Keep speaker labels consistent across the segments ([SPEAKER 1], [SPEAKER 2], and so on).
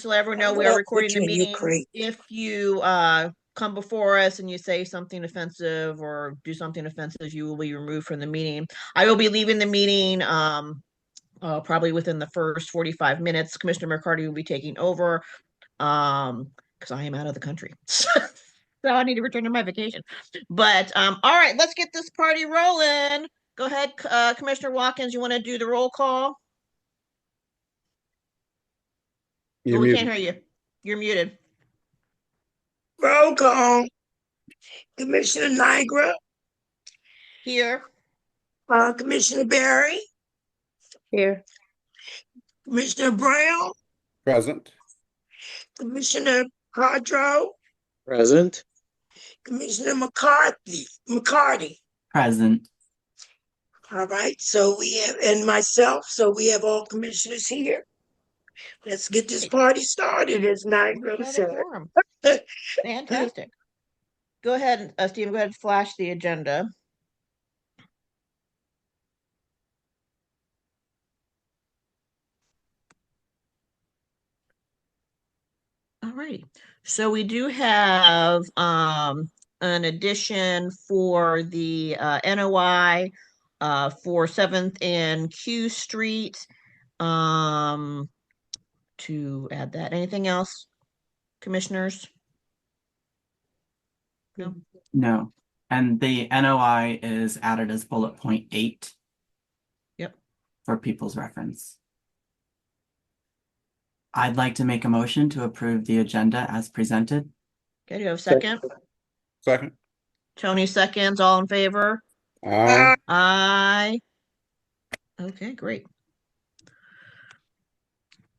[SPEAKER 1] to let everyone know we are
[SPEAKER 2] Well,
[SPEAKER 1] recording
[SPEAKER 2] put
[SPEAKER 1] the
[SPEAKER 2] you in your
[SPEAKER 1] meeting.
[SPEAKER 2] crate.
[SPEAKER 1] If you come before us and you say something offensive or do something offensive, you will be removed from the meeting. I will be leaving the meeting probably within the first 45 minutes. Commissioner McCarty will be taking over because I am out of the country. So I need to return to my vacation. But all right, let's get this party rolling. Go ahead, Commissioner Watkins. You want to do the roll call? Oh,
[SPEAKER 3] You're
[SPEAKER 1] we can't
[SPEAKER 3] muted.
[SPEAKER 1] hear you. You're muted.
[SPEAKER 2] Roll call. Commissioner Nigra,
[SPEAKER 1] Here.
[SPEAKER 2] Commissioner Barry,
[SPEAKER 4] Here.
[SPEAKER 2] Commissioner Brown,
[SPEAKER 3] Present.
[SPEAKER 2] Commissioner Cardro,
[SPEAKER 5] Present.
[SPEAKER 2] Commissioner McCarty.
[SPEAKER 4] Present.
[SPEAKER 2] All right, so we have, and myself, so we have all commissioners here. Let's get this party started, as Nigra said.
[SPEAKER 1] Fantastic. Go ahead, Stephen, go ahead and flash the agenda. All right. So we do have an addition for the NOI for 7th and Q Street to add that. Anything else, commissioners? No.
[SPEAKER 4] No. And the NOI is added as bullet point 8.
[SPEAKER 1] Yep.
[SPEAKER 4] For people's reference. I'd like to make a motion to approve the agenda as presented.
[SPEAKER 1] Okay, do you have a second?
[SPEAKER 3] Second.
[SPEAKER 1] Tony seconds, all in favor?
[SPEAKER 3] Aye.
[SPEAKER 1] Aye. Okay, great.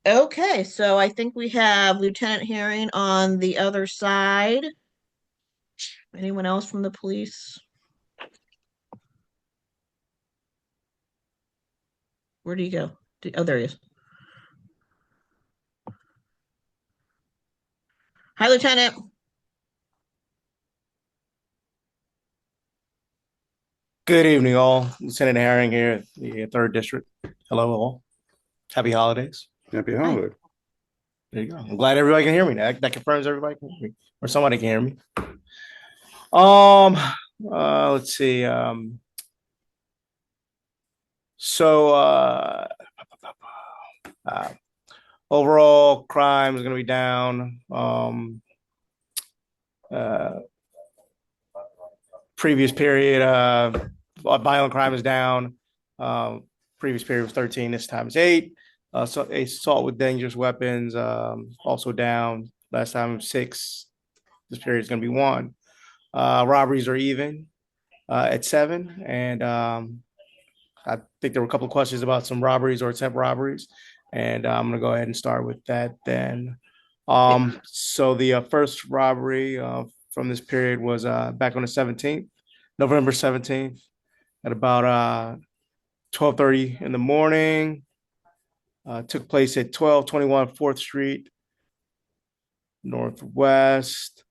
[SPEAKER 1] Okay, so I think we have Lieutenant Herring on the other side. Anyone else from the police? Where do you go? Oh, there he is. Hi, Lieutenant.
[SPEAKER 6] Good evening, all. Lieutenant Herring here at the 3rd District. Hello, all. Happy holidays.
[SPEAKER 3] Happy holiday.
[SPEAKER 6] There you go. I'm glad everybody can hear me. That confirms everybody can hear me, or somebody can hear me. Let's see. Overall crime is going to be down. Previous period, violent crime is down. Previous period was 13. This time is 8. So assault with dangerous weapons also down. Last time 6. This period is going to be 1. Robberies are even at 7, and I think there were a couple of questions about some robberies or attempt robberies, and I'm going to go ahead and start with that then. So the first robbery from this period was back on the 17th, November 17th, at about 12:30 in the morning. Took place at 1221 4th Street, Northwest.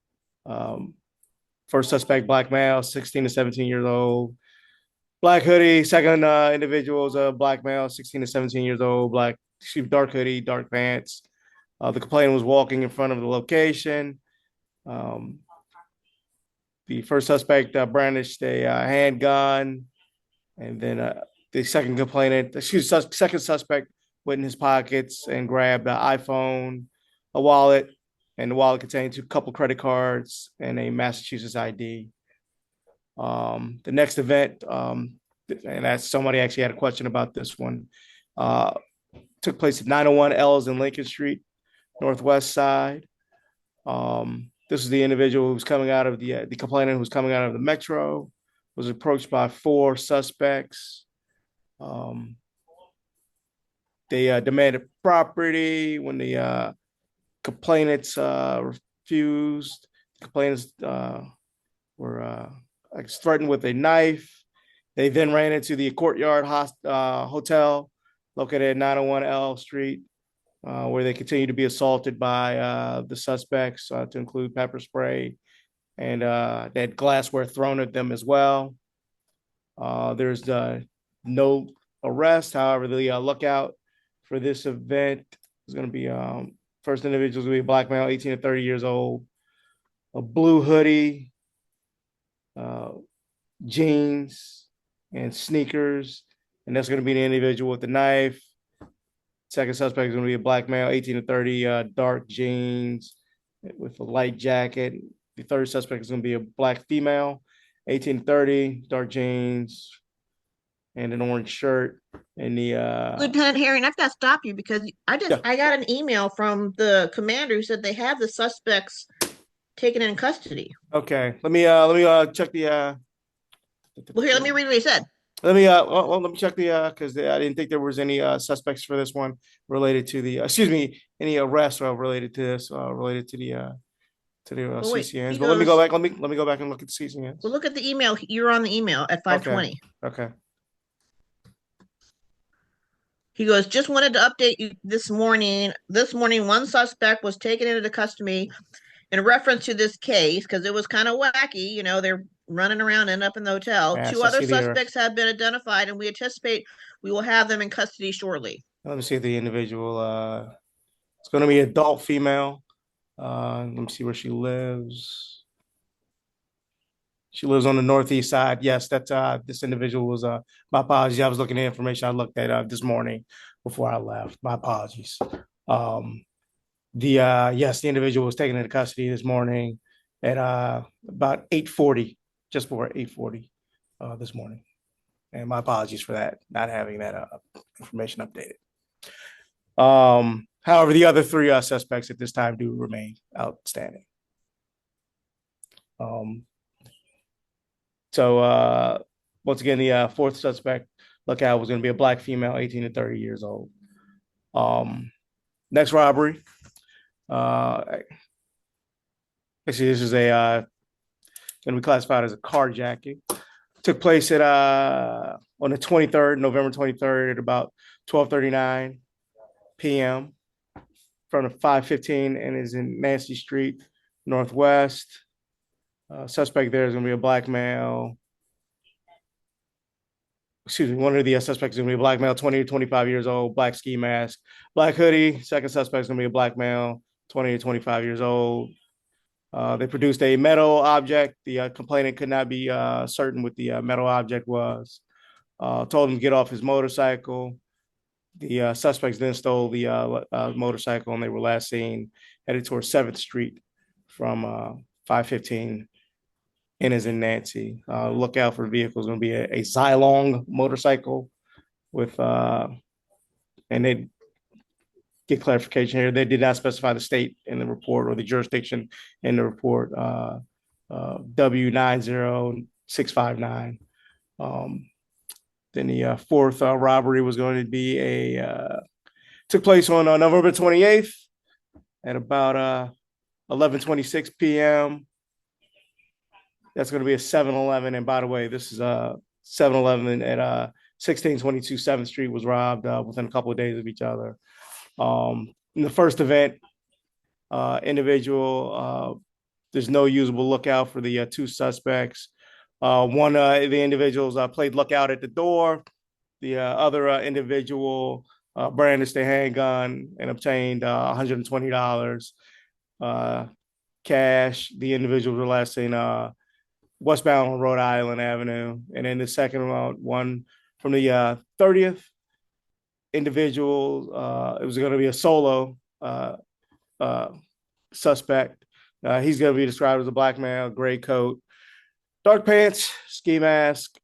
[SPEAKER 6] First suspect, black male, 16 to 17 years old. Black hoodie. Second individual is a black male, 16 to 17 years old. Dark hoodie, dark pants. The complainant was walking in front of the location. The first suspect brandished a handgun, and then the second suspect went in his pockets and grabbed an iPhone, a wallet, and the wallet contained 2 couple credit cards and a Massachusetts ID. The next event, and that's somebody actually had a question about this one, took place at 901 L's in Lincoln Street, Northwest side. This is the individual who was coming out of the complainant who was coming out of the Metro, was approached by 4 suspects. They demanded property. When the complainants refused, the complainants were threatened with a knife. They then ran into the Courtyard Hotel located at 901 L Street, where they continue to be assaulted by the suspects, to include pepper spray, and they had glassware thrown at them as well. There's no arrest. However, the lookout for this event is going to be First individual is going to be a black male, 18 to 30 years old, a blue hoodie, uh, jeans, and sneakers. And that's going to be the individual with the knife. Second suspect is going to be a black male, 18 to 30, dark jeans with a light jacket. The third suspect is going to be a black female, 18 to 30, dark jeans, and an orange shirt. And the
[SPEAKER 1] Lieutenant Herring, I've got to stop you because
[SPEAKER 6] Yeah.
[SPEAKER 1] I got an email from the commander who said they have the suspects taken in custody.
[SPEAKER 6] Okay, let me check the
[SPEAKER 1] Well, here, let me read what he said.
[SPEAKER 6] let me check the because I didn't think there was any suspects for this one related to the any arrests related to this related to the
[SPEAKER 1] Well, wait,
[SPEAKER 6] CCNs.
[SPEAKER 1] he
[SPEAKER 6] But let me go
[SPEAKER 1] goes-
[SPEAKER 6] back. Let me go back and look at the CCNs.
[SPEAKER 1] Well, look at the email. You're on the email at 5:20.
[SPEAKER 6] Okay.
[SPEAKER 1] He goes, just wanted to update you this morning. This morning, one suspect was taken into custody in reference to this case because it was kind of wacky. You know, they're running around and up in the hotel.
[SPEAKER 6] Yes,
[SPEAKER 1] Two
[SPEAKER 6] I
[SPEAKER 1] other
[SPEAKER 6] see the arrest.
[SPEAKER 1] suspects have been identified, and we anticipate we will have them in custody shortly.
[SPEAKER 6] Let me see the individual. It's going to be adult female. Let me see where she lives. She lives on the northeast side. Yes, that's this individual was my apologies. I was looking at information I looked at this morning before I left. My apologies. The individual was taken into custody this morning at about 8:40, just before 8:40 this morning. And my apologies for that, not having that information updated. However, the other three suspects at this time do remain outstanding. So once again, the fourth suspect lookout was going to be a black female, 18 to 30 years old. Next robbery. Actually, this is a going to be classified as a carjacking. Took place at on the 23rd, November 23rd, at about 12:39 p.m. from the 515 and is in Nancy Street Northwest. Suspect there is going to be a black male. Excuse me, one of the suspects is going to be a black male, 20 to 25 years old, black ski mask, black hoodie. Second suspect is going to be a black male, 20 to 25 years old. They produced a metal object. The complainant could not be certain what the metal object was. Told him to get off his motorcycle. The suspects then stole the motorcycle, and they were last seen headed towards 7th Street from 515 and is in Nancy. Look out for vehicles. Going to be a Zilong motorcycle with, and they get clarification here. They did not specify the state in the report or the jurisdiction in the report. W90659. Then the fourth robbery was going to be took place on November 28th at about 11:26 p.m. That's going to be a 7-Eleven. And by the way, this is a 7-Eleven at 1622 7th Street was robbed within a couple of days of each other. In the first event, individual, there's no usable lookout for the two suspects. One of the individuals played lookout at the door. The other individual brandished a handgun and obtained $120 cash. The individuals were last seen westbound on Rhode Island Avenue. And then the second one from the 30th individual, it was going to be a solo suspect. He's going to be described as a black male, gray coat, dark pants, ski mask,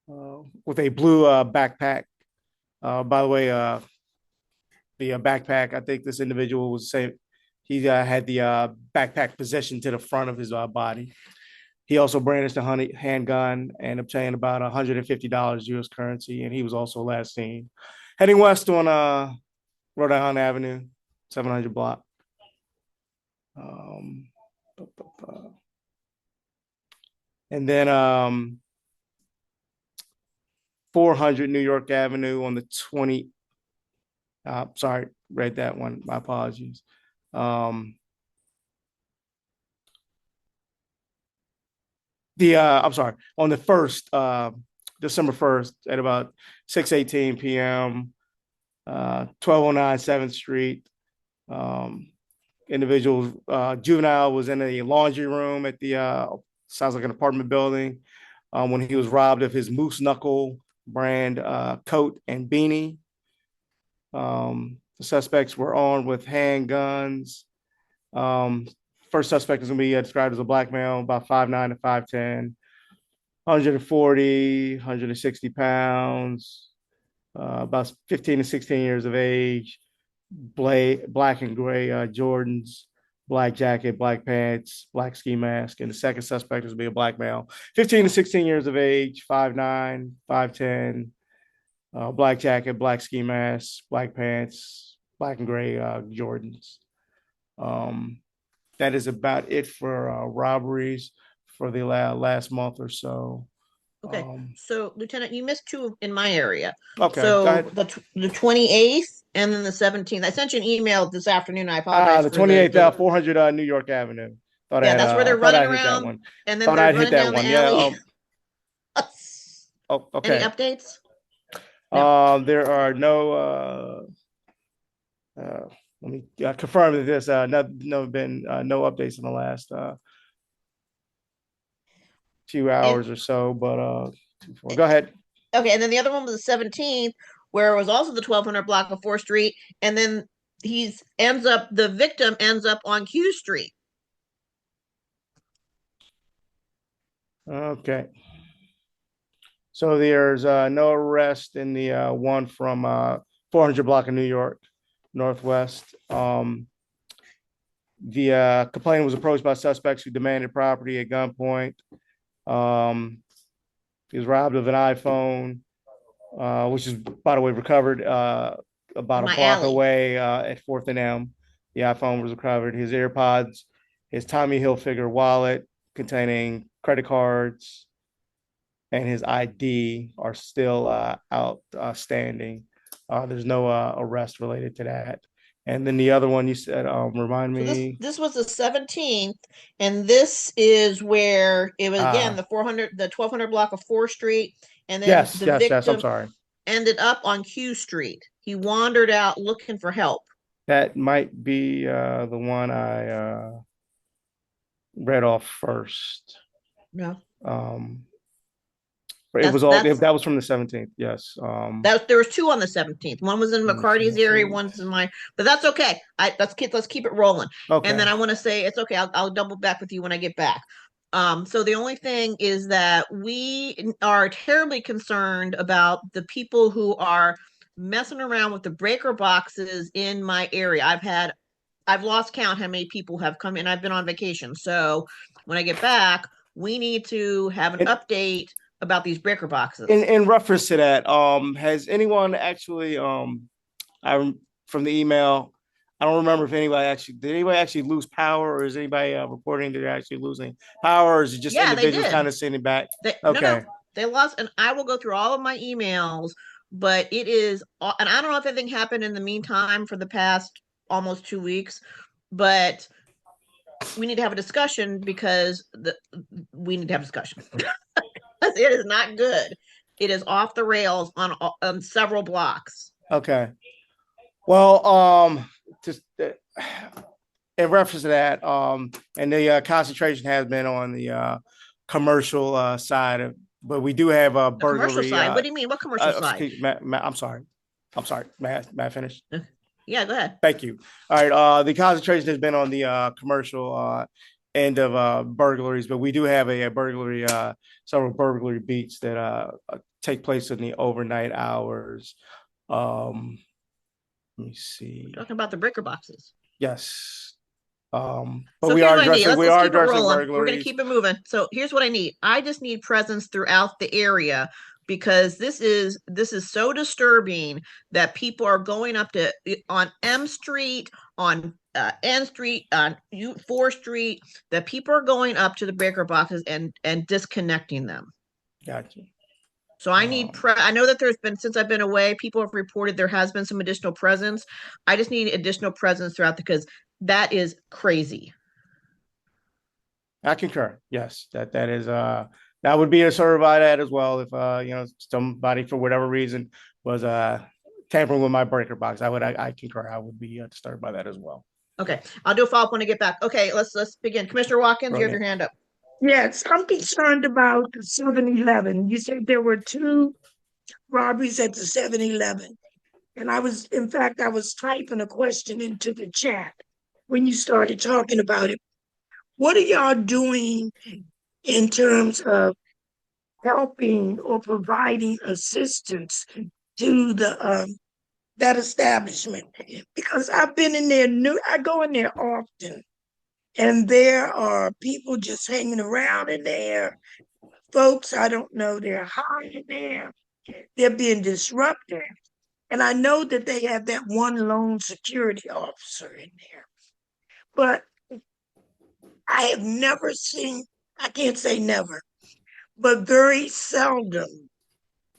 [SPEAKER 6] with a blue backpack. By the way, the backpack, I think this individual was saying he had the backpack positioned to the front of his body. He also brandished a handgun and obtained about $150 US currency, and he was also last seen heading west on Rhode Island Avenue, 700 block. And then 400 New York Avenue on the 20. Sorry, read that one. My apologies. I'm sorry, on the 1st, December 1st at about 6:18 p.m., 1209 7th Street. Individual juvenile was in a laundry room at the sounds like an apartment building when he was robbed of his moose knuckle brand coat and beanie. The suspects were armed with handguns. First suspect is going to be described as a black male, about 5'9" to 5'10", 140, 160 pounds, about 15 to 16 years of age, black and gray Jordans, black jacket, black pants, black ski mask. And the second suspect is going to be a black male, 15 to 16 years of age, 5'9", 5'10", black jacket, black ski mask, black pants, black and gray Jordans. That is about it for robberies for the last month or so.
[SPEAKER 1] Okay, so Lieutenant, you missed two in my area.
[SPEAKER 6] Okay,
[SPEAKER 1] So
[SPEAKER 6] go ahead.
[SPEAKER 1] the 28th and then the 17th. I sent you an email this afternoon. I apologize.
[SPEAKER 6] The
[SPEAKER 1] for
[SPEAKER 6] 28th, 400 New York Avenue.
[SPEAKER 1] Yeah, that's where they're running
[SPEAKER 6] I'd hit that
[SPEAKER 1] around,
[SPEAKER 6] one.
[SPEAKER 1] and then
[SPEAKER 6] Thought
[SPEAKER 1] they're
[SPEAKER 6] I'd
[SPEAKER 1] running
[SPEAKER 6] hit that
[SPEAKER 1] down
[SPEAKER 6] one.
[SPEAKER 1] the
[SPEAKER 6] Yeah.
[SPEAKER 1] alley.
[SPEAKER 6] Oh,
[SPEAKER 1] Any
[SPEAKER 6] okay.
[SPEAKER 1] updates?
[SPEAKER 6] There are no. Let me confirm that there's been no updates in the last few hours or so. But go ahead.
[SPEAKER 1] Okay, and then the other one was the 17th, where it was also the 1200 block of 4th Street, and then the victim ends up on Q Street.
[SPEAKER 6] Okay. So there's no arrest in the one from 400 block of New York Northwest. The complainant was approached by suspects who demanded property at gunpoint. He was robbed of an iPhone, which is, by the way, recovered about a block away at 4th and M. The iPhone was recovered. His AirPods, his Tommy Hilfiger wallet containing credit cards, and his ID are still outstanding. There's no arrest related to that. And then the other one you said, remind me.
[SPEAKER 1] This was the 17th, and this is where it was again the 1200 block of 4th Street, and then the victim
[SPEAKER 6] I'm sorry.
[SPEAKER 1] ended up on Q Street. He wandered out looking for help.
[SPEAKER 6] That might be the one I read off first.
[SPEAKER 1] No.
[SPEAKER 6] It was all that was from the 17th. Yes.
[SPEAKER 1] There was two on the 17th. One was in McCarty's area, one's in mine, but that's okay. Let's keep it rolling.
[SPEAKER 6] Okay.
[SPEAKER 1] And then I want to say it's okay. I'll double back with you when I get back. So the only thing is that we are terribly concerned about the people who are messing around with the breaker boxes in my area. I've lost count how many people have come in. I've been on vacation. So when I get back, we need to have an update about these breaker boxes.
[SPEAKER 6] In reference to that, has anyone actually from the email, I don't remember if did anybody actually lose power, or is anybody reporting that they're actually losing power, or is it just individuals kind of sending back?
[SPEAKER 1] No, they lost, and I will go through all of my emails, but it is, and I don't know if anything happened in the meantime for the past almost 2 weeks, but we need to have a discussion because we need to have a discussion. It is not good. It is off the rails on several blocks.
[SPEAKER 6] Okay. Well, just in reference to that, and the concentration has been on the commercial side but we do have a burglary.
[SPEAKER 1] Commercial side. What do you mean? What commercial side?
[SPEAKER 6] I'm sorry. May I finish?
[SPEAKER 1] Yeah, go ahead.
[SPEAKER 6] Thank you. All right. The concentration has been on the commercial end of burglaries, but we do have a burglary, several burglary beats that take place in the overnight hours. Let me see.
[SPEAKER 1] We're talking about the breaker boxes.
[SPEAKER 6] Yes. But
[SPEAKER 1] so
[SPEAKER 6] we are addressing
[SPEAKER 1] burglaries.
[SPEAKER 6] We're
[SPEAKER 1] going to keep it moving. So here's what I need. I just need presence throughout the area, because this is so disturbing that people are going up to on M Street, on N Street, on 4th Street, that people are going up to the breaker boxes and disconnecting them.
[SPEAKER 6] Gotcha.
[SPEAKER 1] So I need I know that there's been, since I've been away, people have reported there has been some additional presence. I just need additional presence throughout because that is crazy.
[SPEAKER 6] I concur. Yes, that is that would be a serve by that as well if somebody for whatever reason was tampering with my breaker box. I concur. I would be disturbed by that as well.
[SPEAKER 1] Okay, I'll do a follow-up when I get back. Okay, let's begin. Commissioner Watkins, you have your
[SPEAKER 6] Brilliant.
[SPEAKER 1] hand up.
[SPEAKER 2] Yes, I'm concerned about the 7-Eleven. You said there were 2 robberies at the 7-Eleven. And in fact, I was typing a question into the chat when you started talking about it. What are y'all doing in terms of helping or providing assistance to that establishment? Because I've been in there, I go in there often, and there are people just hanging around in there. Folks, I don't know, they're hiding there. They're being disruptive. And I know that they have that one lone security officer in there. But I have never seen, I can't say never, but very seldom,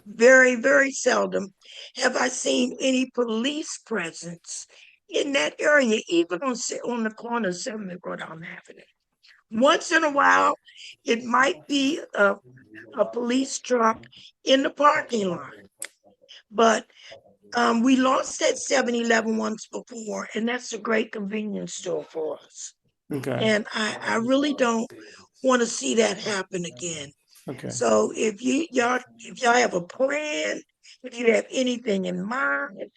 [SPEAKER 2] very, very seldom have I seen any police presence in that area, even on the corner of 7th Road on Avenue. Once in a while, it might be a police truck in the parking lot. But we lost that 7-Eleven once before, and that's a great convenience store for us.
[SPEAKER 6] Okay.
[SPEAKER 2] And I really don't want to see that happen again.
[SPEAKER 6] Okay.
[SPEAKER 2] So if y'all have a plan, if you have anything in mind,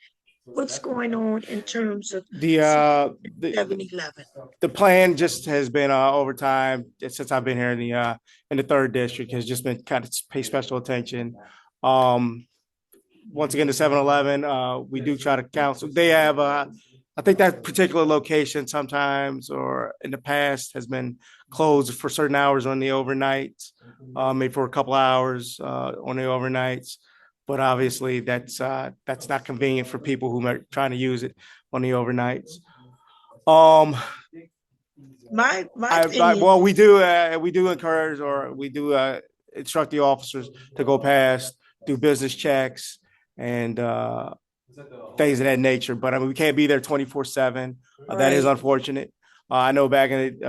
[SPEAKER 2] what's going on in terms of
[SPEAKER 6] The
[SPEAKER 2] 7-Eleven?
[SPEAKER 6] the plan just has been over time since I've been here in the third district has just been kind of pay special attention. Once again, the 7-Eleven, we do try to counsel. They have I think that particular location sometimes or in the past has been closed for certain hours on the overnights, maybe for a couple hours on the overnights. But obviously that's not convenient for people who are trying to use it on the overnights.
[SPEAKER 2] My opinion.
[SPEAKER 6] Well, we do encourage or we do instruct the officers to go past, do business checks and things of that nature. But I mean, we can't be there 24/7. That is
[SPEAKER 2] Right.
[SPEAKER 6] unfortunate. I know back in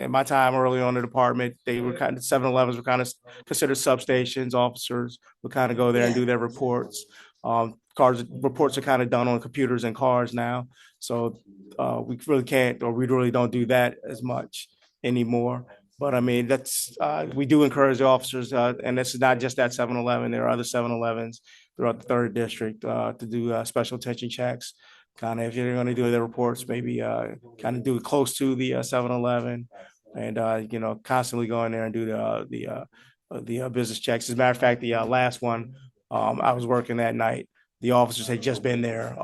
[SPEAKER 6] my time early on in the department, they were kind of 7-Elevens were kind of considered substations. Officers would kind of go there and
[SPEAKER 2] Yeah.
[SPEAKER 6] do their reports. Reports are kind of done on computers and cars now. So we really can't, or we really don't do that as much anymore. But I mean, we do encourage the officers, and this is not just that 7-Eleven. There are other 7-Elevens throughout the third district to do special attention checks. Kind of, if you're going to do the reports, maybe kind of do it close to the 7-Eleven, and constantly go in there and do the business checks. As a matter of fact, the last one, I was working that night. The officers had just been there.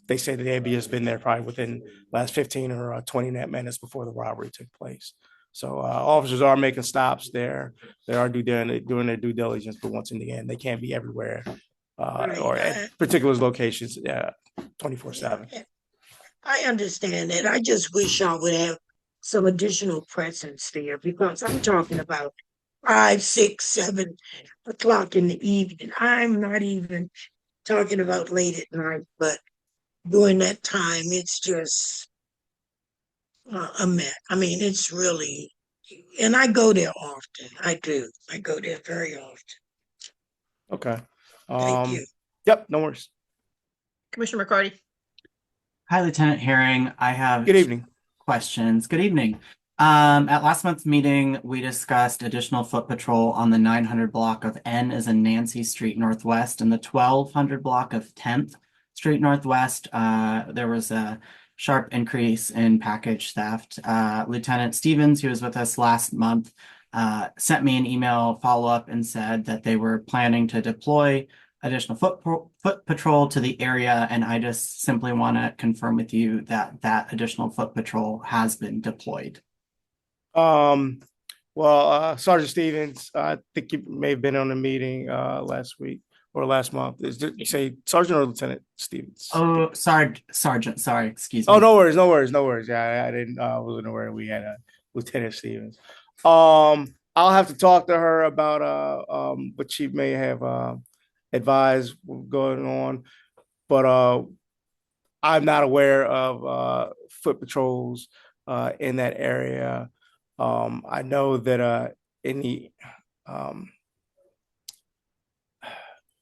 [SPEAKER 6] They say that they had just been there probably within last 15 or 20 minutes before the robbery took place. So officers are making stops there. They are doing their due diligence, but once in the end, they can't be everywhere or at particular locations 24/7.
[SPEAKER 2] I understand that. I just wish y'all would have some additional presence there because I'm talking about 5, 6, 7 o'clock in the evening. I'm not even talking about late at night, but during that time, it's just a mess. I mean, it's really, and I go there often. I do. I go there very often.
[SPEAKER 6] Okay.
[SPEAKER 2] Thank you.
[SPEAKER 6] Yep, no worries.
[SPEAKER 1] Commissioner McCarty.
[SPEAKER 4] Hi, Lieutenant Herring. I have
[SPEAKER 6] Good evening.
[SPEAKER 4] questions. Good evening. At last month's meeting, we discussed additional foot patrol on the 900 block of N as in Nancy Street Northwest and the 1200 block of 10th Street Northwest. There was a sharp increase in package theft. Lieutenant Stevens, who was with us last month, sent me an email follow-up and said that they were planning to deploy additional foot patrol to the area, and I just simply want to confirm with you that that additional foot patrol has been deployed.
[SPEAKER 6] Well, Sergeant Stevens, I think you may have been on a meeting last week or last month. You say Sergeant or Lieutenant Stevens?
[SPEAKER 4] Oh, Sergeant. Sorry, excuse me.
[SPEAKER 6] Oh, no worries. Yeah, I didn't wasn't aware we had a Lieutenant Stevens. I'll have to talk to her about what she may have advised going on, but I'm not aware of foot patrols in that area. I know that in the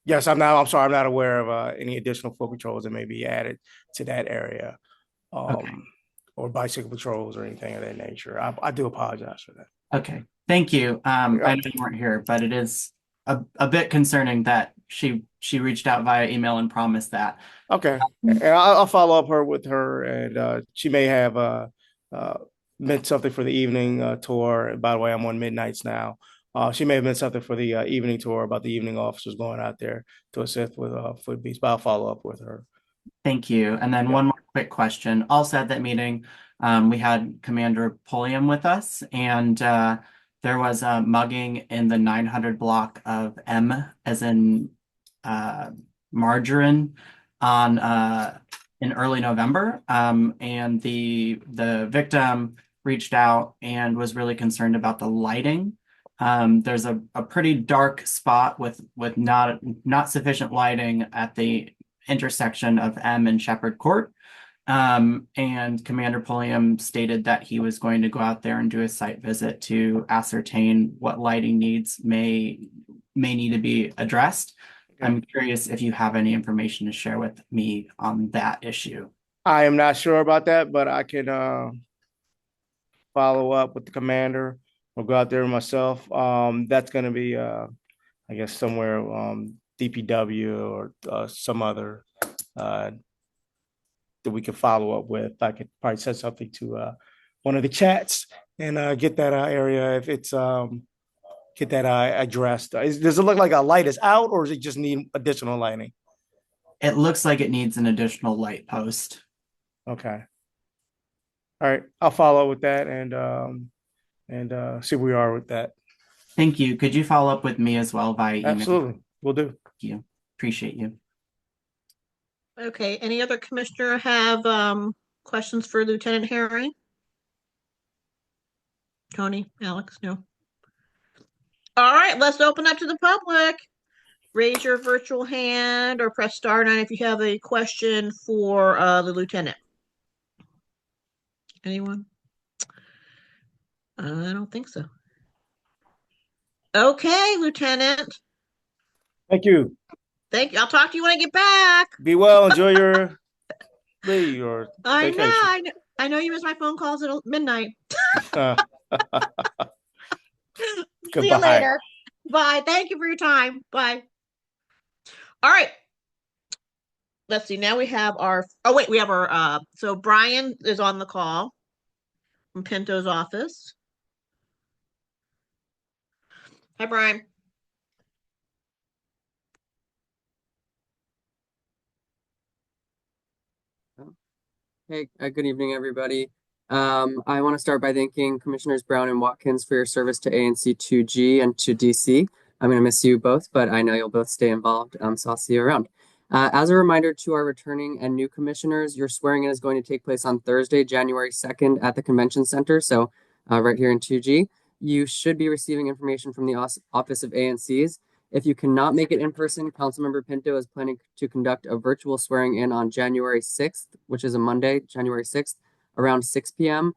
[SPEAKER 6] Yes, I'm sorry, I'm not aware of any additional foot patrols that may be added to that area,
[SPEAKER 4] Okay.
[SPEAKER 6] or bicycle patrols or anything of that nature. I do apologize for that.
[SPEAKER 4] Okay, thank you. I know you weren't here, but it is a bit concerning that she reached out via email and promised that.
[SPEAKER 6] Okay, and I'll follow up with her, and she may have uh, meant something for the evening tour. By the way, I'm on midnights now. She may have meant something for the evening tour about the evening officers going out there to assist with foot beats, but I'll follow up with her.
[SPEAKER 4] Thank you. And then
[SPEAKER 6] Yeah.
[SPEAKER 4] one more quick question. Also at that meeting, we had Commander Pulliam with us, and there was a mugging in the 900 block of M as in uh, margarine on in early November. And the victim reached out and was really concerned about the lighting. There's a pretty dark spot with not sufficient lighting at the intersection of M and Shepherd Court. And Commander Pulliam stated that he was going to go out there and do a site visit to ascertain what lighting needs may need to be addressed. I'm curious if you have any information to share with me on that issue.
[SPEAKER 6] I am not sure about that, but I can follow up with the commander or go out there myself. That's going to be, I guess, somewhere DPW or some other that we can follow up with. I could probably send something to one of the chats and get that area if it's get that addressed. Does it look like a light is out, or does it just need additional lighting?
[SPEAKER 4] It looks like it needs an additional light post.
[SPEAKER 6] Okay. All right, I'll follow up with that and see where we are with that.
[SPEAKER 4] Thank you. Could you follow up with me as well via email?
[SPEAKER 6] Absolutely, we'll do.
[SPEAKER 4] Thank you. Appreciate you.
[SPEAKER 1] Okay, any other commissioner have questions for Lieutenant Harry? Tony, Alex, no. All right, let's open up to the public. Raise your virtual hand or press star 9 if you have a question for the lieutenant. Anyone? I don't think so. Okay, Lieutenant.
[SPEAKER 6] Thank you.
[SPEAKER 1] Thank you. I'll talk to you when I get back.
[SPEAKER 6] Be well. Enjoy your leave or vacation.
[SPEAKER 1] I know you miss my phone calls at midnight. See you later. Bye. Thank you for your time. Bye. All right. Let's see. Now we have our, oh wait, we have our, so Brian is on the call from Pinto's office. Hi, Brian.
[SPEAKER 5] Hey, good evening, everybody. I want to start by thanking Commissioners Brown and Watkins for your service to ANC 2G and to DC. I'm going to miss you both, but I know you'll both stay involved, so I'll see you around. As a reminder to our returning and new commissioners, your swearing in is going to take place on Thursday, January 2nd at the Convention Center, so right here in 2G. You should be receiving information from the Office of ANCs. If you cannot make it in person, Councilmember Pinto is planning to conduct a virtual swearing in on January 6th, which is a Monday, January 6th, around 6 p.m.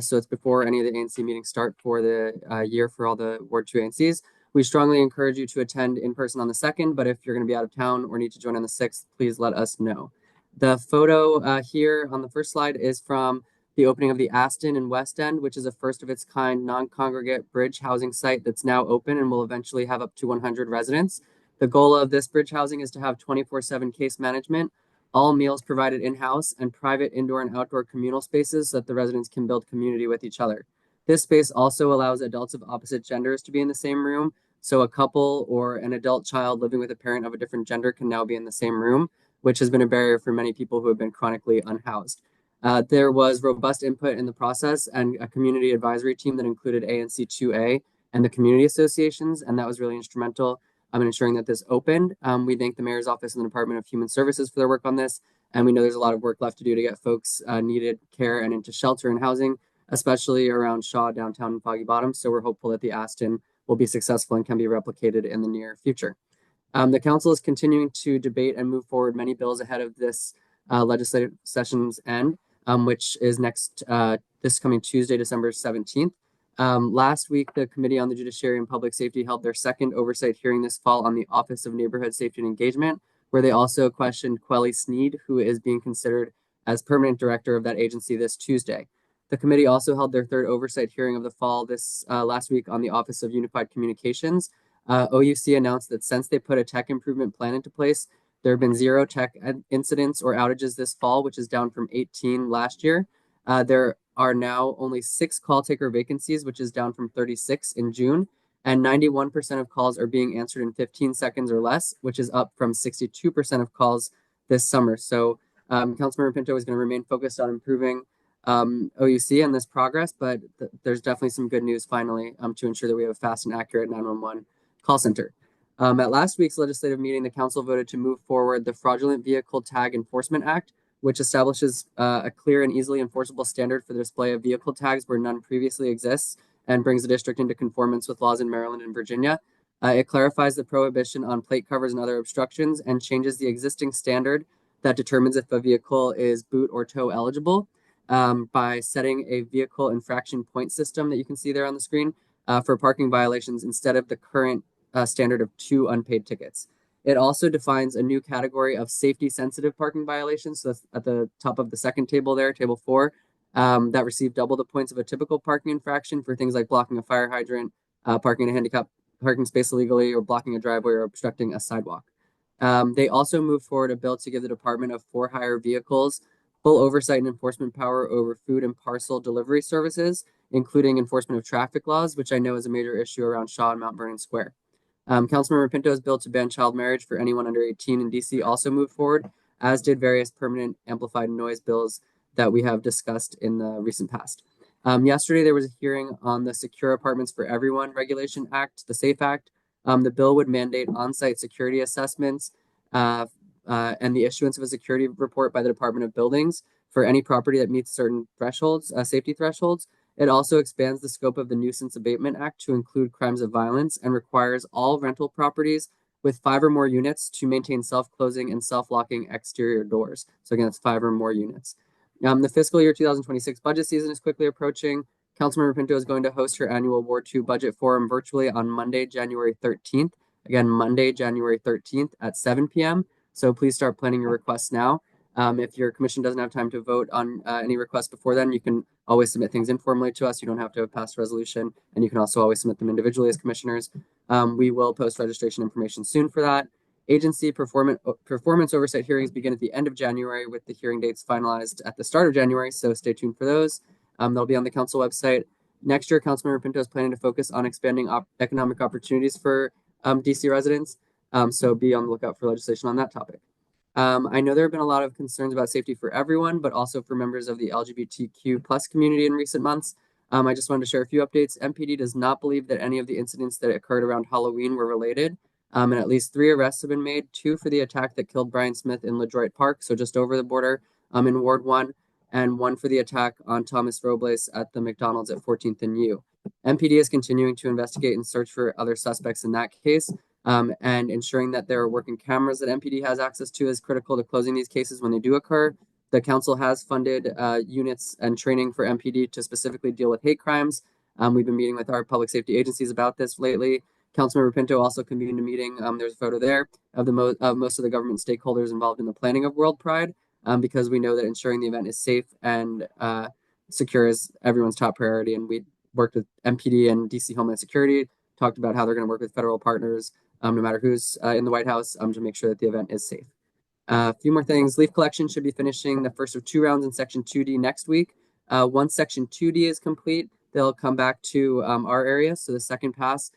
[SPEAKER 5] So it's before any of the ANC meetings start for the year for all the Ward 2 ANCs. We strongly encourage you to attend in person on the 2nd, but if you're going to be out of town or need to join on the 6th, please let us know. The photo here on the first slide is from the opening of the Aston in West End, which is a first of its kind non-congregate bridge housing site that's now open and will eventually have up to 100 residents. The goal of this bridge housing is to have 24/7 case management, all meals provided in-house, and private indoor and outdoor communal spaces so that the residents can build community with each other. This space also allows adults of opposite genders to be in the same room. So a couple or an adult child living with a parent of a different gender can now be in the same room, which has been a barrier for many people who have been chronically unhoused. There was robust input in the process and a community advisory team that included ANC 2A and the community associations, and that was really instrumental in ensuring that this opened. We thank the Mayor's Office and the Department of Human Services for their work on this, and we know there's a lot of work left to do to get folks needed care and into shelter and housing, especially around Shaw, downtown, and Foggy Bottom. So we're hopeful that the Aston will be successful and can be replicated in the near future. The council is continuing to debate and move forward many bills ahead of this legislative session's end, which is this coming Tuesday, December 17th. Last week, the Committee on the Judiciary and Public Safety held their second oversight hearing this fall on the Office of Neighborhood Safety and Engagement, where they also questioned Quelly Sneed, who is being considered as permanent director of that agency this Tuesday. The committee also held their third oversight hearing of the fall this last week on the Office of Unified Communications. OUC announced that since they put a tech improvement plan into place, there have been 0 tech incidents or outages this fall, which is down from 18 last year. There are now only 6 call taker vacancies, which is down from 36 in June, and 91% of calls are being answered in 15 seconds or less, which is up from 62% of calls this summer. So Councilmember Pinto is going to remain focused on improving OUC and this progress, but there's definitely some good news finally to ensure that we have a fast and accurate 911 call center. At last week's legislative meeting, the council voted to move forward the Fraudulent Vehicle Tag Enforcement Act, which establishes a clear and easily enforceable standard for the display of vehicle tags where none previously exists and brings the district into conformance with laws in Maryland and Virginia. It clarifies the prohibition on plate covers and other obstructions and changes the existing standard that determines if a vehicle is boot or tow eligible by setting a vehicle infraction point system that you can see there on the screen for parking violations instead of the current standard of 2 unpaid tickets. It also defines a new category of safety sensitive parking violations. So that's at the top of the second table there, table 4, that receive double the points of a typical parking infraction for things like blocking a fire hydrant, parking in a handicap parking space illegally, or blocking a driveway or obstructing a sidewalk. They also moved forward a bill to give the Department of For-Hire Vehicles full oversight and enforcement power over food and parcel delivery services, including enforcement of traffic laws, which I know is a major issue around Shaw and Mount Vernon Square. Councilmember Pinto's bill to ban child marriage for anyone under 18 in DC also moved forward, as did various permanent amplified noise bills that we have discussed in the recent past. Yesterday, there was a hearing on the Secure Apartments for Everyone Regulation Act, the SAFE Act. The bill would mandate on-site security assessments and the issuance of a security report by the Department of Buildings for any property that meets certain thresholds, safety thresholds. It also expands the scope of the Nuisance Abatement Act to include crimes of violence and requires all rental properties with 5 or more units to maintain self-closing and self-locking exterior doors. So again, it's 5 or more units. The fiscal year 2026 budget season is quickly approaching. Councilmember Pinto is going to host her annual Ward 2 budget forum virtually on Monday, January 13th. Again, Monday, January 13th at 7 p.m. So please start planning your requests now. If your commission doesn't have time to vote on any requests before then, you can always submit things informally to us. You don't have to have passed a resolution, and you can also always submit them individually as commissioners. We will post registration information soon for that. Agency performance oversight hearings begin at the end of January, with the hearing dates finalized at the start of January, so stay tuned for those. They'll be on the council website. Next year, Councilmember Pinto is planning to focus on expanding economic opportunities for DC residents, so be on the lookout for legislation on that topic. I know there have been a lot of concerns about safety for everyone, but also for members of the LGBTQ plus community in recent months. I just wanted to share a few updates. MPD does not believe that any of the incidents that occurred around Halloween were related. And at least 3 arrests have been made, 2 for the attack that killed Brian Smith in LaDroit Park, so just over the border in Ward 1, and 1 for the attack on Thomas Robles at the McDonald's at 14th and U. MPD is continuing to investigate and search for other suspects in that case. And ensuring that there are working cameras that MPD has access to is critical to closing these cases when they do occur. The council has funded units and training for MPD to specifically deal with hate crimes. We've been meeting with our public safety agencies about this lately. Councilmember Pinto also convened a meeting. There's a photo there of most of the government stakeholders involved in the planning of World Pride, because we know that ensuring the event is safe and secure is everyone's top priority. And we worked with MPD and DC Homeland Security, talked about how they're going to work with federal partners, no matter who's in the White House, to make sure that the event is safe. A few more things. Leaf collection should be finishing the first of 2 rounds in Section 2D next week. Once Section 2D is complete, they'll come back to our area. So the second pass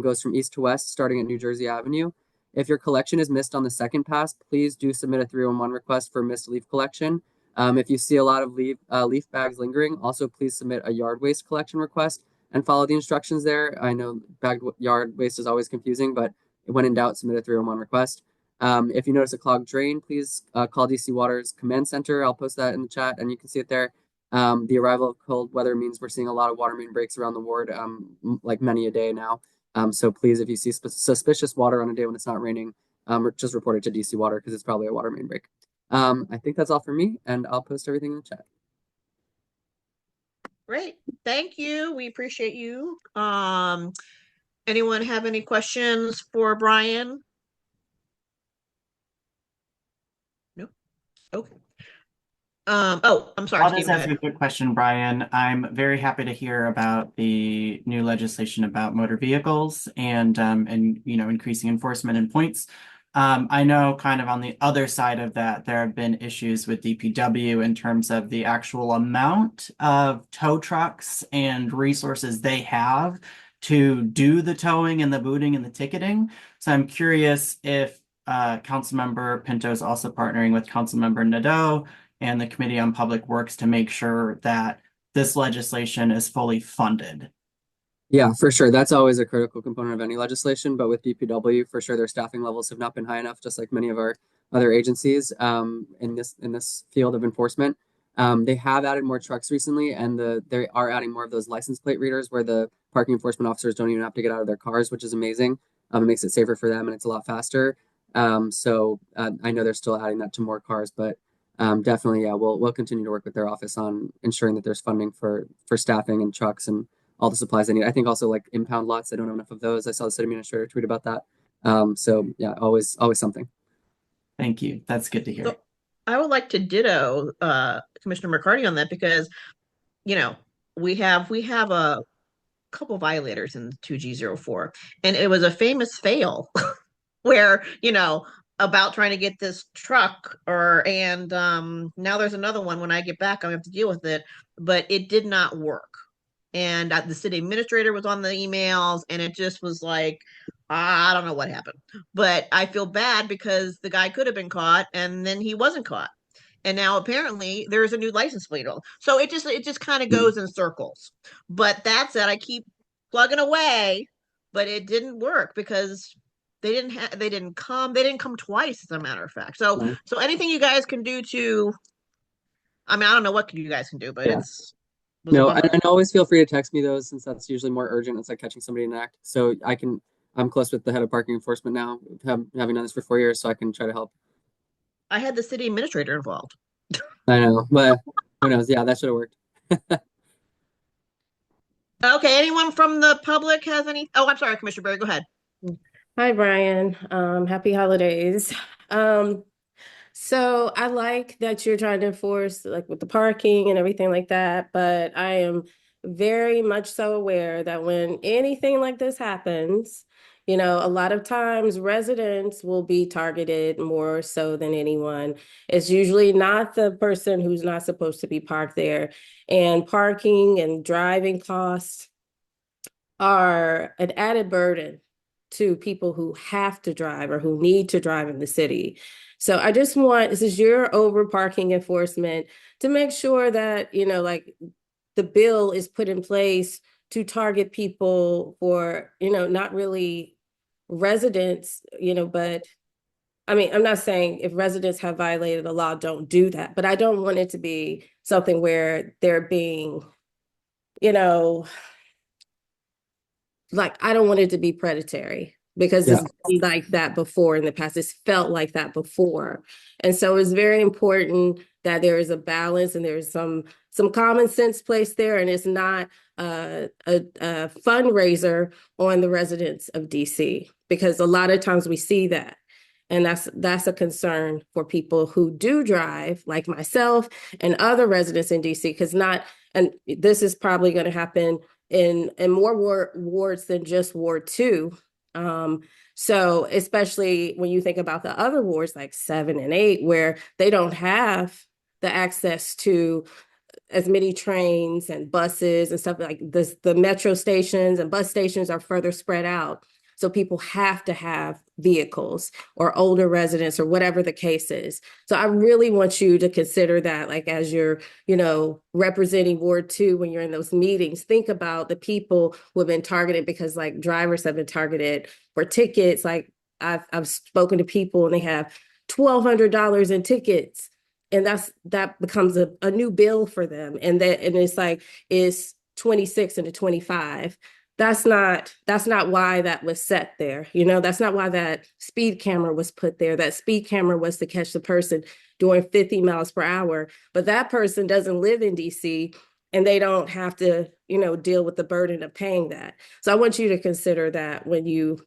[SPEAKER 5] goes from east to west, starting at New Jersey Avenue. If your collection is missed on the second pass, please do submit a 311 request for missed leaf collection. If you see a lot of leaf bags lingering, also please submit a yard waste collection request and follow the instructions there. I know bagged yard waste is always confusing, but when in doubt, submit a 311 request. If you notice a clogged drain, please call DC Water's command center. I'll post that in the chat and you can see it there. The arrival of cold weather means we're seeing a lot of water main breaks around the ward, like many a day now. So please, if you see suspicious water on a day when it's not raining, just report it to DC Water because it's probably a water main break. I think that's all for me, and I'll post everything in the chat.
[SPEAKER 1] Great. Thank you. We appreciate you. Anyone have any questions for Brian? No. Okay. Oh, I'm sorry,
[SPEAKER 4] I'll
[SPEAKER 1] Steve.
[SPEAKER 4] just
[SPEAKER 1] Go
[SPEAKER 4] ask
[SPEAKER 1] ahead.
[SPEAKER 4] you a quick question, Brian. I'm very happy to hear about the new legislation about motor vehicles and increasing enforcement and points. I know kind of on the other side of that, there have been issues with DPW in terms of the actual amount of tow trucks and resources they have to do the towing and the booting and the ticketing. So I'm curious if Councilmember Pinto is also partnering with Councilmember Nadeau and the Committee on Public Works to make sure that this legislation is fully funded.
[SPEAKER 5] Yeah, for sure. That's always a critical component of any legislation. But with DPW, for sure, their staffing levels have not been high enough, just like many of our other agencies in this field of enforcement. They have added more trucks recently, and they are adding more of those license plate readers where the parking enforcement officers don't even have to get out of their cars, which is amazing. It makes it safer for them, and it's a lot faster. I know they're still adding that to more cars, but definitely, yeah, we'll continue to work with their office on ensuring that there's funding for staffing and trucks and all the supplies they need. I think also like impound lots, they don't have enough of those. I saw the city administrator tweet about that. So yeah, always something.
[SPEAKER 4] Thank you. That's good to hear.
[SPEAKER 1] So I would like to ditto Commissioner McCarty on that because, you know, we have a couple violators in 2G04, and it was a famous fail where, about trying to get this truck and now there's another one. When I get back, I have to deal with it, but it did not work. And the city administrator was on the emails, and it just was like, I don't know what happened, but I feel bad because the guy could have been caught and then he wasn't caught. And now apparently there's a new license plate. So it just kind of goes in circles. But that said, I keep plugging away, but it didn't work because they didn't come twice, as a matter of fact. So anything you guys can do to, I mean, I don't know what you guys can do, but
[SPEAKER 5] Yeah.
[SPEAKER 1] was a
[SPEAKER 5] No,
[SPEAKER 1] bummer.
[SPEAKER 5] and always feel free to text me those since that's usually more urgent. It's like catching somebody in an act. So I'm close with the head of parking enforcement now, having done this for 4 years, so I can try to help.
[SPEAKER 1] I had the city administrator involved.
[SPEAKER 5] I know, but who knows? Yeah, that should have worked.
[SPEAKER 1] Okay, anyone from the public has any? Oh, I'm sorry, Commissioner Berry, go ahead.
[SPEAKER 7] Hi, Brian. Happy holidays. Um, so I like that you're trying to enforce like with the parking and everything like that, but I am very much so aware that when anything like this happens, a lot of times residents will be targeted more so than anyone. It's usually not the person who's not supposed to be parked there, and parking and driving costs are an added burden to people who have to drive or who need to drive in the city. So I just want, this is your over parking enforcement, to make sure that, like the bill is put in place to target people for, not really residents, but I mean, I'm not saying if residents have violated the law, don't do that, but I don't want it to be something where they're being, you know, like I don't want it to be predatory because
[SPEAKER 5] Yeah.
[SPEAKER 7] it's been like that before in the past. It's felt like that before. And so it's very important that there is a balance and there's some common sense placed there, and it's not a fundraiser on the residents of DC, because a lot of times we see that. And that's a concern for people who do drive, like myself and other residents in DC, because and this is probably going to happen in more wards than just Ward 2. So especially when you think about the other wards like 7 and 8, where they don't have the access to as many trains and buses and stuff like this. The metro stations and bus stations are further spread out. So people have to have vehicles, or older residents, or whatever the case is. So I really want you to consider that, like as you're, representing Ward 2, when you're in those meetings, think about the people who have been targeted, because like drivers have been targeted for tickets. Like I've spoken to people and they have $1,200 in tickets, and that becomes a new bill for them. And it's like, it's 26 into 25. That's not why that was set there. That's not why that speed camera was put there. That speed camera was to catch the person doing 50 miles per hour. But that person doesn't live in DC, and they don't have to, deal with the burden of paying that. So I want you to consider that when you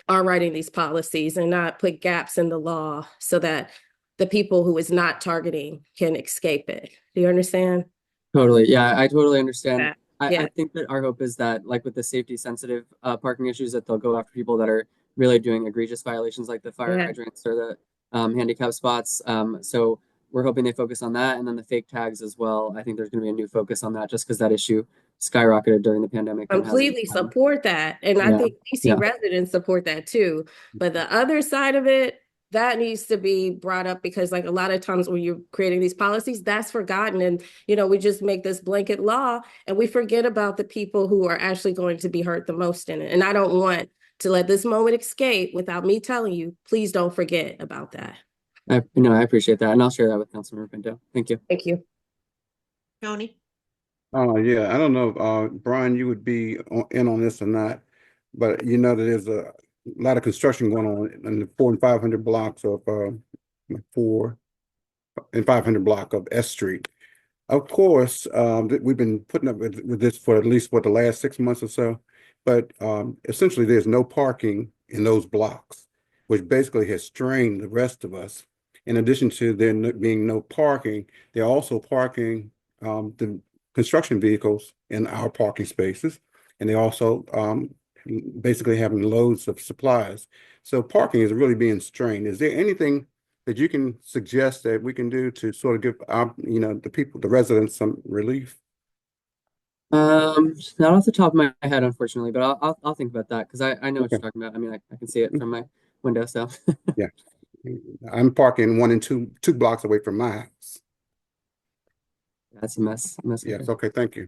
[SPEAKER 7] are writing these policies and not put gaps in the law so that the people who is not targeting can escape it. Do you understand?
[SPEAKER 5] Totally. Yeah, I totally understand.
[SPEAKER 7] That?
[SPEAKER 5] I
[SPEAKER 7] Yeah.
[SPEAKER 5] think that our hope is that, like with the safety sensitive parking issues, that they'll go after people that are really doing egregious violations like the fire
[SPEAKER 7] Yeah.
[SPEAKER 5] hydrants or the handicap spots. So we're hoping they focus on that, and then the fake tags as well. I think there's going to be a new focus on that just because that issue skyrocketed during the pandemic and hasn't.
[SPEAKER 7] Completely support that. And I
[SPEAKER 5] Yeah.
[SPEAKER 7] think DC
[SPEAKER 5] Yeah.
[SPEAKER 7] residents support that too. But the other side of it, that needs to be brought up because like a lot of times when you're creating these policies, that's forgotten. And, we just make this blanket law and we forget about the people who are actually going to be hurt the most in it. And I don't want to let this moment escape without me telling you, please don't forget about that.
[SPEAKER 5] I appreciate that, and I'll share that with Councilmember Pinto. Thank you.
[SPEAKER 7] Thank you.
[SPEAKER 1] Tony?
[SPEAKER 3] Oh, yeah, I don't know if Brian, you would be in on this or not, but you know that there's a lot of construction going on in the 400 and 500 blocks of 4 and 500 block of S Street. Of course, we've been putting up with this for at least the last 6 months or so, but essentially there's no parking in those blocks, which basically has strained the rest of us. In addition to there being no parking, they're also parking the construction vehicles in our parking spaces, and they also basically having loads of supplies. So parking is really being strained. Is there anything that you can suggest that we can do to sort of give our, the people, the residents, some relief?
[SPEAKER 5] Not off the top of my head, unfortunately, but I'll think about that because I know what
[SPEAKER 3] Okay.
[SPEAKER 5] you're talking about. I mean, I can see it from my window, so.
[SPEAKER 3] Yeah, I'm parking 1 and 2 blocks away from my house.
[SPEAKER 5] That's a mess.
[SPEAKER 3] Yes. Okay. Thank you.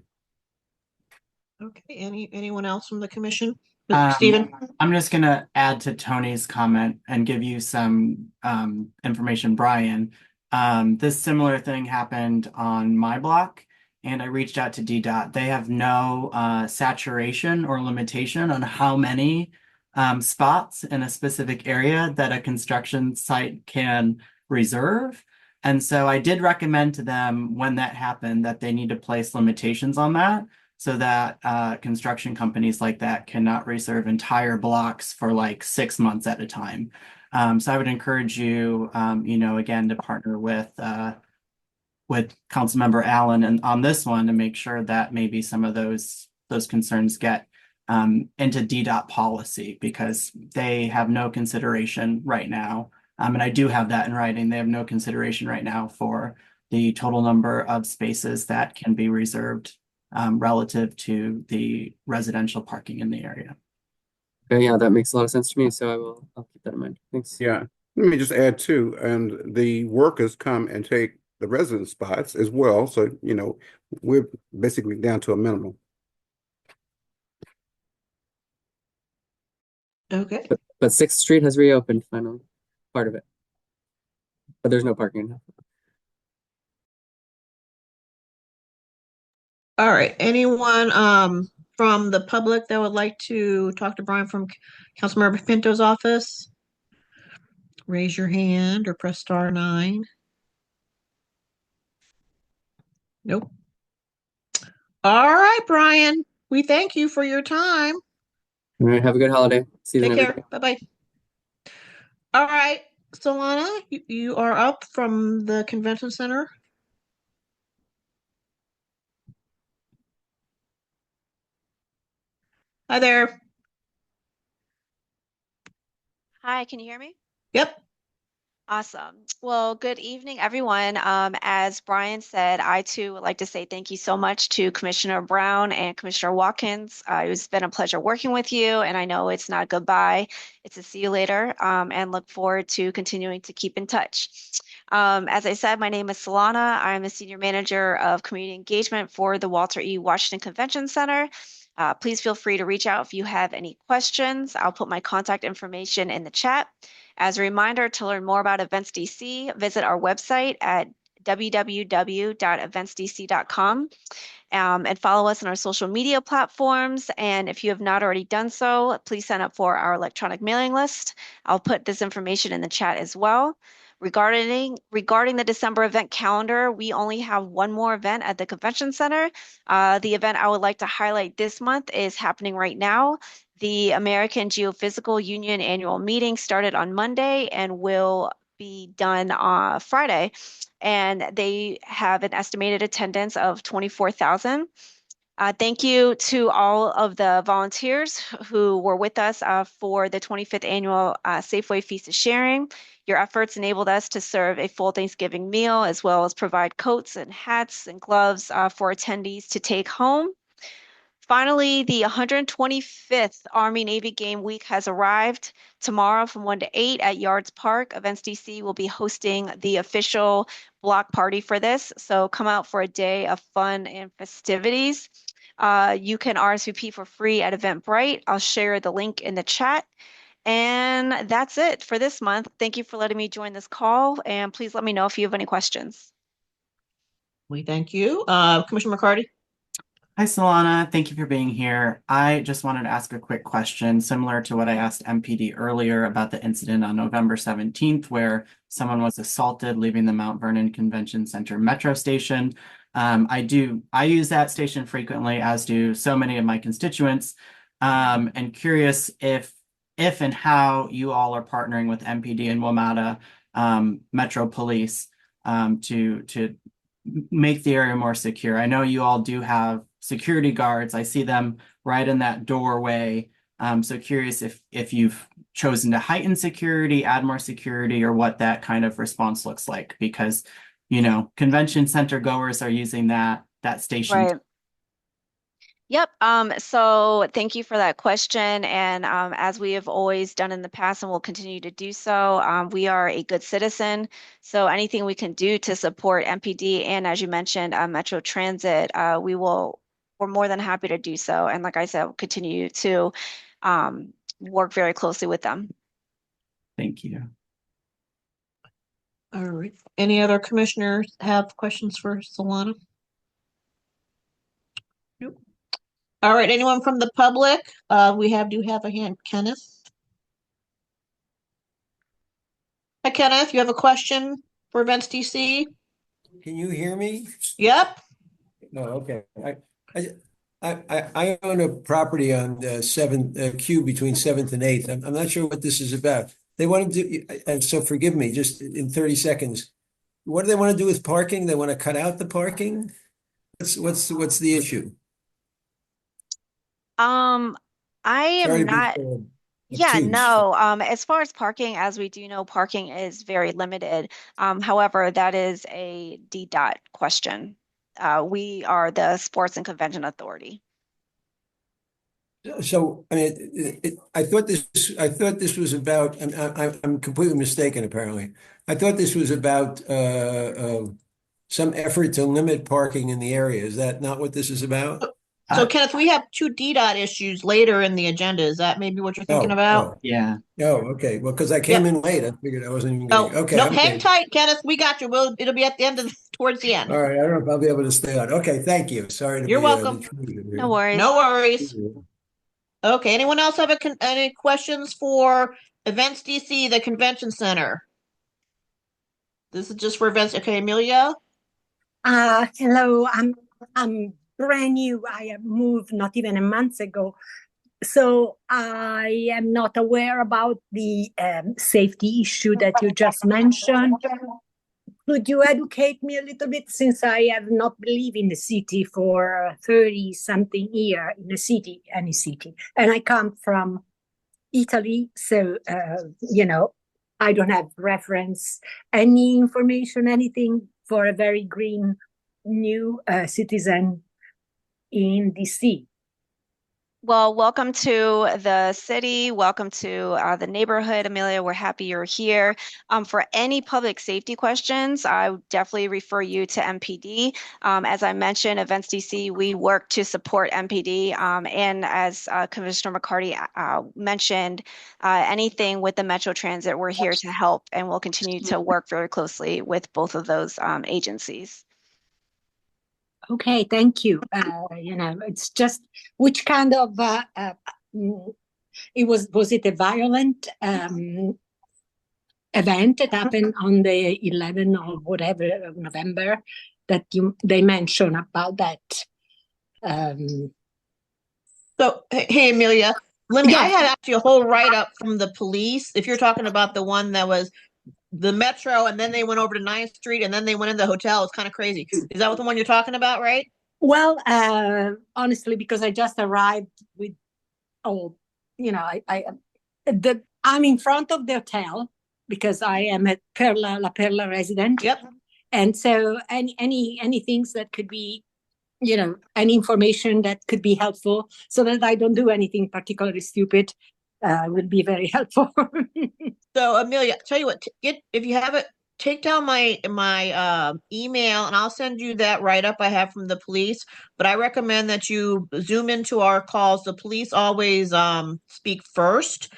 [SPEAKER 1] Okay, anyone else from the commission?
[SPEAKER 4] Um,
[SPEAKER 1] Stephen?
[SPEAKER 4] I'm just gonna add to Tony's comment and give you some information, Brian. This similar thing happened on my block, and I reached out to DDOT. They have no saturation or limitation on how many spots in a specific area that a construction site can reserve. And so I did recommend to them when that happened that they need to place limitations on that so that construction companies like that cannot reserve entire blocks for like 6 months at a time. So I would encourage you, again, to partner with Councilmember Allen and on this one to make sure that maybe some of those concerns get into DDOT policy because they have no consideration right now. And I do have that in writing. They have no consideration right now for the total number of spaces that can be reserved relative to the residential parking in the area.
[SPEAKER 5] Okay, yeah, that makes a lot of sense to me. So I'll keep that in mind. Thanks.
[SPEAKER 3] Yeah. Let me just add too, and the workers come and take the resident spots as well. So, we're basically down to a minimum.
[SPEAKER 1] Okay.
[SPEAKER 5] But 6th Street has reopened finally, part of it. But there's no parking.
[SPEAKER 1] All right, anyone from the public that would like to talk to Brian from Councilmember Pinto's office? Raise your hand or press *9. Nope. All right, Brian, we thank you for your time.
[SPEAKER 5] All right, have a good holiday. See you
[SPEAKER 1] Take
[SPEAKER 5] then,
[SPEAKER 1] care.
[SPEAKER 5] everybody.
[SPEAKER 1] Bye-bye. All right, Solana, you are up from the convention center. Hi there.
[SPEAKER 8] Hi, can you hear me?
[SPEAKER 1] Yep.
[SPEAKER 8] Awesome. Well, good evening, everyone. As Brian said, I too would like to say thank you so much to Commissioner Brown and Commissioner Watkins. It's been a pleasure working with you, and I know it's not a goodbye, it's a see you later, and look forward to continuing to keep in touch. As I said, my name is Solana. I'm a Senior Manager of Community Engagement for the Walter E. Washington Convention Center. Please feel free to reach out if you have any questions. I'll put my contact information in the chat. As a reminder, to learn more about Events DC, visit our website at www.eventsdc.com and follow us on our social media platforms. And if you have not already done so, please sign up for our electronic mailing list. I'll put this information in the chat as well. Regarding the December event calendar, we only have one more event at the convention center. The event I would like to highlight this month is happening right now. The American Geophysical Union annual meeting started on Monday and will be done on Friday. And they have an estimated attendance of 24,000. Thank you to all of the volunteers who were with us for the 25th annual Safeway Feast of Sharing. Your efforts enabled us to serve a full Thanksgiving meal as well as provide coats and hats and gloves for attendees to take home. Finally, the 125th Army-Navy Game Week has arrived. Tomorrow from 1 to 8 at Yards Park, Events DC will be hosting the official block party for this. So come out for a day of fun and festivities. You can RSVP for free at Eventbrite. I'll share the link in the chat. And that's it for this month. Thank you for letting me join this call. And please let me know if you have any questions.
[SPEAKER 1] We thank you. Commissioner McCarty?
[SPEAKER 4] Hi, Solana. Thank you for being here. I just wanted to ask a quick question, similar to what I asked MPD earlier about the incident on November 17th, where someone was assaulted leaving the Mount Vernon Convention Center metro station. I use that station frequently, as do so many of my constituents. And curious if and how you all are partnering with MPD and WMATA Metro Police to make the area more secure. I know you all do have security guards. I see them right in that doorway. So curious if you've chosen to heighten security, add more security, or what that kind of response looks like, because, you know, convention center goers are using that station.
[SPEAKER 8] Right. Yep. So thank you for that question. And as we have always done in the past and will continue to do so, we are a good citizen. So anything we can do to support MPD and, as you mentioned, Metro Transit, we're more than happy to do so. And like I said, we'll continue to work very closely with them.
[SPEAKER 4] Thank you.
[SPEAKER 1] All right. Any other commissioners have questions for Solana? Nope. All right. Anyone from the public? We do have a hand. Kenneth? Hi, Kenneth. You have a question for Events DC?
[SPEAKER 9] Can you hear me?
[SPEAKER 1] Yep.
[SPEAKER 9] No, okay. I own a property on 7th Q between 7th and 8th. I'm not sure what this is about. They want to do, and so forgive me, just in 30 seconds. What do they want to do with parking? They want to cut out the parking? What's the issue?
[SPEAKER 8] I
[SPEAKER 9] Sorry
[SPEAKER 8] am
[SPEAKER 9] to be
[SPEAKER 8] not.
[SPEAKER 9] so
[SPEAKER 8] Yeah,
[SPEAKER 9] obtuse.
[SPEAKER 8] no. As far as parking, as we do know, parking is very limited. However, that is a DDOT question. We are the Sports and Convention Authority.
[SPEAKER 9] So, I mean, I thought this was about, I'm completely mistaken, apparently. I thought this was about some effort to limit parking in the area. Is that not what this is about?
[SPEAKER 1] So, Kenneth, we have two DDOT issues later in the agenda. Is that maybe what you're thinking about?
[SPEAKER 4] Yeah.
[SPEAKER 9] Oh, okay. Well, because I came in late, I figured I wasn't even
[SPEAKER 1] Oh,
[SPEAKER 9] going to. Okay,
[SPEAKER 1] no,
[SPEAKER 9] I'm
[SPEAKER 1] hang
[SPEAKER 9] good.
[SPEAKER 1] tight, Kenneth. We got you. It'll be at the end towards the end.
[SPEAKER 9] All right. I don't know if I'll be able to stay on. Okay, thank you. Sorry to
[SPEAKER 1] You're
[SPEAKER 9] be
[SPEAKER 1] welcome.
[SPEAKER 9] intrusive
[SPEAKER 8] No
[SPEAKER 9] here.
[SPEAKER 8] worries.
[SPEAKER 1] No worries. Okay. Anyone else have any questions for Events DC, the convention center? This is just for events. Okay, Amelia.
[SPEAKER 10] Hello, I'm brand new. I have moved not even a month ago, so I am not aware about the safety issue that you just mentioned. Could you educate me a little bit, since I have not lived in the city for 30 something year in the city, any city, and I come from Italy, so I don't have reference, any information, anything for a very green new citizen in DC.
[SPEAKER 8] Well, welcome to the city. Welcome to the neighborhood, Amelia. We're happy you're here. For any public safety questions, I would definitely refer you to MPD. As I mentioned, Events DC, we work to support MPD. And as Commissioner McCarty mentioned, anything with the Metro Transit, we're here to help, and we'll continue to work very closely with both of those agencies.
[SPEAKER 10] Okay, thank you. It's just which kind of was it a violent event that happened on the 11th or whatever of November that they mentioned about that.
[SPEAKER 1] So, hey, Amelia, I
[SPEAKER 10] Yes.
[SPEAKER 1] had actually a whole write-up from the police. If you're talking about the one that was the Metro, and then they went over to 9th Street, and then they went in the hotel. It's kind of crazy. Is that what the one you're talking about, right?
[SPEAKER 10] Well, honestly, because I just arrived with, I'm in front of the hotel because I am a La Perla resident.
[SPEAKER 1] Yep.
[SPEAKER 10] And so any things that could be, any information that could be helpful so that I don't do anything particularly stupid would be very helpful.
[SPEAKER 1] So, Amelia, tell you what, if you have it, take down my email, and I'll send you that write-up I have from the police. But I recommend that you zoom into our calls. The police always speak first,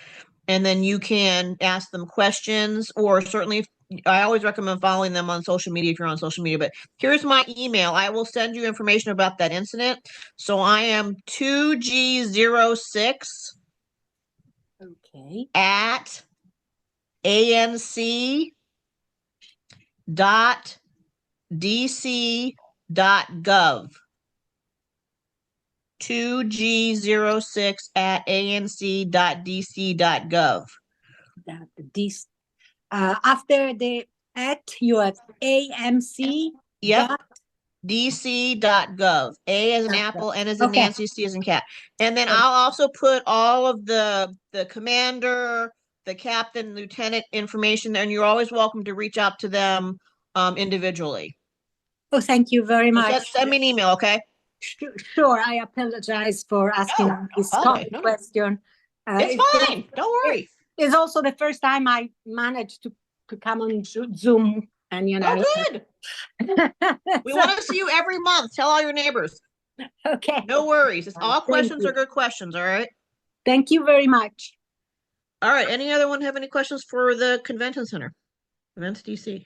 [SPEAKER 1] and then you can ask them questions, or certainly I always recommend following them on social media if you're on social media. But here's my email. I will send you information about that incident. So I am 2G06
[SPEAKER 10] Okay.
[SPEAKER 1] at ANC.dc.gov. 2G06 at ANC.dc.gov.
[SPEAKER 10] After the at, you have AMC.
[SPEAKER 1] Yep. DC.gov. A as an apple, N as in
[SPEAKER 10] Okay.
[SPEAKER 1] Nancy, C as in cat. And then I'll also put all of the commander, the captain, lieutenant information there, and you're always welcome to reach out to them individually.
[SPEAKER 10] Oh, thank you very
[SPEAKER 1] So
[SPEAKER 10] much.
[SPEAKER 1] send me an email, okay?
[SPEAKER 10] Sure. I apologize for asking this common question.
[SPEAKER 1] It's fine. Don't worry.
[SPEAKER 10] It's also the first time I managed to come on Zoom, and
[SPEAKER 1] Oh, good. We want to see you every month. Tell all your neighbors.
[SPEAKER 10] Okay.
[SPEAKER 1] No worries. It's all
[SPEAKER 10] Thank
[SPEAKER 1] questions
[SPEAKER 10] you.
[SPEAKER 1] are good questions, all right?
[SPEAKER 10] Thank you very much.
[SPEAKER 1] All right. Any other one have any questions for the convention center? Events DC?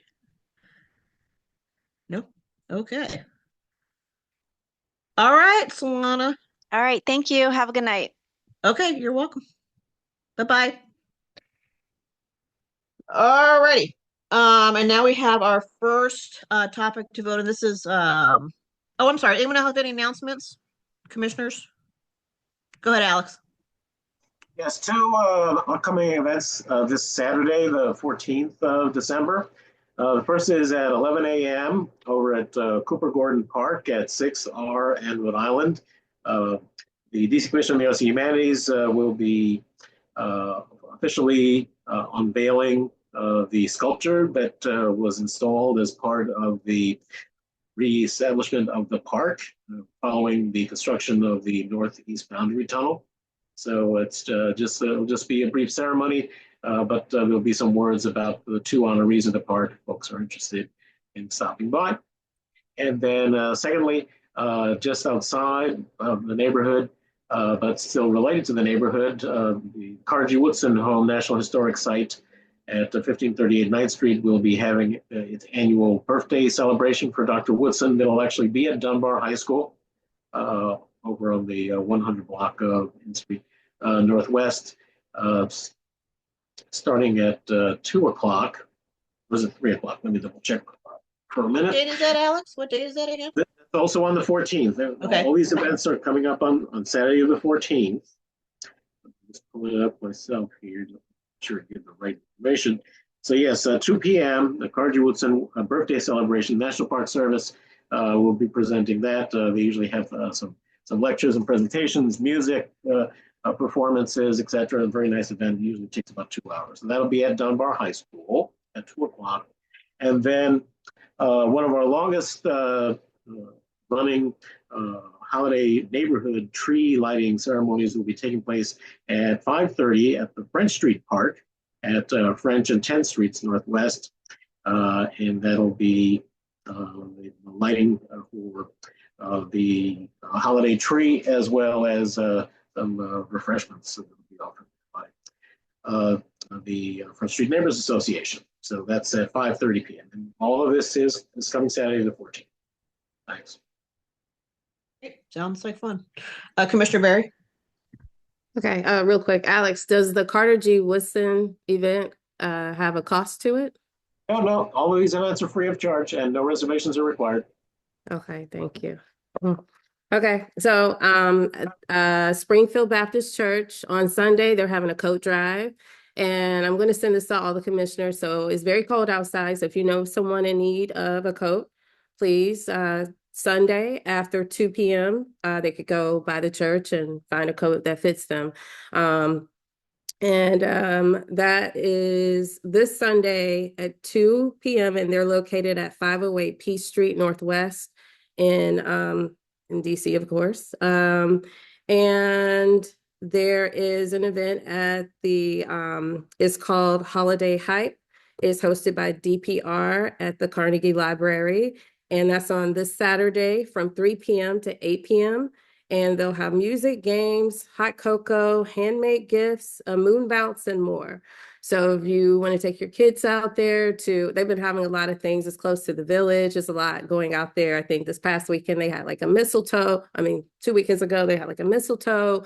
[SPEAKER 1] No? Okay. All right, Solana.
[SPEAKER 8] All right. Thank you. Have a good night.
[SPEAKER 1] Okay, you're welcome. Bye-bye. All righty. And now we have our first topic to vote, and this is oh, I'm sorry. Anyone else have any announcements? Commissioners? Go ahead, Alex.
[SPEAKER 11] Yes, two upcoming events this Saturday, the 14th of December. The first is at 11 a.m. over at Cooper Gordon Park at 6R and Rhode Island. The DC Commission on the Arts and Humanities will be officially unveiling the sculpture that was installed as part of the reestablishment of the park following the construction of the northeast boundary tunnel. So it's it'll just be a brief ceremony, but there'll be some words about the two honorees of the park if folks are interested in stopping by. And then secondly, just outside of the neighborhood, but still related to the neighborhood, the Carter G. Woodson Home National Historic Site at 1538 9th Street will be having its annual birthday celebration for Dr. Woodson. That'll actually be at Dunbar High School over on the 100 block of N Street Northwest, starting at 2 o'clock. Was it 3 o'clock? Let me double check for a minute.
[SPEAKER 1] What date is that, Alex? What date is that again?
[SPEAKER 11] It's also on the 14th.
[SPEAKER 1] Okay.
[SPEAKER 11] All these events are coming up on Saturday the 14th. I'm just pulling it up myself here to make sure I give the right information. So yes, 2 p.m. the Carter G. Woodson birthday celebration. National Park Service will be presenting that. They usually have some lectures and presentations, music, performances, etc. A very nice event. It usually takes about 2 hours. So that'll be at Dunbar High School at 2 o'clock. And then one of our longest running holiday neighborhood tree lighting ceremonies will be taking place at 5:30 at the French Street Park at French and 10th Streets Northwest. And that'll be the lighting for the holiday tree, as well as some refreshments that will be offered by the Front Street Neighbors Association. So that's at 5:30 p.m. And all of this is coming Saturday the 14th. Thanks.
[SPEAKER 1] Sounds like fun. Commissioner Barry?
[SPEAKER 7] Okay, real quick, Alex, does the Carter G. Woodson event have a cost to it?
[SPEAKER 11] No, no, all of these events are free of charge and no reservations are required.
[SPEAKER 7] Okay, thank you. Okay, so Springfield Baptist Church on Sunday, they're having a coat drive. And I'm going to send this to all the commissioners. So it's very cold outside. So if you know someone in need of a coat, please, Sunday after 2 p.m., they could go by the church and find a coat that fits them. That is this Sunday at 2 p.m. and they're located at 508 Peace Street Northwest in DC, of course. And there is an event at the it's called Holiday Hype. It's hosted by DPR at the Carnegie Library. And that's on this Saturday from 3 p.m. to 8 p.m. And they'll have music, games, hot cocoa, handmade gifts, a moon bounce, and more. So if you want to take your kids out there they've been having a lot of things. It's close to the village. There's a lot going out there. I think this past weekend they had like a mistletoe. 2 weekends ago they had like a mistletoe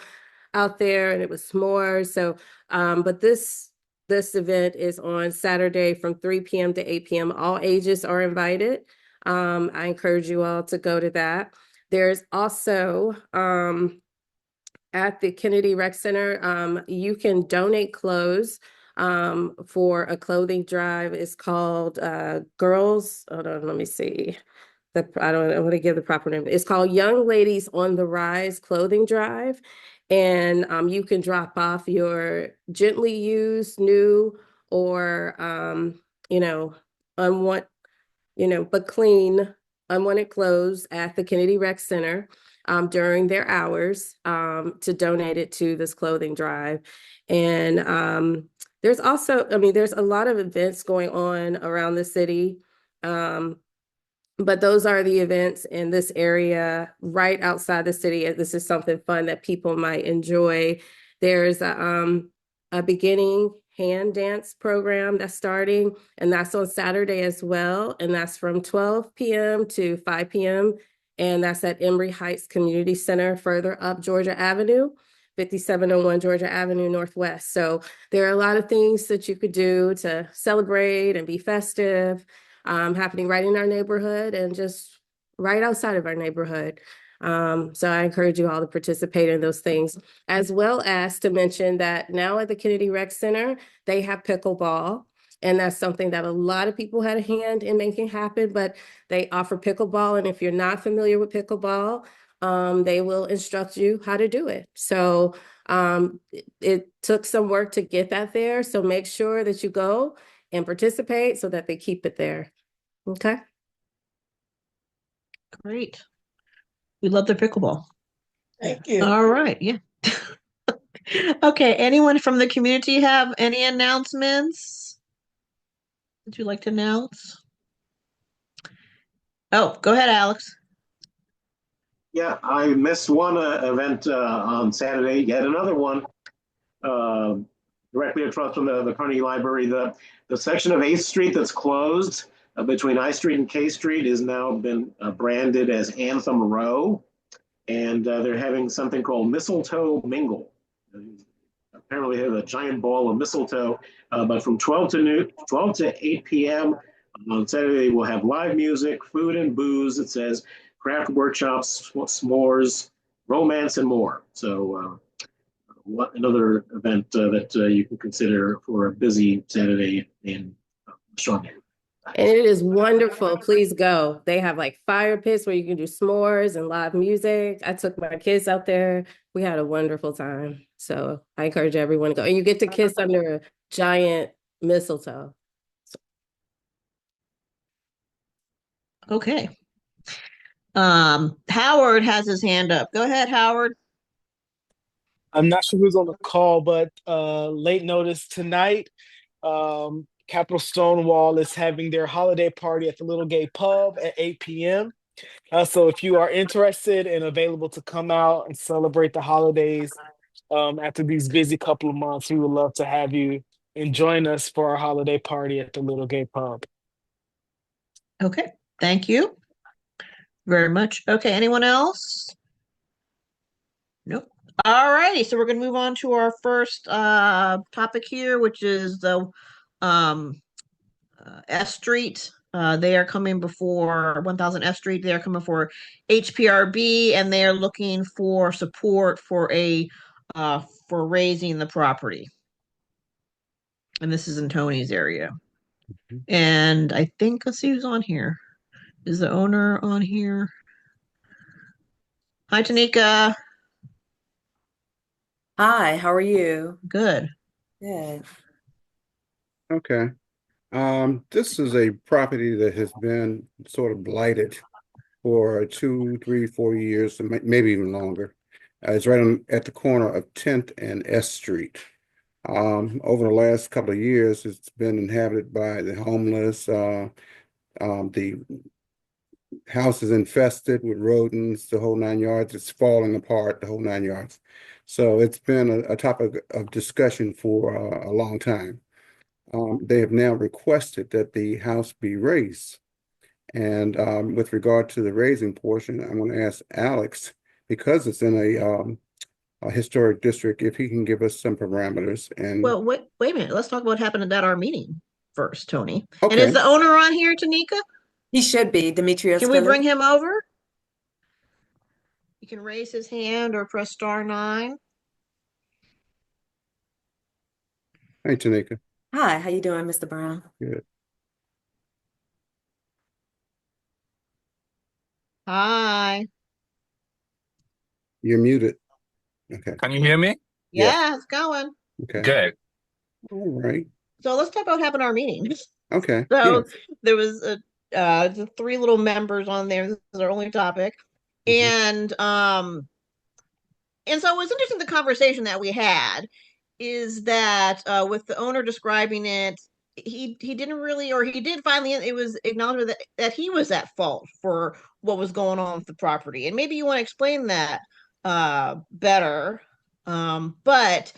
[SPEAKER 7] out there and it was s'mores. So, but this event is on Saturday from 3 p.m. to 8 p.m. All ages are invited. I encourage you all to go to that. There's also at the Kennedy Rec Center, you can donate clothes for a clothing drive. It's called Girls. Hold on, let me see. I want to give the proper name. It's called Young Ladies on the Rise Clothing Drive. And you can drop off your gently used, new, or but clean unwanted clothes at the Kennedy Rec Center during their hours to donate it to this clothing drive. And there's also, there's a lot of events going on around the city. But those are the events in this area right outside the city. This is something fun that people might enjoy. There's a beginning hand dance program that's starting, and that's on Saturday as well. And that's from 12 p.m. to 5 p.m. And that's at Emory Heights Community Center, further up Georgia Avenue, 5701 Georgia Avenue Northwest. So there are a lot of things that you could do to celebrate and be festive, happening right in our neighborhood and just right outside of our neighborhood. So I encourage you all to participate in those things, as well as to mention that now at the Kennedy Rec Center, they have pickleball. And that's something that a lot of people had a hand in making happen, but they offer pickleball. And if you're not familiar with pickleball, they will instruct you how to do it. So it took some work to get that there. So make sure that you go and participate so that they keep it there. Okay.
[SPEAKER 1] Great. We love the pickleball.
[SPEAKER 2] Thank you.
[SPEAKER 1] All right. Yeah. Okay. Anyone from the community have any announcements that you'd like to announce? Oh, go ahead, Alex.
[SPEAKER 11] Yeah, I missed one event on Saturday, yet another one directly across from the Carnegie Library. The section of 8th Street that's closed between I Street and K Street has now been branded as Anthem Row, and they're having something called Mistletoe Mingle. Apparently, they have a giant ball of mistletoe, but from 12 to 8 p.m. on Saturday, we'll have live music, food and booze. It says craft workshops, s'mores, romance, and more. So, another event that you can consider for a busy Saturday in Shawnee.
[SPEAKER 7] And it is wonderful. Please go. They have like fire pits where you can do s'mores and live music. I took my kids out there. We had a wonderful time. So I encourage everyone to go. And you get to kiss under a giant mistletoe.
[SPEAKER 1] Okay. Howard has his hand up. Go ahead, Howard.
[SPEAKER 12] I'm not sure who's on the call, but late notice tonight. Capital Stonewall is having their holiday party at the Little Gay Pub at 8 p.m. So if you are interested and available to come out and celebrate the holidays after these busy couple of months, we would love to have you and join us for our holiday party at the Little Gay Pub.
[SPEAKER 1] Okay. Thank you very much. Okay. Anyone else? Nope. All righty. So we're going to move on to our first topic here, which is the um, S Street. They are coming before 1000 S Street. They are coming for HPRB, and they are looking for support for for raising the property. And this is in Tony's area. And I think, let's see who's on here. Is the owner on here? Hi, Tanika.
[SPEAKER 13] Hi, how are you?
[SPEAKER 1] Good.
[SPEAKER 13] Good.
[SPEAKER 3] Okay. This is a property that has been sort of blighted for 2, 3, 4 years, and maybe even longer. It's right at the corner of 10th and S Street. Over the last couple of years, it's been inhabited by the homeless. The house is infested with rodents, the whole 9 yards. It's falling apart, the whole 9 yards. So it's been a topic of discussion for a long time. They have now requested that the house be raised. And with regard to the raising portion, I'm going to ask Alex, because it's in a historic district, if he can give us some parameters. And
[SPEAKER 1] Well, wait a minute. Let's talk about what happened at our meeting first, Tony. And
[SPEAKER 3] okay,
[SPEAKER 1] is the owner on here, Tanika?
[SPEAKER 13] He should be Demetrios
[SPEAKER 1] Can we bring
[SPEAKER 13] Phillips.
[SPEAKER 1] him over? He can raise his hand or press *9.
[SPEAKER 3] hey Tanika,
[SPEAKER 13] Hi, how you doing, Mr. Brown?
[SPEAKER 3] good.
[SPEAKER 1] Hi.
[SPEAKER 3] You're muted. Okay,
[SPEAKER 14] Can you hear me?
[SPEAKER 3] yes,
[SPEAKER 1] Yeah, it's going.
[SPEAKER 3] okay,
[SPEAKER 14] Good.
[SPEAKER 3] all right,
[SPEAKER 1] So let's talk about what happened at our meeting.
[SPEAKER 3] okay,
[SPEAKER 1] So
[SPEAKER 3] yes.
[SPEAKER 1] there was the three little members on there. This is our only topic.
[SPEAKER 3] Mhm.
[SPEAKER 1] And so it was interesting, the conversation that we had is that with the owner describing it, he didn't really, or he did finally, it was acknowledged that he was at fault for what was going on with the property. And maybe you want to explain that better. But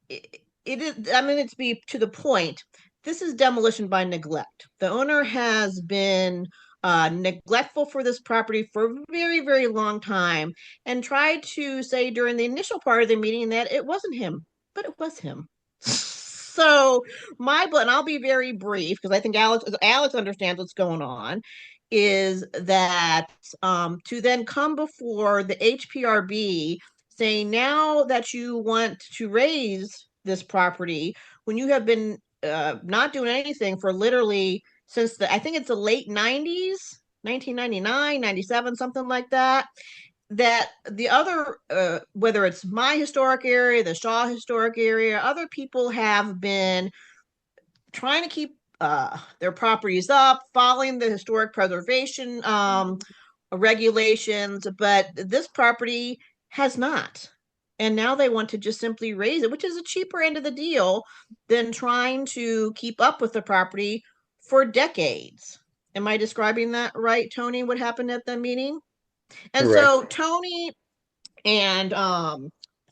[SPEAKER 1] it is, I mean, it's be to the point. This is demolition by neglect. The owner has been neglectful for this property for a very, very long time and tried to say during the initial part of the meeting that it wasn't him, but it was him. So and I'll be very brief because I think Alex understands what's going on, is that to then come before the HPRB saying now that you want to raise this property when you have been not doing anything for literally since I think it's the late 90s, 1999, 97, something like that. That the other, whether it's my historic area, the Shaw historic area, other people have been trying to keep their properties up, following the historic preservation regulations, but this property has not. And now they want to just simply raise it, which is a cheaper end of the deal than trying to keep up with the property for decades. Am I describing that right, Tony? What happened at the meeting? And
[SPEAKER 3] Correct.
[SPEAKER 1] so Tony and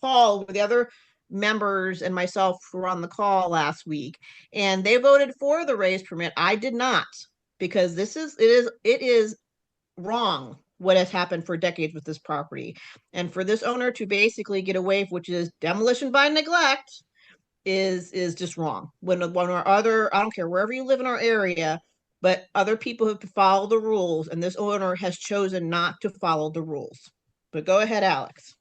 [SPEAKER 1] Paul were the other members, and myself were on the call last week, and they voted for the raise permit. I did not, because it is wrong what has happened for decades with this property, and for this owner to basically get away, which is demolition by neglect, is just wrong. When our other, I don't care wherever you live in our area, but other people have to follow the rules, and this owner has chosen not to follow the rules. But go ahead, Alex.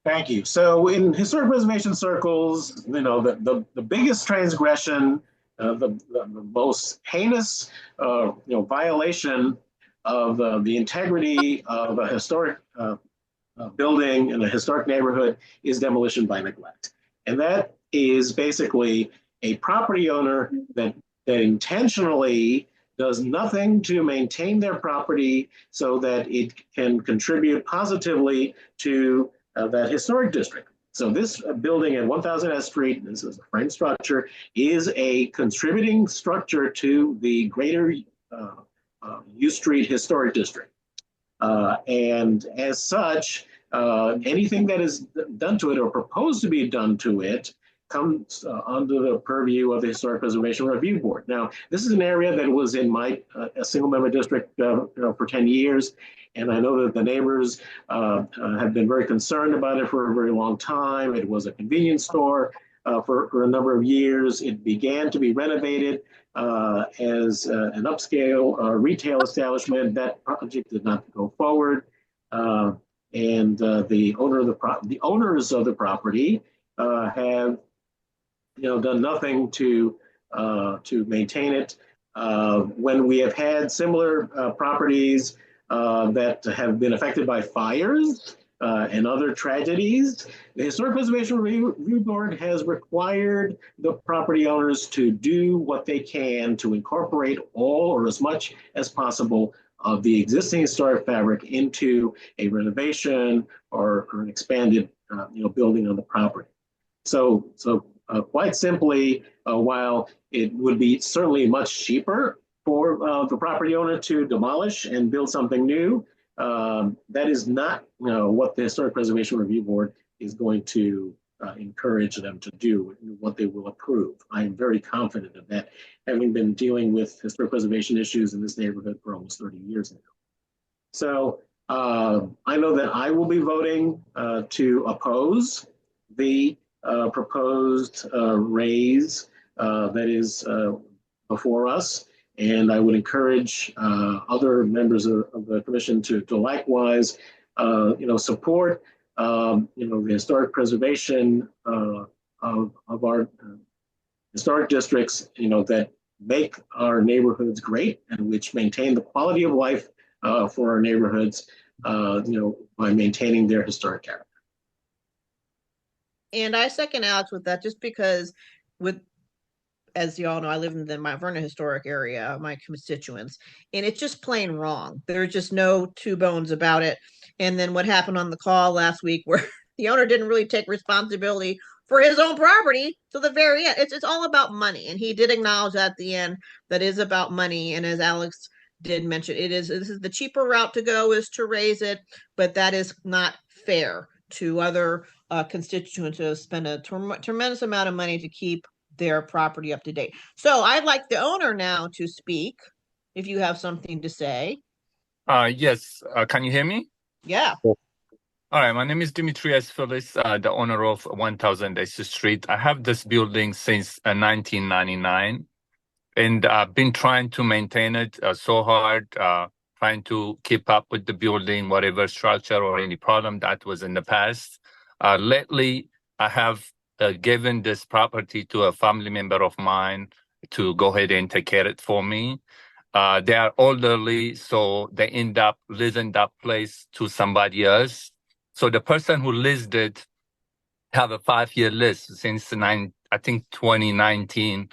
[SPEAKER 11] Thank you. So in historic preservation circles, the biggest transgression, the most heinous, violation of the integrity of a historic building in a historic neighborhood is demolition by neglect. And that is basically a property owner that intentionally does nothing to maintain their property so that it can contribute positively to that historic district. So this building at 1000 S Street, this is a frame structure, is a contributing structure to the greater U Street Historic District. And as such, anything that is done to it or proposed to be done to it comes under the purview of the Historic Preservation Review Board. Now, this is an area that was in my a single member district for 10 years. And I know that the neighbors have been very concerned about it for a very long time. It was a convenience store. for a number of years. It began to be renovated as an upscale retail establishment. That project did not go forward. And the owners of the property have done nothing to maintain it. When we have had similar properties that have been affected by fires and other tragedies, the Historic Preservation Review Board has required the property owners to do what they can to incorporate all or as much as possible of the existing historic fabric into a renovation or an expanded building on the property. So quite simply, while it would be certainly much cheaper for the property owner to demolish and build something new, that is not what the Historic Preservation Review Board is going to encourage them to do, what they will approve. I am very confident of that, having been dealing with historic preservation issues in this neighborhood for almost 30 years now. So I know that I will be voting to oppose the proposed raise that is before us. And I would encourage other members of the commission to likewise, support, the historic preservation of our historic districts, that make our neighborhoods great and which maintain the quality of life for our neighborhoods, by maintaining their historic character.
[SPEAKER 1] And I second Alex with that, just because as you all know, I live in the Mount Vernon historic area, my constituents, and it's just plain wrong. There's just no two bones about it. And then what happened on the call last week where the owner didn't really take responsibility for his own property to the very end. It's all about money. And he did acknowledge at the end that is about money. And as Alex did mention, this is the cheaper route to go is to raise it, but that is not fair to other constituents who have spent a tremendous amount of money to keep their property up to date. So I'd like the owner now to speak, if you have something to say.
[SPEAKER 14] Yes. Can you hear me?
[SPEAKER 1] Yeah.
[SPEAKER 14] All right. My name is Dimitrios Philis, the owner of 1000 AC Street. I have this building since 1999, and I've been trying to maintain it so hard, trying to keep up with the building, whatever structure or any problem that was in the past. Lately, I have given this property to a family member of mine to go ahead and take care of it for me. They are elderly, so they end up leasing that place to somebody else. So the person who leased it have a 5-year lease since 2019.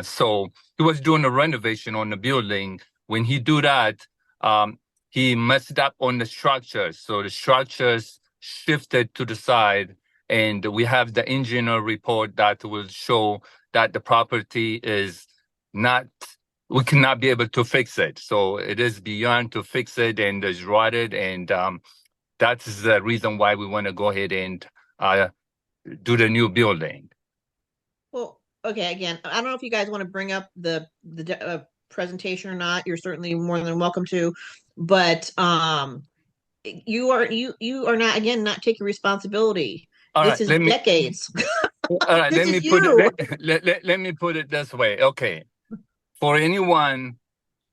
[SPEAKER 14] So he was doing a renovation on the building. When he do that, he messed up on the structures. So the structures shifted to the side. And we have the engineer report that will show that the property is not, we cannot be able to fix it. So it is beyond to fix it and is rotted. And that's the reason why we want to go ahead and do the new building.
[SPEAKER 1] Well, okay, again, I don't know if you guys want to bring up the presentation or not. You're certainly more than welcome to, but you are not, again, not taking responsibility. This is decades.
[SPEAKER 14] All right, let me put it this way. Okay. For anyone,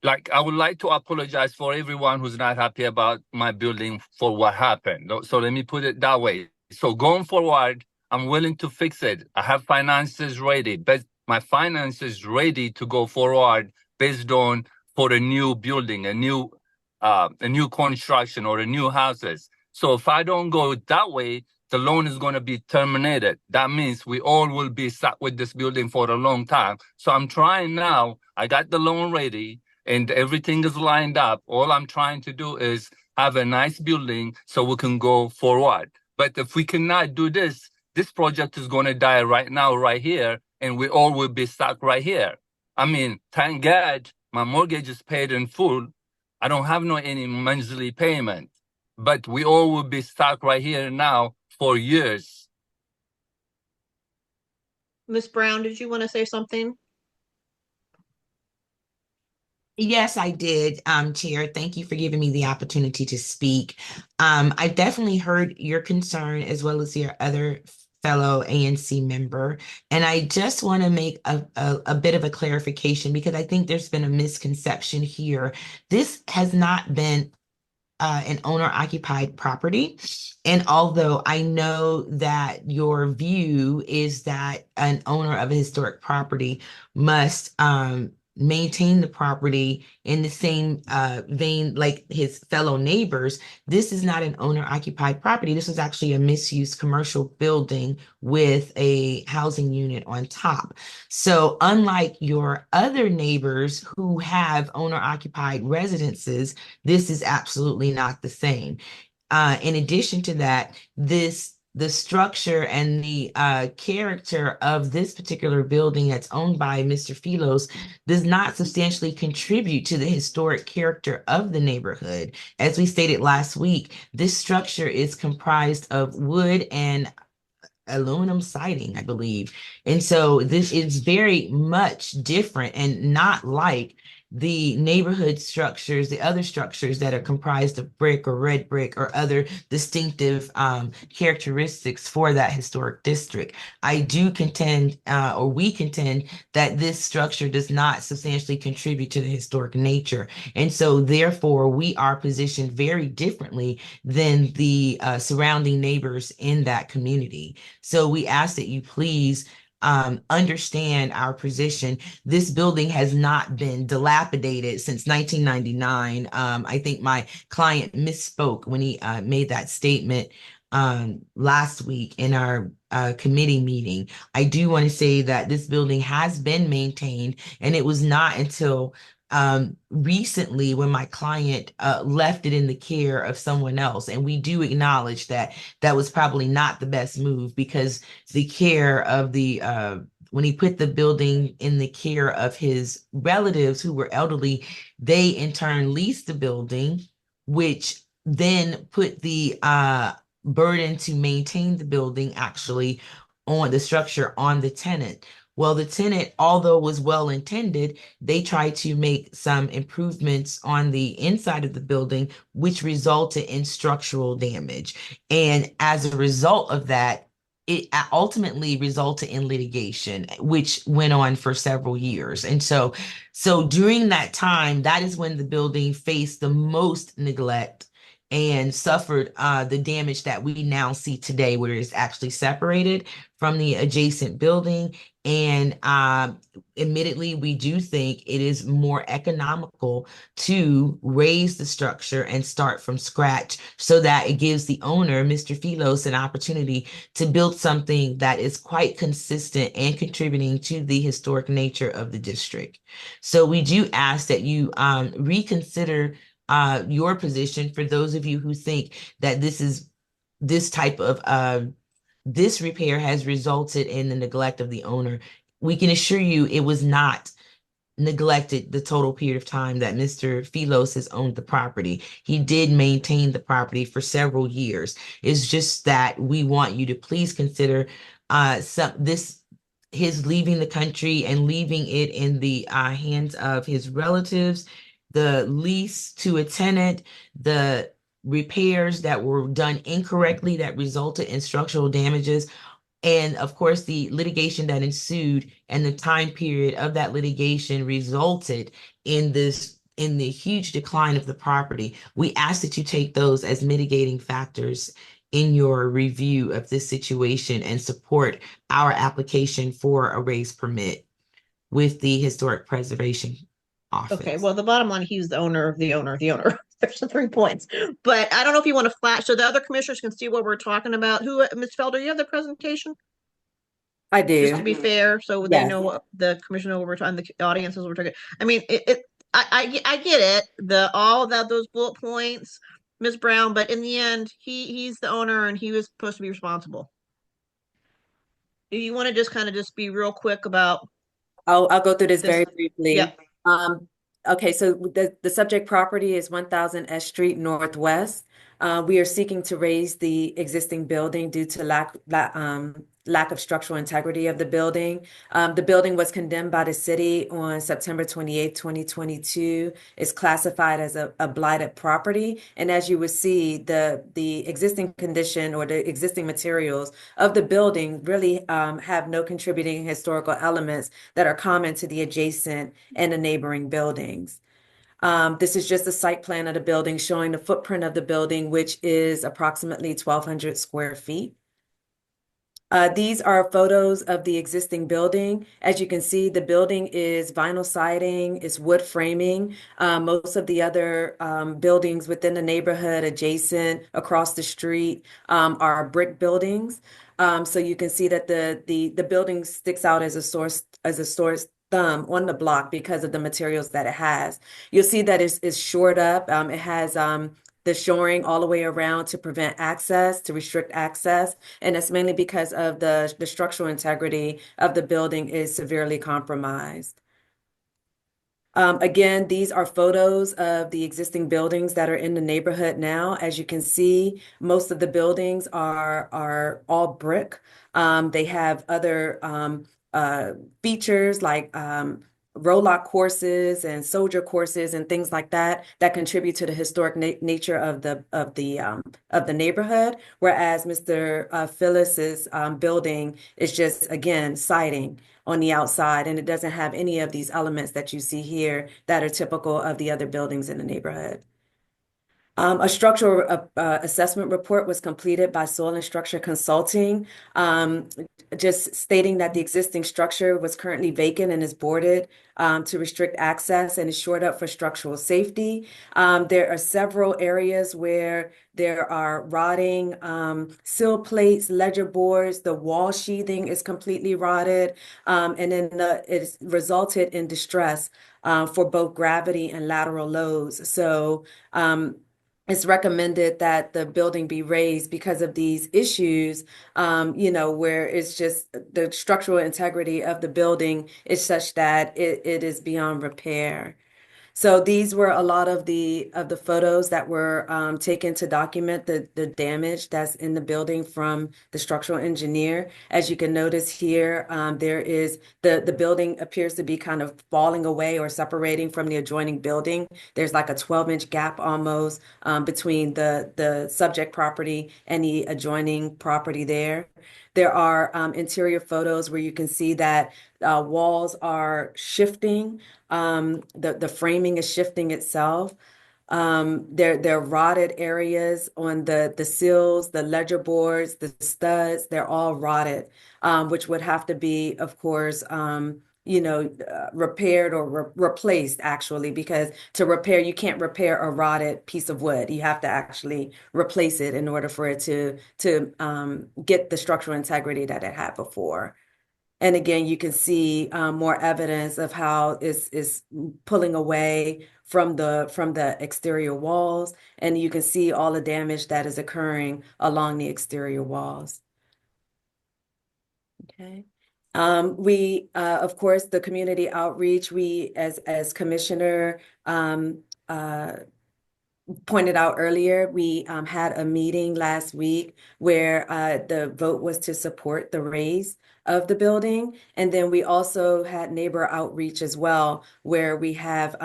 [SPEAKER 14] like, I would like to apologize for everyone who's not happy about my building for what happened. So let me put it that way. So going forward, I'm willing to fix it. I have finances ready, but my finances ready to go forward based on for a new building, a new construction or a new houses. So if I don't go that way, the loan is going to be terminated. That means we all will be stuck with this building for a long time. So I'm trying now. I got the loan ready and everything is lined up. All I'm trying to do is have a nice building so we can go forward. But if we cannot do this, this project is going to die right now, right here, and we all will be stuck right here. I mean, thank God my mortgage is paid in full. I don't have any monthly payment, but we all will be stuck right here now for years.
[SPEAKER 1] Ms. Brown, did you want to say something?
[SPEAKER 15] Yes, I did, Chair. Thank you for giving me the opportunity to speak. I definitely heard your concern as well as your other fellow ANC member, and I just want to make a bit of a clarification because I think there's been a misconception here. This has not been an owner-occupied property. And although I know that your view is that an owner of a historic property must maintain the property in the same vein like his fellow neighbors, this is not an owner-occupied property. This was actually a misuse commercial building with a housing unit on top. So unlike your other neighbors who have owner-occupied residences, this is absolutely not the same. In addition to that, the structure and the character of this particular building that's owned by Mr. Philos does not substantially contribute to the historic character of the neighborhood. As we stated last week, this structure is comprised of wood and aluminum siding, I believe. And so this is very much different and not like the neighborhood structures, the other structures that are comprised of brick or red brick or other distinctive characteristics for that historic district. I do contend, or we contend, that this structure does not substantially contribute to the historic nature. And so therefore, we are positioned very differently than the surrounding neighbors in that community. So we ask that you please understand our position. This building has not been dilapidated since 1999. I think my client misspoke when he made that statement last week in our committee meeting. I do want to say that this building has been maintained, and it was not until recently when my client left it in the care of someone else. And we do acknowledge that that was probably not the best move because the care of the when he put the building in the care of his relatives who were elderly, they in turn leased the building, which then put the burden to maintain the building actually on the structure on the tenant. Well, the tenant, although was well intended, they tried to make some improvements on the inside of the building, which resulted in structural damage. And as a result of that, it ultimately resulted in litigation, which went on for several years. And so during that time, that is when the building faced the most neglect and suffered the damage that we now see today, where it's actually separated from the adjacent building. And admittedly, we do think it is more economical to raise the structure and start from scratch so that it gives the owner, Mr. Philos, an opportunity to build something that is quite consistent and contributing to the historic nature of the district. So we do ask that you reconsider your position for those of you who think that this type of this repair has resulted in the neglect of the owner. We can assure you it was not neglected the total period of time that Mr. Philos has owned the property. He did maintain the property for several years. It's just that we want you to please consider his leaving the country and leaving it in the hands of his relatives, the lease to a tenant, the repairs that were done incorrectly that resulted in structural damages, and of course the litigation that ensued and the time period of that litigation resulted in the huge decline of the property. We ask that you take those as mitigating factors in your review of this situation and support our application for a raise permit with the Historic Preservation Office.
[SPEAKER 1] Okay, well, the bottom line, he's the owner of the owner of the owner. There's the 3 points. But I don't know if you want to flash so the other commissioners can see what we're talking about. Who, Ms. Felder, you have the presentation?
[SPEAKER 13] I do.
[SPEAKER 1] Just to be fair, so they know what the commissioner know what we're talking, the audience is what we're talking. I mean, I get it, all that those bullet points, Ms. Brown, but in the end, he's the owner and he was supposed to be responsible. Do you want to just be real quick about?
[SPEAKER 13] I'll go through this
[SPEAKER 1] This-
[SPEAKER 13] very briefly.
[SPEAKER 1] yeah.
[SPEAKER 13] Okay, so the subject property is 1000 S Street Northwest. We are seeking to raise the existing building due to lack of structural integrity of the building. The building was condemned by the city on September 28, 2022. It's classified as a blighted property. And as you would see, the existing condition or the existing materials of the building really have no contributing historical elements that are common to the adjacent and the neighboring buildings. This is just a site plan of the building showing the footprint of the building, which is approximately 1,200 square feet. These are photos of the existing building. As you can see, the building is vinyl siding, it's wood framing. Most of the other buildings within the neighborhood adjacent across the street are brick buildings. So you can see that the building sticks out as a source thumb on the block because of the materials that it has. You'll see that it's shored up. It has the shoring all the way around to prevent access, to restrict access. And that's mainly because of the structural integrity of the building is severely compromised. Again, these are photos of the existing buildings that are in the neighborhood now. As you can see, most of the buildings are all brick. They have other features like roll-lock courses and soldier courses and things like that that contribute to the historic nature of the neighborhood. Whereas Mr. Phyllis's building is just again siding on the outside, and it doesn't have any of these elements that you see here that are typical of the other buildings in the neighborhood. A structural assessment report was completed by Soil and Structure Consulting, just stating that the existing structure was currently vacant and is boarded to restrict access and is shored up for structural safety. There are several areas where there are rotting sill plates, ledger boards, the wall sheathing is completely rotted, and then it's resulted in distress for both gravity and lateral loads. So it's recommended that the building be raised because of these issues, where it's just the structural integrity of the building is such that it is beyond repair. So these were a lot of the photos that were taken to document the damage that's in the building from the structural engineer. As you can notice here, there is the building appears to be kind of falling away or separating from the adjoining building. There's like a 12-inch gap almost between the subject property and the adjoining property there. There are interior photos where you can see that walls are shifting. The framing is shifting itself. There are rotted areas on the sills, the ledger boards, the studs, they're all rotted, which would have to be, of course, repaired or replaced actually, because to repair, you can't repair a rotted piece of wood. You have to actually replace it in order for it to get the structural integrity that it had before. And again, you can see more evidence of how it's pulling away from the exterior walls, and you can see all the damage that is occurring along the exterior walls. Okay. We, of course, the community outreach, we as commissioner pointed out earlier, we had a meeting last week where the vote was to support the raise of the building. And then we also had neighbor outreach as well, where we have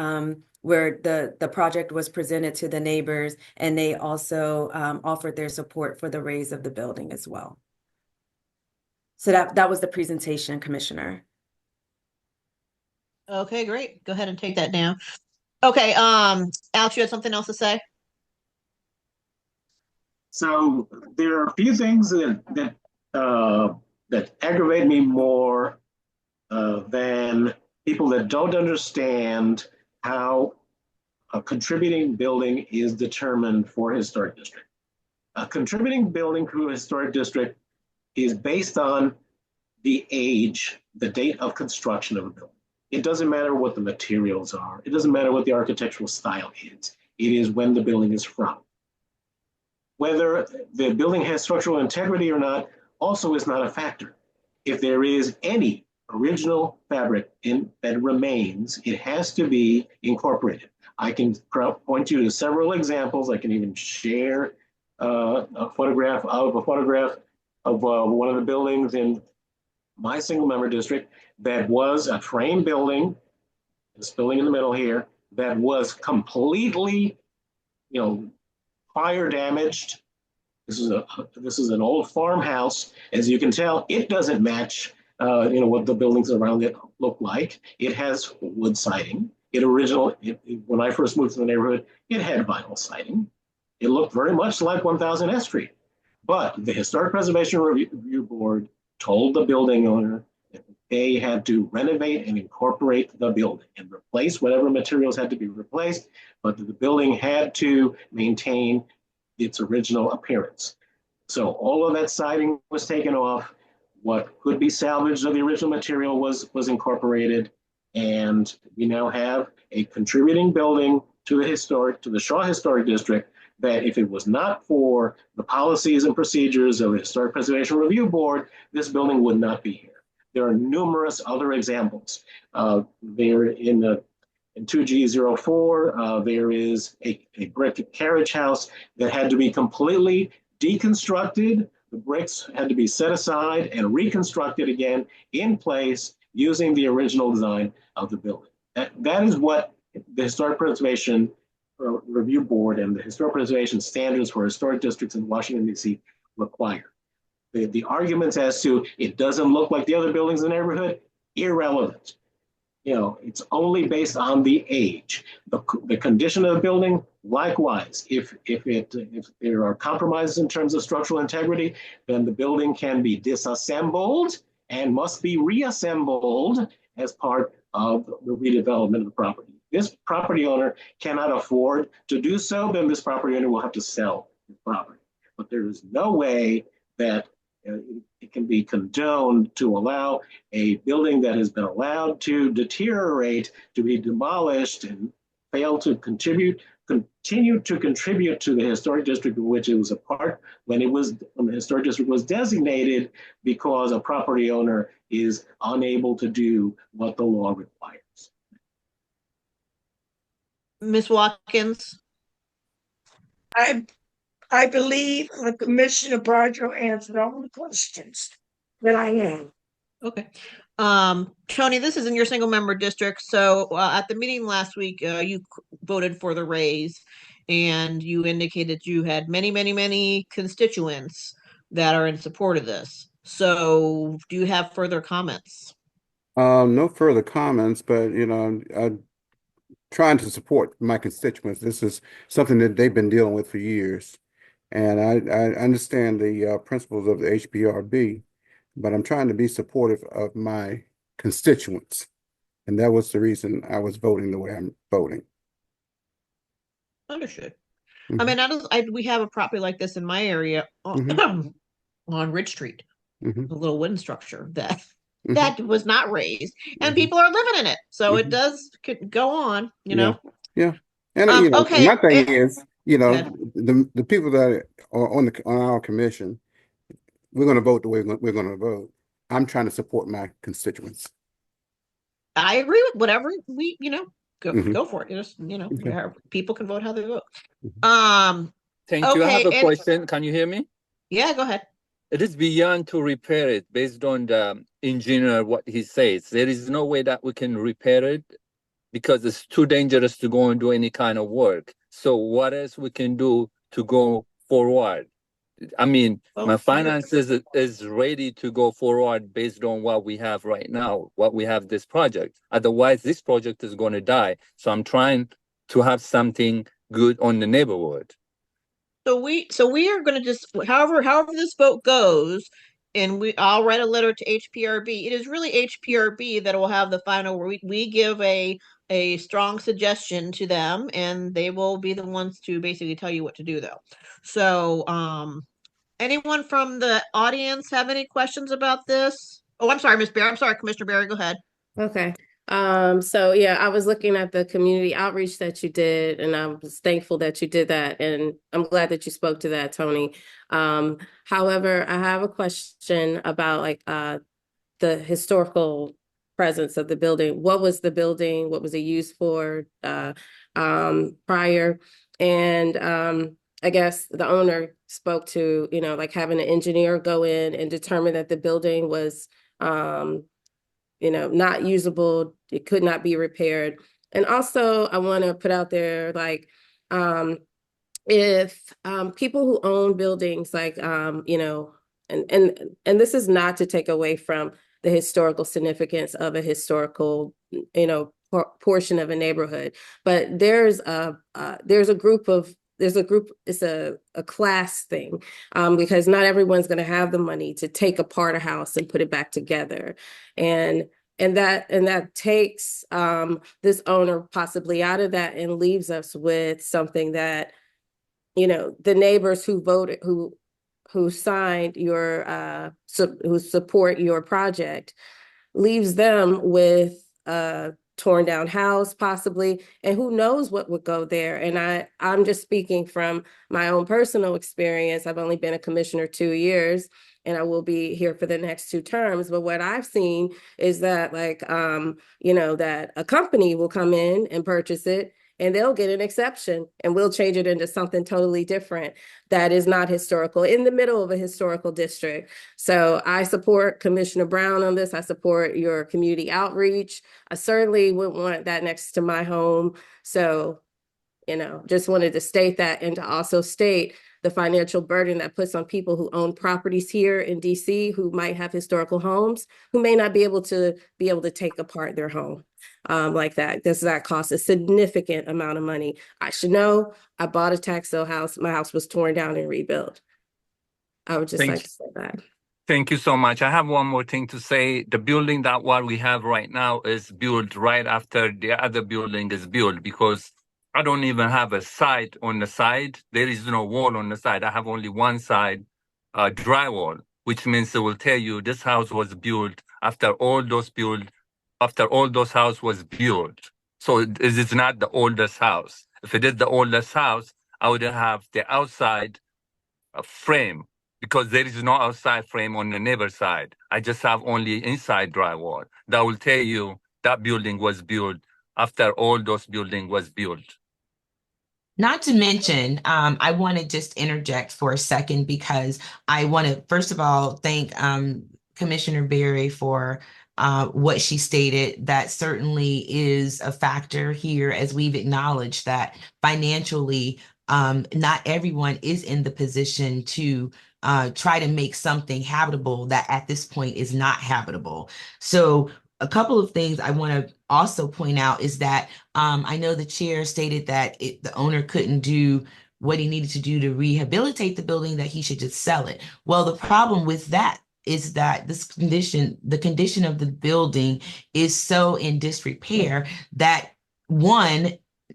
[SPEAKER 13] where the project was presented to the neighbors, and they also offered their support for the raise of the building as well. So that was the presentation, Commissioner.
[SPEAKER 1] Okay, great. Go ahead and take that down. Okay, Alex, you had something else to say?
[SPEAKER 11] So there are a few things that aggravate me more than people that don't understand how a contributing building is determined for a historic district. A contributing building to a historic district is based on the age, the date of construction of a building. It doesn't matter what the materials are. It doesn't matter what the architectural style is. It is when the building is from. Whether the building has structural integrity or not also is not a factor. If there is any original fabric that remains, it has to be incorporated. I can point you to several examples. I can even share a photograph of one of the buildings in my single member district that was a frame building, this building in the middle here, that was completely, fire damaged. This is an old farmhouse. As you can tell, it doesn't match, what the buildings around it look like. It has wood siding. When I first moved to the neighborhood, it had vinyl siding. It looked very much like 1000 S Street. But the Historic Preservation Review Board told the building owner that they had to renovate and incorporate the building and replace whatever materials had to be replaced, but the building had to maintain its original appearance. So all of that siding was taken off. What could be salvaged of the original material was incorporated, and we now have a contributing building to the Shaw Historic District that if it was not for the policies and procedures of the Historic Preservation Review Board, this building would not be here. There are numerous other examples. There in 2G04, there is a brick carriage house that had to be completely deconstructed. The bricks had to be set aside and reconstructed again in place using the original design of the building. That is what the Historic Preservation Review Board and the Historic Preservation Standards for Historic Districts in Washington, D.C. require. The arguments as to it doesn't look like the other buildings in the neighborhood, irrelevant. It's only based on the age. The condition of the building, likewise, if there are compromises in terms of structural integrity, then the building can be disassembled and must be reassembled as part of the redevelopment of the property. This property owner cannot afford to do so, then this property owner will have to sell the property. But there is no way that it can be condoned to allow a building that has been allowed to deteriorate to be demolished and fail to continue to contribute to the historic district of which it was a part when the historic district was designated, because a property owner is unable to do what the law requires.
[SPEAKER 1] Ms. Watkins?
[SPEAKER 2] I believe Commissioner Barjo answered all the questions that I had.
[SPEAKER 1] Okay. Tony, this is in your single member district. So at the meeting last week, you voted for the raise, and you indicated you had many constituents that are in support of this. So do you have further comments?
[SPEAKER 3] No further comments, but I'm trying to support my constituents. This is something that they've been dealing with for years. And I understand the principles of the HPRB, but I'm trying to be supportive of my constituents. And that was the reason I was voting the way I'm voting.
[SPEAKER 1] Understood.
[SPEAKER 3] Mm-hmm.
[SPEAKER 1] I mean, we have a property like this in my area on Ridge Street, a little wooden structure that was not raised, and people are living in it. So it does go on,
[SPEAKER 3] Yeah. And
[SPEAKER 1] okay.
[SPEAKER 3] my thing is, the people that are on our commission, we're going to vote the way we're going to vote. I'm trying to support my constituents.
[SPEAKER 1] I agree with whatever go for it. Just people can vote how they vote.
[SPEAKER 14] Thank you. I have a question. Can you hear me?
[SPEAKER 1] Yeah, go ahead.
[SPEAKER 14] It is beyond to repair it based on the engineer, what he says. There is no way that we can repair it because it's too dangerous to go and do any kind of work. So what else we can do to go forward? I mean, my finances is ready to go forward based on what we have right now, what we have this project. Otherwise, this project is going to die. So I'm trying to have something good on the neighborhood.
[SPEAKER 1] So we are going to just however this vote goes, and I'll write a letter to HPRB. It is really HPRB that will have the final. We give a strong suggestion to them, and they will be the ones to basically tell you what to do, though. So, anyone from the audience have any questions about this? Oh, I'm sorry, Ms. Barry. I'm sorry, Commissioner Barry. Go ahead.
[SPEAKER 7] Okay. So yeah, I was looking at the community outreach that you did, and I was thankful that you did that, and I'm glad that you spoke to that, Tony. However, I have a question about the historical presence of the building. What was the building? What was it used for prior? And I guess the owner spoke to, you know, like having an engineer go in and determine that the building was, you know, not usable. It could not be repaired. And also I want to put out there, like, if people who own buildings, like, you know, and this is not to take away from the historical significance of a historical, you know, portion of a neighborhood, but there's a group, it's a class thing, because not everyone's going to have the money to take apart a house and put it back together. And that takes this owner possibly out of that and leaves us with something that, you know, the neighbors who voted, who signed your who support your project, leaves them with a torn down house possibly, and who knows what would go there. And I'm just speaking from my own personal experience. I've only been a commissioner 2 years, and I will be here for the next 2 terms. But what I've seen is that, like, you know, that a company will come in and purchase it, and they'll get an exception, and we'll change it into something totally different that is not historical in the middle of a historical district. So I support Commissioner Brown on this. I support your community outreach. I certainly wouldn't want that next to my home. So, you know, just wanted to state that, and to also state the financial burden that puts on people who own properties here in DC, who might have historical homes, who may not be able to take apart their home like that. Does that cost a significant amount of money? I should know. I bought a tax sale house. My house was torn down and rebuilt. I would just like to say that.
[SPEAKER 14] Thank you so much. I have one more thing to say. The building that what we have right now is built right after the other building is built, because I don't even have a side on the side. There is no wall on the side. I have only one side drywall, which means it will tell you this house was built after all those house was built. So it is not the oldest house. If it is the oldest house, I would have the outside frame, because there is no outside frame on the neighbor side. I just have only inside drywall. That will tell you that building was built after all those building was built.
[SPEAKER 15] Not to mention, I want to just interject for a second, because I want to, first of all, thank Commissioner Berry for what she stated. That certainly is a factor here, as we've acknowledged that financially, not everyone is in the position to try to make something habitable that at this point is not habitable. So a couple of things I want to also point out is that I know the chair stated that the owner couldn't do what he needed to do to rehabilitate the building, that he should just sell it. Well, the problem with that is that the condition of the building is so in disrepair that, one,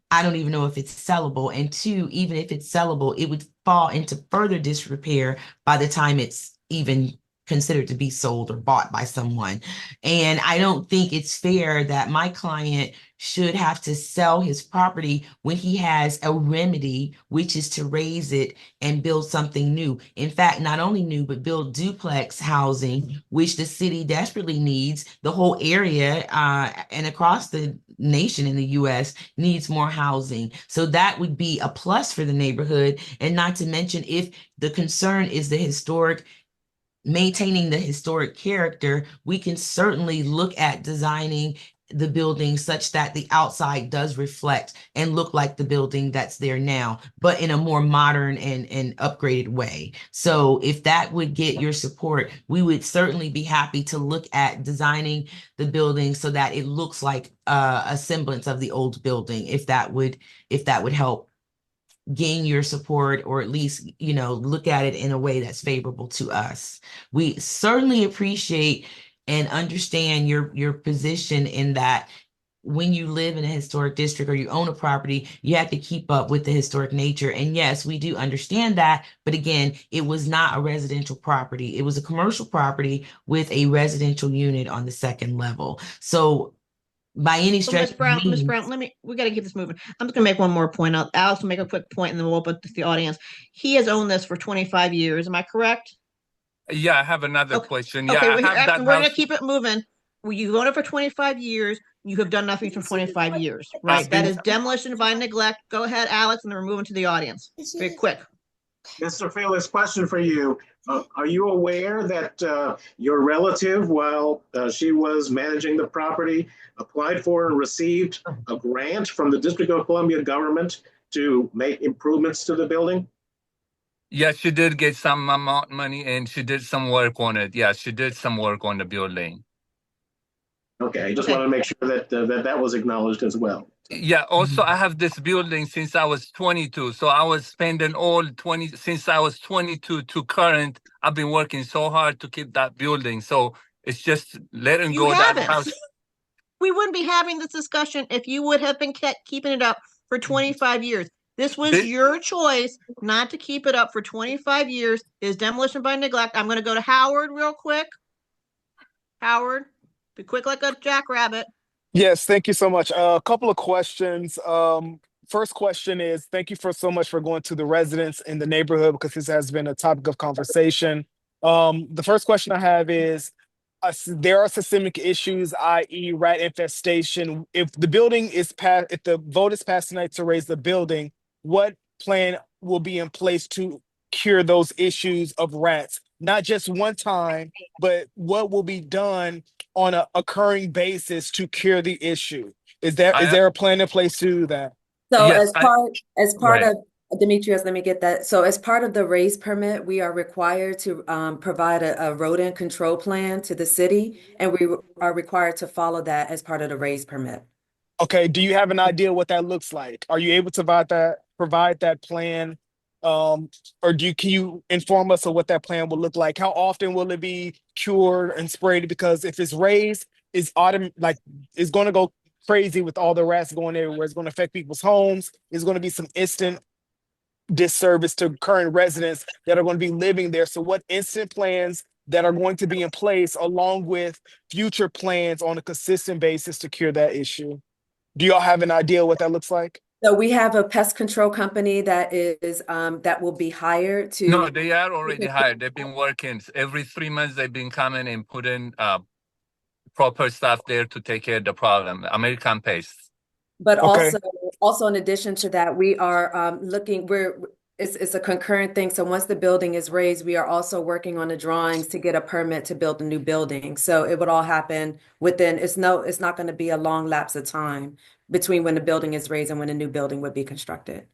[SPEAKER 15] I don't even know if it's sellable, and two, even if it's sellable, it would fall into further disrepair by the time it's even considered to be sold or bought by someone. And I don't think it's fair that my client should have to sell his property when he has a remedy, which is to raise it and build something new. In fact, not only new, but build duplex housing, which the city desperately needs. The whole area and across the nation in the US needs more housing. So that would be a plus for the neighborhood. And not to mention, if the concern is maintaining the historic character, we can certainly look at designing the building such that the outside does reflect and look like the building that's there now, but in a more modern and upgraded way. So if that would get your support, we would certainly be happy to look at designing the building so that it looks like a semblance of the old building, if that would help gain your support, or at least, look at it in a way that's favorable to us. We certainly appreciate and understand your position in that when you live in a historic district or you own a property, you have to keep up with the historic nature. And yes, we do understand that. But again, it was not a residential property. It was a commercial property with a residential unit on the second level. So by any stretch.
[SPEAKER 1] Ms. Brown, we got to keep this moving. I'm just going to make one more point. Alex will make a quick point, and then we'll open to the audience. He has owned this for 25 years. Am I correct?
[SPEAKER 14] Yeah, I have another question.
[SPEAKER 1] Okay,
[SPEAKER 14] Yeah,
[SPEAKER 1] we're going to keep it moving. Well, you've owned it for 25 years. You have done nothing for 25 years, right? That is demolition by neglect. Go ahead, Alex, and then we're moving to the audience. Very quick.
[SPEAKER 11] Mr. Felix, question for you. Are you aware that your relative, while she was managing the property, applied for and received a grant from the District of Columbia government to make improvements to the building?
[SPEAKER 14] Yeah, she did get some amount money and she did some work on it. Yeah, she did some work on the building.
[SPEAKER 11] Okay, I just wanted to make sure that that was acknowledged as well.
[SPEAKER 14] Yeah, also I have this building since I was 22. So I was spending all 20 since I was 22 to current. I've been working so hard to keep that building. So it's just letting
[SPEAKER 1] You
[SPEAKER 14] go that
[SPEAKER 1] haven't.
[SPEAKER 14] house.
[SPEAKER 1] We wouldn't be having this discussion if you would have been keeping it up for 25 years. This was your choice not to keep it up for 25 years. Is demolition by neglect. I'm going to go to Howard real quick. Howard, be quick like a jackrabbit.
[SPEAKER 12] Yes, thank you so much. A couple of questions. First question is, thank you for so much for going to the residents in the neighborhood because this has been a topic of conversation. The first question I have is, there are systemic issues, i.e. rat infestation. If the building is passed, if the vote is passed tonight to raise the building, what plan will be in place to cure those issues of rats? Not just one time, but what will be done on a occurring basis to cure the issue? Is there a plan in place to do that?
[SPEAKER 13] So
[SPEAKER 14] Yes,
[SPEAKER 13] as
[SPEAKER 14] go
[SPEAKER 13] part
[SPEAKER 14] ahead.
[SPEAKER 13] of Demetrius, let me get that. So as part of the raise permit, we are required to provide a rodent control plan to the city, and we are required to follow that as part of the raise permit.
[SPEAKER 12] Okay, do you have an idea what that looks like? Are you able to provide that plan? Or can you inform us of what that plan will look like? How often will it be cured and sprayed? Because if it's raised, it's going to go crazy with all the rats going everywhere. It's going to affect people's homes. It's going to be some instant disservice to current residents that are going to be living there. So what instant plans that are going to be in place along with future plans on a consistent basis to cure that issue? Do y'all have an idea what that looks like?
[SPEAKER 13] So we have a pest control company that is that will be hired to.
[SPEAKER 14] No, they are already hired. They've been working every 3 months. They've been coming and putting proper staff there to take care of the problem. American Paste.
[SPEAKER 13] But
[SPEAKER 12] Okay.
[SPEAKER 13] also in addition to that, we are looking. It's a concurrent thing. So once the building is raised, we are also working on the drawings to get a permit to build a new building. So it would all happen within. It's not going to be a long lapse of time between when the building is raised and when a new building would be constructed.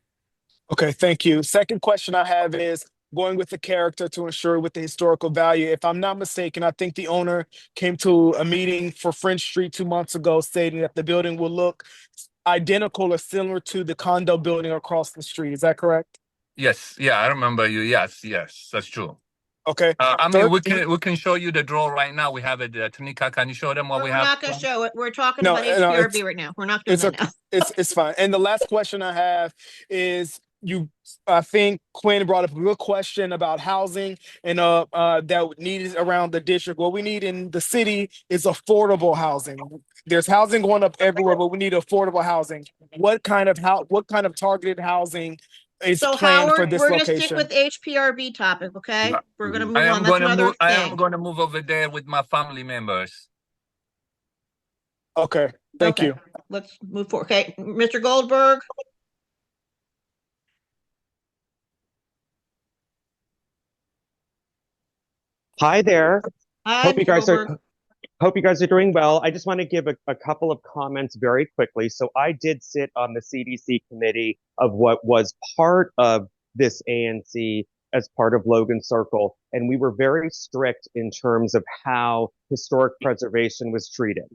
[SPEAKER 12] Okay, thank you. Second question I have is going with the character to ensure with the historical value. If I'm not mistaken, I think the owner came to a meeting for French Street 2 months ago stating that the building will look identical or similar to the condo building across the street. Is that correct?
[SPEAKER 14] Yes, yeah, I remember you. Yes, that's true.
[SPEAKER 12] Okay.
[SPEAKER 14] I mean, we can show you the draw right now. We have it. Tanika, can you show them what we
[SPEAKER 1] We're
[SPEAKER 14] have?
[SPEAKER 1] not going to show it. We're talking
[SPEAKER 12] No,
[SPEAKER 1] about
[SPEAKER 12] no,
[SPEAKER 1] HPRB right now. We're not doing
[SPEAKER 12] it's
[SPEAKER 1] that
[SPEAKER 12] okay.
[SPEAKER 1] now.
[SPEAKER 12] It's fine. And the last question I have is I think Quinn brought up a good question about housing and that needed around the district. What we need in the city is affordable housing. There's housing going up everywhere, but we need affordable housing. What kind of targeted housing is
[SPEAKER 1] So
[SPEAKER 12] planned for
[SPEAKER 1] Howard,
[SPEAKER 12] this
[SPEAKER 1] we're going to stick
[SPEAKER 12] location?
[SPEAKER 1] with HPRB topic, okay? We're going to move
[SPEAKER 14] I
[SPEAKER 1] on.
[SPEAKER 14] am
[SPEAKER 1] That's
[SPEAKER 14] gonna
[SPEAKER 1] another
[SPEAKER 14] move. I am
[SPEAKER 1] thing.
[SPEAKER 14] gonna move over there with my family members.
[SPEAKER 12] Okay, thank
[SPEAKER 1] Okay,
[SPEAKER 12] you.
[SPEAKER 1] let's move forward. Okay, Mr. Goldberg.
[SPEAKER 16] Hi there.
[SPEAKER 1] Hi,
[SPEAKER 16] Hope you
[SPEAKER 1] Mr.
[SPEAKER 16] guys
[SPEAKER 1] Goldberg.
[SPEAKER 16] are hope you guys are doing well. I just want to give a couple of comments very quickly. So I did sit on the CDC committee of what was part of this ANC as part of Logan Circle, and we were very strict in terms of how historic preservation was treated.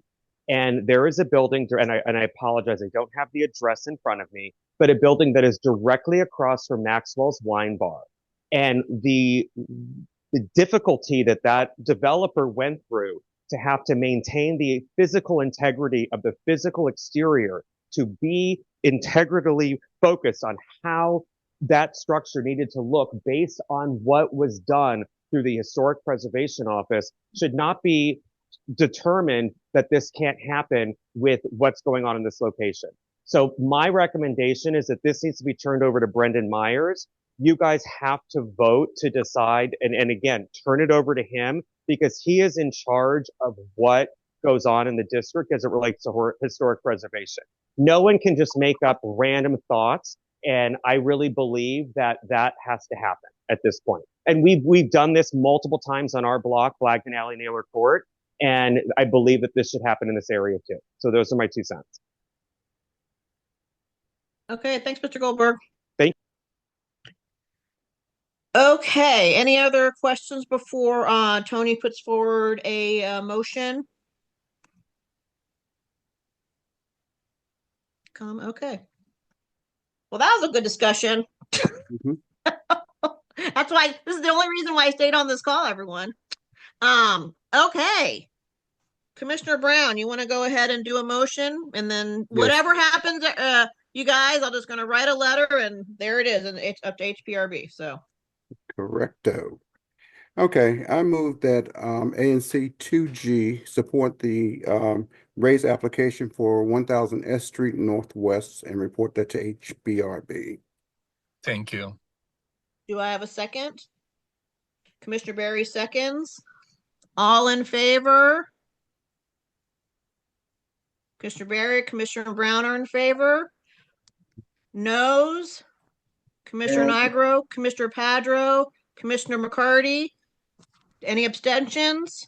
[SPEAKER 16] And there is a building, and I apologize, I don't have the address in front of me, but a building that is directly across from Maxwell's Wine Bar. And the difficulty that that developer went through to have to maintain the physical integrity of the physical exterior, to be integrally focused on how that structure needed to look based on what was done through the Historic Preservation Office, should not be determined that this can't happen with what's going on in this location. So my recommendation is that this needs to be turned over to Brendan Myers. You guys have to vote to decide, and again, turn it over to him, because he is in charge of what goes on in the district as it relates to historic preservation. No one can just make up random thoughts And I really believe that that has to happen at this point. And we've done this multiple times on our block, Blagden Alley, Naylor Court, and I believe that this should happen in this area too. So those are my 2 cents.
[SPEAKER 1] Okay, thanks, Mr. Goldberg.
[SPEAKER 16] Thank
[SPEAKER 1] Okay, any other questions before Tony puts forward a motion? Okay. Well, that was a good discussion.
[SPEAKER 3] Mhm.
[SPEAKER 1] That's why this is the only reason why I stayed on this call, everyone. Okay. Commissioner Brown, you want to go ahead and do a motion, and then whatever happens, you guys, I'm just going to write a letter, and there it is, and it's up to HPRB. So
[SPEAKER 3] Correcto. Okay, I move that ANC 2G support the raise application for 1000 S Street Northwest and report that to HBRB.
[SPEAKER 14] Thank you.
[SPEAKER 1] do I have a second? Commissioner Barry seconds. All in favor? Commissioner Barry, Commissioner Brown are in favor. Noes? Commissioner Nigro, Commissioner Padro, Commissioner McCarty. Any abstentions?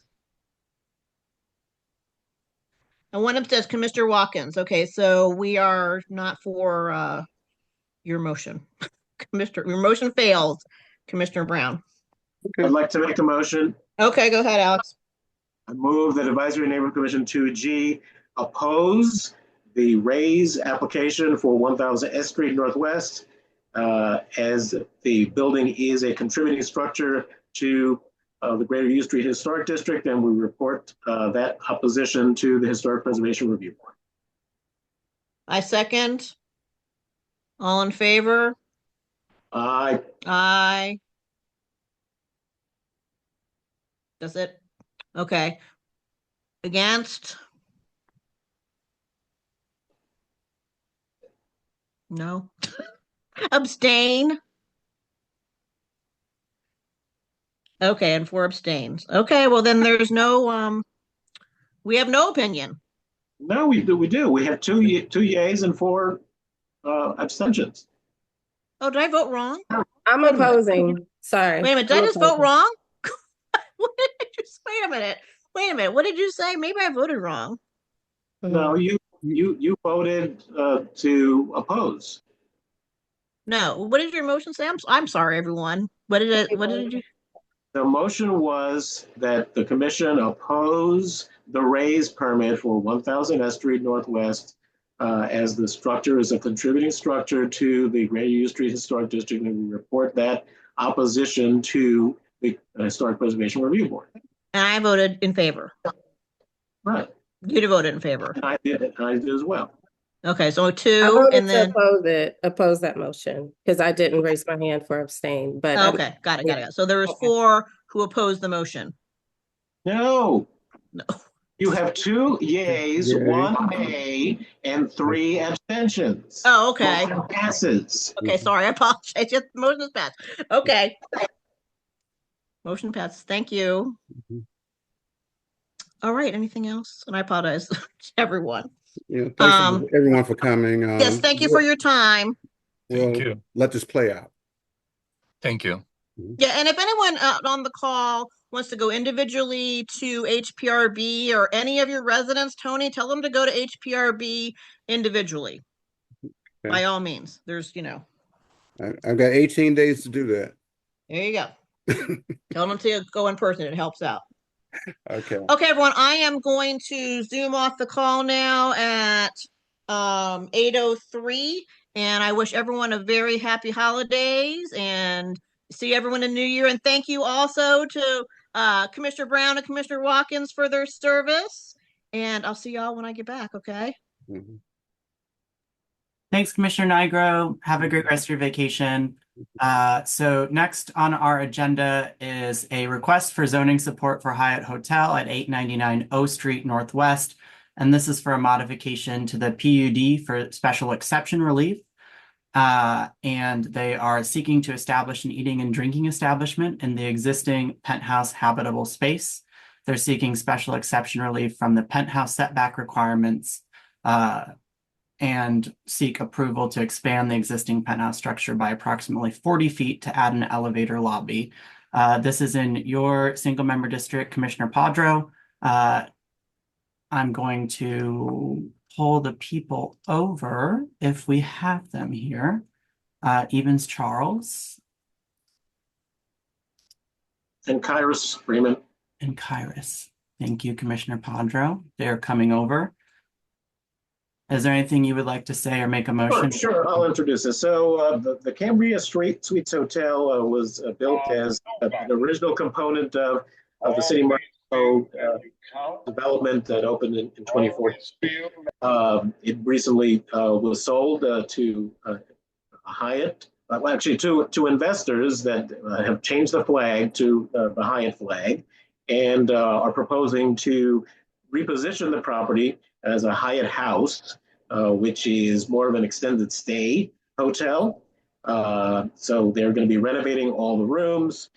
[SPEAKER 1] And one abstention, Commissioner Watkins. Okay, so we are not for your motion. Commissioner, your motion fails, Commissioner Brown.
[SPEAKER 3] Okay.
[SPEAKER 11] I'd like to make a motion.
[SPEAKER 1] Okay, go ahead, Alex.
[SPEAKER 11] I move that Advisory Neighborhood Commission 2G oppose the raise application for 1000 S Street Northwest as the building is a contributing structure to the Greater U Street Historic District, and we report that opposition to the Historic Preservation Review Board.
[SPEAKER 1] I second. All in favor?
[SPEAKER 11] Aye.
[SPEAKER 1] Aye. That's it? Okay. Against? No. Abstain? Okay, and 4 abstains. Okay, well then there's no we have no opinion.
[SPEAKER 11] No, we do. We have two yays and 4 abstentions.
[SPEAKER 1] Oh, did I vote wrong?
[SPEAKER 7] I'm opposing. Sorry.
[SPEAKER 1] Wait a minute, did
[SPEAKER 7] I'm
[SPEAKER 1] I just vote
[SPEAKER 7] opposing.
[SPEAKER 1] wrong? What did I just wait a minute. Wait a minute. What did you say? Maybe I voted wrong.
[SPEAKER 11] No, you voted to oppose.
[SPEAKER 1] No. What did your motion say? I'm sorry, everyone. What did you?
[SPEAKER 11] The motion was that the commission oppose the raise permit for 1000 S Street Northwest as the structure is a contributing structure to the Greater U Street Historic District, and we report that opposition to the Historic Preservation Review Board.
[SPEAKER 1] And I voted in favor.
[SPEAKER 11] Right.
[SPEAKER 1] You voted in favor.
[SPEAKER 11] And I did as well.
[SPEAKER 1] Okay, so
[SPEAKER 7] I
[SPEAKER 1] 2,
[SPEAKER 7] voted
[SPEAKER 1] and then
[SPEAKER 7] to oppose that motion because I didn't raise my hand for abstain. But
[SPEAKER 1] okay, got it. So there was 4 who opposed the motion.
[SPEAKER 11] No.
[SPEAKER 1] No.
[SPEAKER 11] You have 2 yays, 1 nay, and 3 abstentions.
[SPEAKER 1] Oh, okay.
[SPEAKER 11] Motion passes.
[SPEAKER 1] Okay, sorry, I apologize. Just motion is passed. Okay. Motion passes. Thank you. All right, anything else? And I apologize to everyone.
[SPEAKER 3] Yeah, thanks everyone for coming.
[SPEAKER 1] Yes, thank you for your time.
[SPEAKER 14] Thank you.
[SPEAKER 3] Let this play out.
[SPEAKER 14] Thank you.
[SPEAKER 1] Yeah, and if anyone on the call wants to go individually to HPRB or any of your residents, Tony, tell them to go to HPRB individually.
[SPEAKER 3] Okay.
[SPEAKER 1] By all means, there's,
[SPEAKER 3] I've got 18 days to do that.
[SPEAKER 1] There you go. Tell them to go in person. It helps out.
[SPEAKER 3] Okay.
[SPEAKER 1] Okay, everyone, I am going to zoom off the call now at 8:03, and I wish everyone a very happy holidays and see everyone in New Year. And thank you also to Commissioner Brown and Commissioner Watkins for their service. And I'll see y'all when I get back, okay?
[SPEAKER 3] Mm-hmm.
[SPEAKER 4] Thanks, Commissioner Nigro. Have a great rest of your vacation. So next on our agenda is a request for zoning support for Hyatt Hotel at 899 O Street Northwest. And this is for a modification to the PUD for special exception relief. And they are seeking to establish an eating and drinking establishment in the existing penthouse habitable space. They're seeking special exception relief from the penthouse setback requirements and seek approval to expand the existing penthouse structure by approximately 40 feet to add an elevator lobby. This is in your single member district, Commissioner Padro. I'm going to pull the people over if we have them here. Evans Charles.
[SPEAKER 11] And Kyrus Freeman.
[SPEAKER 4] And Kyrus. Thank you, Commissioner Padro. They're coming over. Is there anything you would like to say or make a motion?
[SPEAKER 11] Sure, I'll introduce it. So the Cambria Suites Hotel was built as an original component of the City Market development that opened in 2014. It recently was sold to Hyatt, well, actually to investors that have changed the flag to the Hyatt flag and are proposing to reposition the property as a Hyatt House, which is more of an extended stay hotel. So they're going to be renovating all the rooms.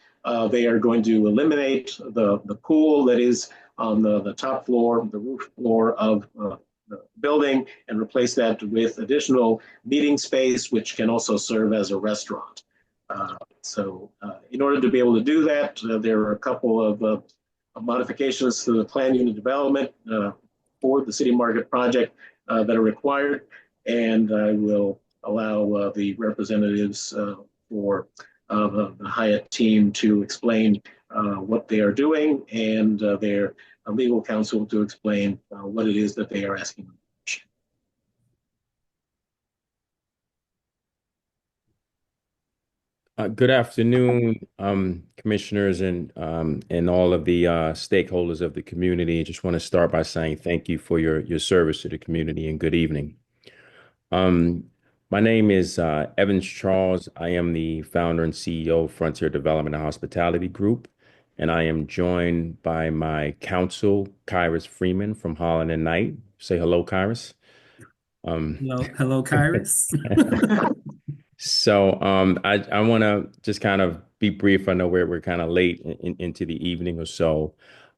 [SPEAKER 11] They are going to eliminate the pool that is on the top floor, the roof floor of the building, and replace that with additional meeting space, which can also serve as a restaurant. So in order to be able to do that, there are a couple of modifications to the plan unit development for the City Market project that are required, and I will allow the representatives for the Hyatt team to explain what they are doing, and their legal counsel to explain what it is that they are asking.
[SPEAKER 17] Good afternoon, commissioners and all of the stakeholders of the community. Just want to start by saying thank you for your service to the community and good evening. My name is Evans Charles. I am the founder and CEO of Frontier Development and Hospitality Group, and I am joined by my counsel, Kyrus Freeman from Holland and Knight. Say hello, Kyrus.
[SPEAKER 4] Hello, Kyrus.
[SPEAKER 17] So I want to just kind of be brief. I know we're kind of late into the evening or so,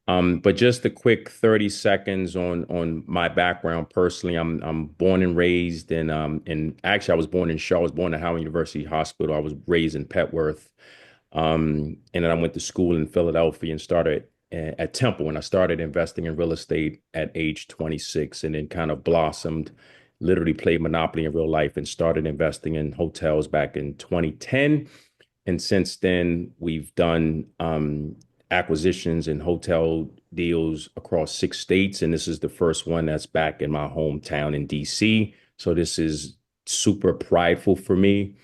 [SPEAKER 17] but just a quick 30 seconds on my background personally. I'm born and raised in actually I was born in Shaw. I was born at Howard University Hospital. I was raised in Petworth, and then I went to school in Philadelphia and started at Temple, and I started investing in real estate at age 26, and then kind of blossomed. Literally played Monopoly in real life and started investing in hotels back in 2010. And since then, we've done acquisitions and hotel deals across 6 states. And this is the first one that's back in my hometown in DC. So this is super prideful for me.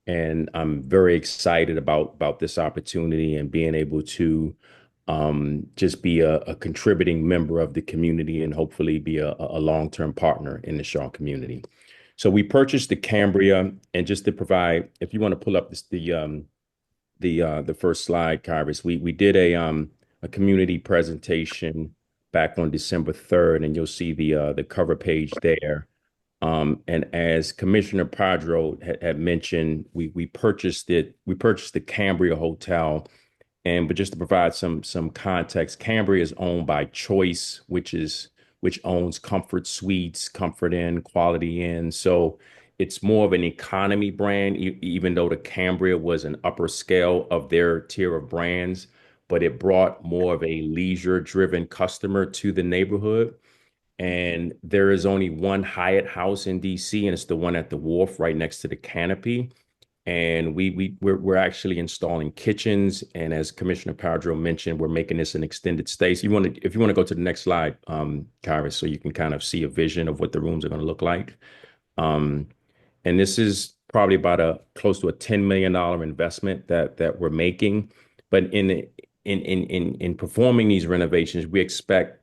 [SPEAKER 17] And I'm very excited about this opportunity and being able to just be a contributing member of the community and hopefully be a long-term partner in the Shaw community. So we purchased the Cambria, and just to provide, if you want to pull up the first slide, Kyrus, we did a community presentation back on December 3rd, and you'll see the cover page there. And as Commissioner Padro had mentioned, we purchased it. We purchased the Cambria Hotel. But just to provide some context, Cambria is owned by Choice, which owns Comfort Suites, Comfort Inn, Quality Inn. So it's more of an economy brand, even though the Cambria was an upper scale of their tier of brands, but it brought more of a leisure-driven customer to the neighborhood. And there is only one Hyatt House in DC, and it's the one at the wharf right next to the Canopy. And we're actually installing kitchens, and as Commissioner Padro mentioned, we're making this an extended stay. So if you want to go to the next slide, Kyrus, so you can kind of see a vision of what the rooms are going to look like. And this is probably about close to a $10 million investment that we're making. But in performing these renovations, we expect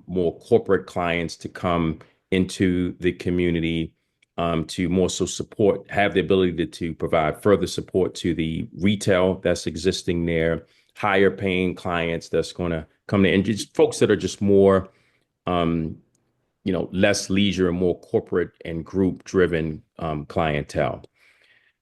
[SPEAKER 17] more corporate clients to come into the community, to more so have the ability to provide further support to the retail that's existing there, higher paying clients that's going to come in, and just folks that are just more, less leisure and more corporate and group driven clientele.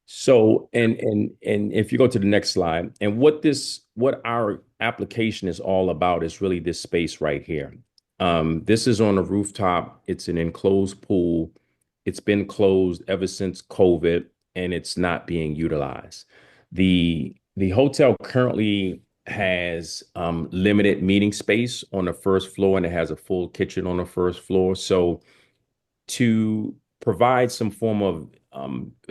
[SPEAKER 17] So, and if you go to the next slide, and what our application is all about is really this space right here. This is on a rooftop. It's an enclosed pool. It's been closed ever since COVID, and it's not being utilized. The hotel currently has limited meeting space on the first floor, and it has a full kitchen on the first floor. So to provide some form of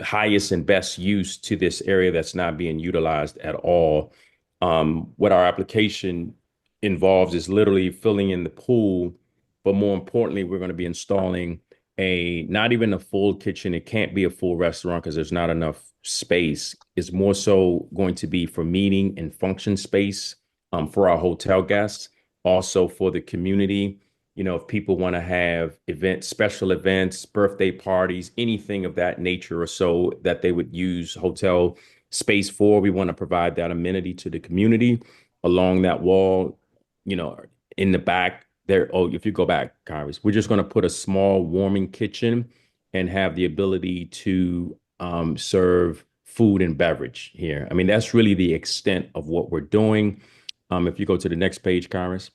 [SPEAKER 17] highest and best use to this area that's not being utilized at all, what our application involves is literally filling in the pool, but more importantly, we're going to be installing not even a full kitchen. It can't be a full restaurant because there's not enough space. It's more so going to be for meeting and function space for our hotel guests, also for the community. If people want to have events, special events, birthday parties, anything of that nature or so that they would use hotel space for, we want to provide that amenity to the community along that wall, in the back there. Oh, if you go back, Kyrus, we're just going to put a small warming kitchen and have the ability to serve food and beverage here. I mean, that's really the extent of what we're doing. If you go to the next page, Kyrus.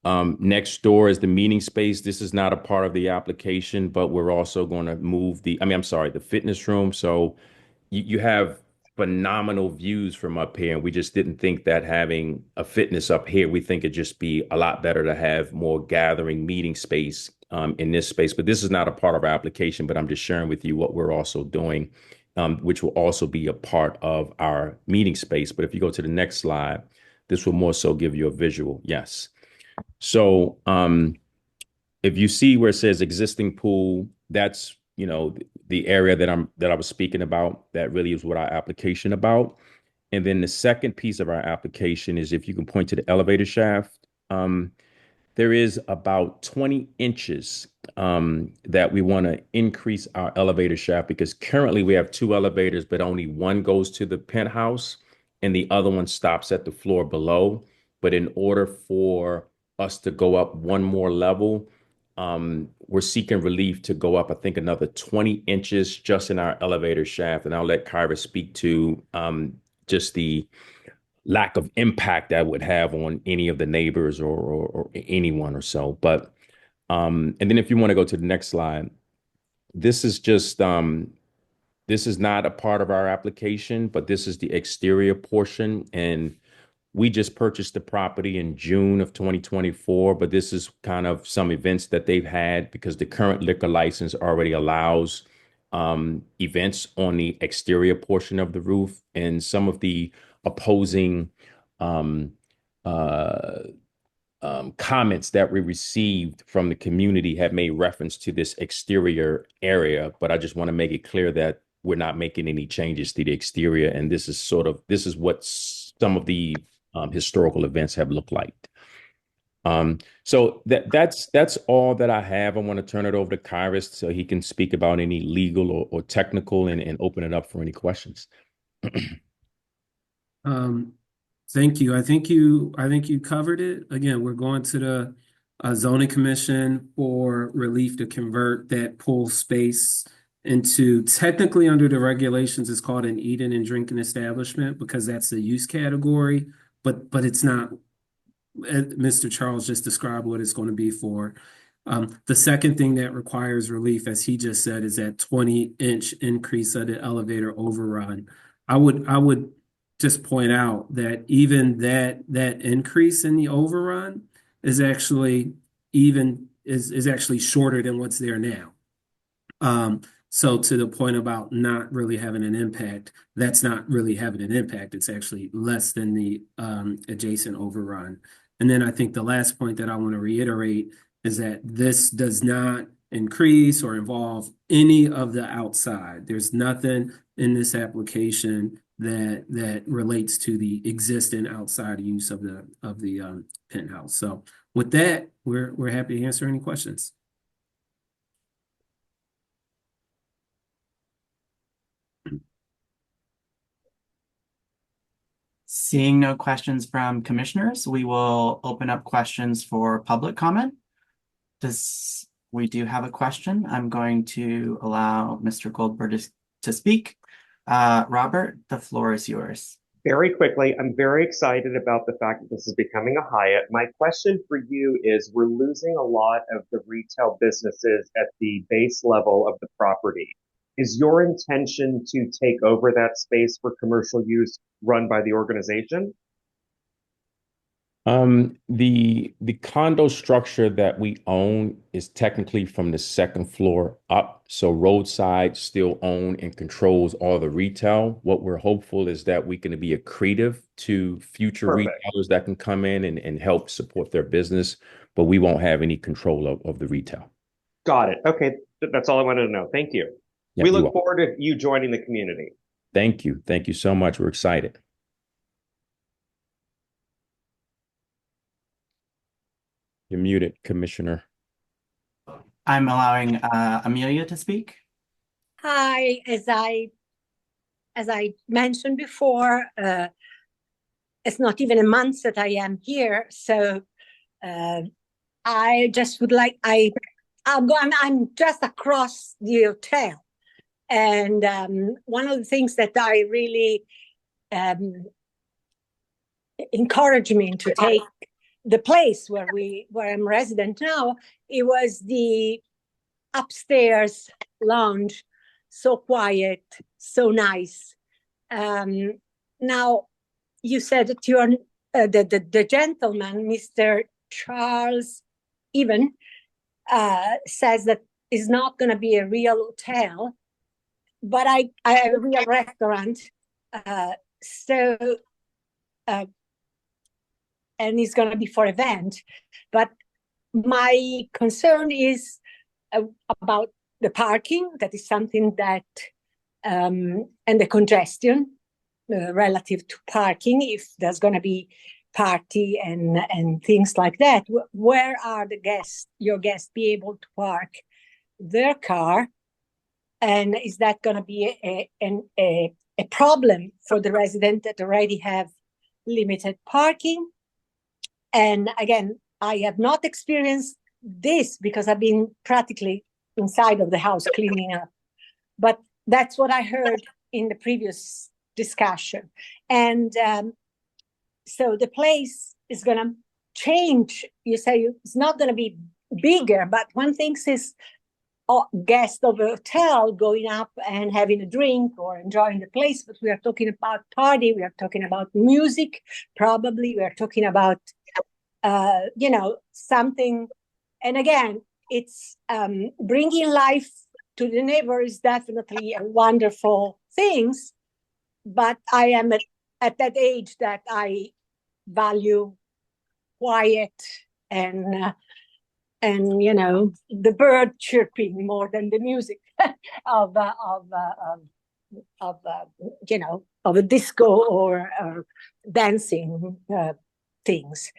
[SPEAKER 17] Next door is the meeting space. This is not a part of the application, but we're also going to move the fitness room. So you have phenomenal views from up here. And we just didn't think that having a fitness up here, we think it'd just be a lot better to have more gathering meeting space in this space. But this is not a part of our application, but I'm just sharing with you what we're also doing, which will also be a part of our meeting space. But if you go to the next slide, this will more so give you a visual. Yes. So if you see where it says existing pool, that's the area that I was speaking about. That really is what our application about. And then the second piece of our application is, if you can point to the elevator shaft, there is about 20 inches that we want to increase our elevator shaft, because currently we have two elevators, but only one goes to the penthouse and the other one stops at the floor below. But in order for us to go up one more level, we're seeking relief to go up, I think, another 20 inches just in our elevator shaft. And I'll let Kyra speak to just the lack of impact that would have on any of the neighbors or anyone or so. But and then if you want to go to the next slide, this is just this is not a part of our application, but this is the exterior portion. And we just purchased the property in June of 2024, but this is kind of some events that they've had, because the current liquor license already allows events on the exterior portion of the roof. And some of the opposing comments that we received from the community have made reference to this exterior area. But I just want to make it clear that we're not making any changes to the exterior. And this is what some of the historical events have looked like. So that's all that I have. I want to turn it over to Kyrus so he can speak about any legal or technical, and open it up for any questions.
[SPEAKER 18] Thank you. I think you covered it. Again, we're going to the zoning commission for relief to convert that pool space into, technically under the regulations, it's called an eating and drinking establishment, because that's the use category, but it's not. Mr. Charles just described what it's going to be for. The second thing that requires relief, as he just said, is that 20-inch increase of the elevator overrun. I would just point out that even that increase in the overrun is actually actually shorter than what's there now. So to the point about not really having an impact, that's not really having an impact. It's actually less than the adjacent overrun. And then I think the last point that I want to reiterate is that this does not increase or involve any of the outside. There's nothing in this application that relates to the existing outside use of the penthouse. So with that, we're happy to answer any questions.
[SPEAKER 4] Seeing no questions from commissioners, we will open up questions for public comment. We do have a question. I'm going to allow Mr. Goldberg to speak. Robert, the floor is yours.
[SPEAKER 16] Very quickly, I'm very excited about the fact that this is becoming a Hyatt. My question for you is, we're losing a lot of the retail businesses at the base level of the property. Is your intention to take over that space for commercial use run by the organization?
[SPEAKER 17] The condo structure that we own is technically from the second floor up. So roadside still own and controls all the retail. What we're hopeful is that we can be accretive to future
[SPEAKER 16] Perfect.
[SPEAKER 17] retailers that can come in and help support their business, but we won't have any control of the retail.
[SPEAKER 16] Got it. Okay. That's all I wanted to know. Thank you.
[SPEAKER 17] Yeah,
[SPEAKER 16] We
[SPEAKER 17] you're
[SPEAKER 16] look
[SPEAKER 17] welcome.
[SPEAKER 16] forward to you joining the community.
[SPEAKER 17] Thank you. Thank you so much. We're excited. You're muted, Commissioner.
[SPEAKER 4] I'm allowing Amelia to speak.
[SPEAKER 10] Hi, as I mentioned before, it's not even a month that I am here, so I just would like I'm just across the hotel, and one of the things that I really encouraged me to take the place where I'm resident now, it was the upstairs lounge, so quiet, so nice. Now, you said that you're the gentleman, Mr. Charles Even, says that it's not going to be a real hotel, but I have a real restaurant. So, and it's going to be for event. But my concern is about the parking. That is something that, and the congestion relative to parking, if there's going to be party and things like that. Where are your guests be able to park their car? And is that going to be a problem for the resident that already have limited parking? And again, I have not experienced this because I've been practically inside of the house cleaning up. But that's what I heard in the previous discussion. And so the place is going to change. You say it's not going to be bigger, but one thing is guests of a hotel going up and having a drink or enjoying the place. But we are talking about party. We are talking about music. Probably we are talking about something. And again, it's bringing life to the neighbor is definitely a wonderful thing. But I am at that age that I value quiet and the bird chirping more than the music of a disco or dancing things.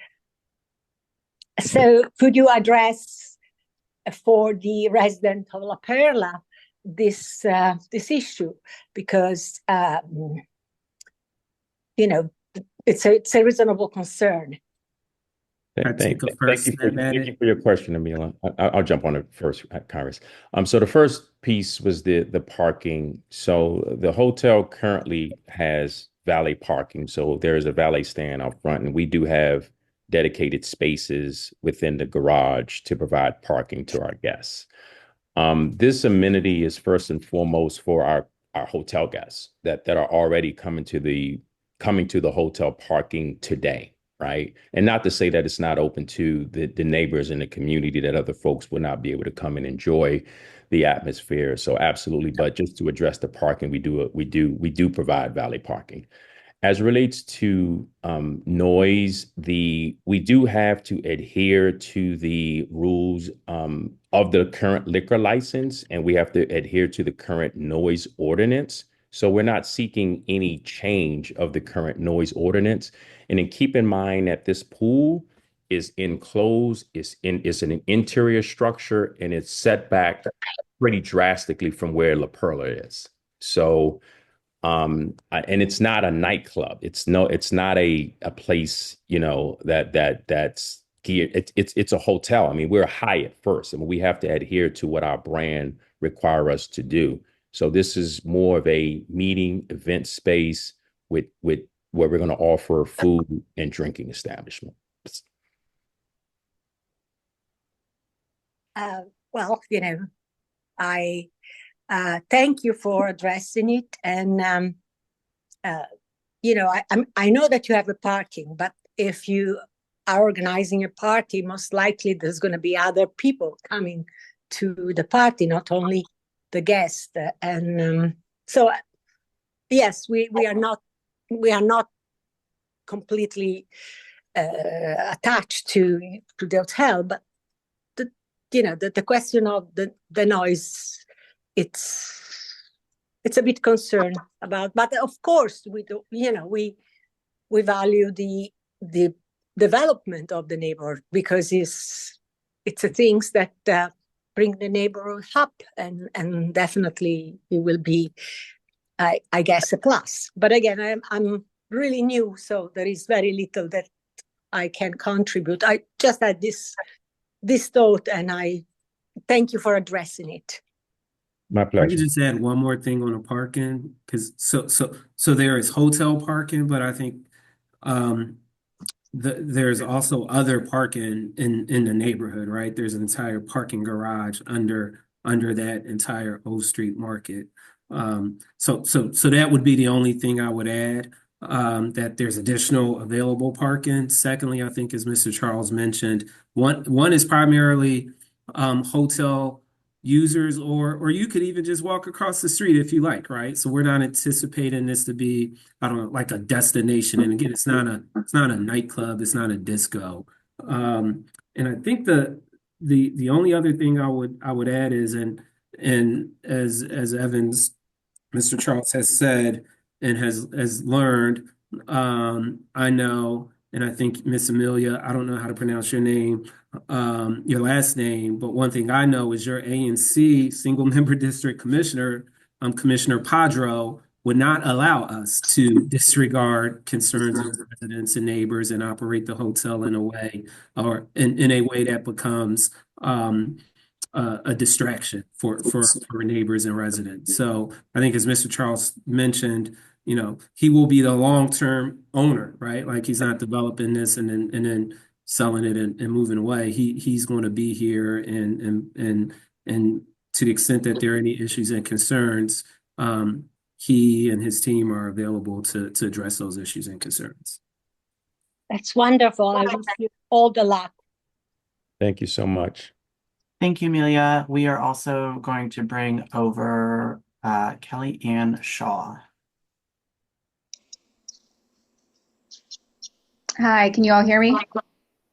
[SPEAKER 10] So could you address for the resident of La Perla this issue? Because it's a reasonable concern.
[SPEAKER 17] Thank you for your question, Amelia. I'll jump on it first, Congress. So the first piece was the parking. So the hotel currently has valet parking. So there is a valet stand out front, and we do have dedicated spaces within the garage to provide parking to our guests. This amenity is first and foremost for our hotel guests that are already coming to the hotel parking today. Right. And not to say that it's not open to the neighbors in the community, that other folks will not be able to come and enjoy the atmosphere. So absolutely. But just to address the parking, we do provide valet parking. As it relates to noise, we do have to adhere to the rules of the current liquor license, and we have to adhere to the current noise ordinance. So we're not seeking any change of the current noise ordinance. And then keep in mind that this pool is enclosed, it's an interior structure, and it's set back pretty drastically from where La Perla is. So and it's not a nightclub. It's not a place, that's geared. It's a hotel. I mean, we're a Hyatt first, and we have to adhere to what our brand require us to do. So this is more of a meeting event space with where we're going to offer food and drinking establishments.
[SPEAKER 10] Well, I thank you for addressing it. And, I know that you have a parking, but if you are organizing a party, most likely there's going to be other people coming to the party, not only the guests. And so, yes, we are not completely attached to the hotel, but the question of the noise, it's a bit concerned about. But of course, we do. We value the development of the neighborhood, because it's a things that bring the neighborhood up, and definitely it will be, I guess, a plus. But again, I'm really new, so there is very little that I can contribute. I just had this thought, and I thank you for addressing it.
[SPEAKER 17] My
[SPEAKER 18] I
[SPEAKER 17] pleasure.
[SPEAKER 18] could just add one more thing on the parking, because so there is hotel parking, but I think there's also other parking in the neighborhood, right? There's an entire parking garage under that entire O Street Market. So that would be the only thing I would add, that there's additional available parking. Secondly, I think, as Mr. Charles mentioned, one is primarily hotel users, or you could even just walk across the street if you like, right? So we're not anticipating this to be, I don't know, like a destination. And again, it's not a nightclub, it's not a disco. And I think the only other thing I would add is, and as Evans, Mr. Charles has said and has learned, I know, and I think Miss Amelia, I don't know how to pronounce your name, your last name, but one thing I know is your ANC single member district commissioner, Commissioner Padro, would not allow us to disregard concerns of residents and neighbors and operate the hotel in a way, or in a way that becomes a distraction for neighbors and residents. So I think, as Mr. Charles mentioned, he will be the long-term owner, right? Like, he's not developing this and then selling it and moving away. He's going to be here, and to the extent that there are any issues and concerns, he and his team are available to address those issues and concerns.
[SPEAKER 10] That's wonderful. I wish you all the luck.
[SPEAKER 17] Thank you so much.
[SPEAKER 4] Thank you, Amelia. We are also going to bring over Kelly Ann Shaw.
[SPEAKER 19] Hi, can you all hear me?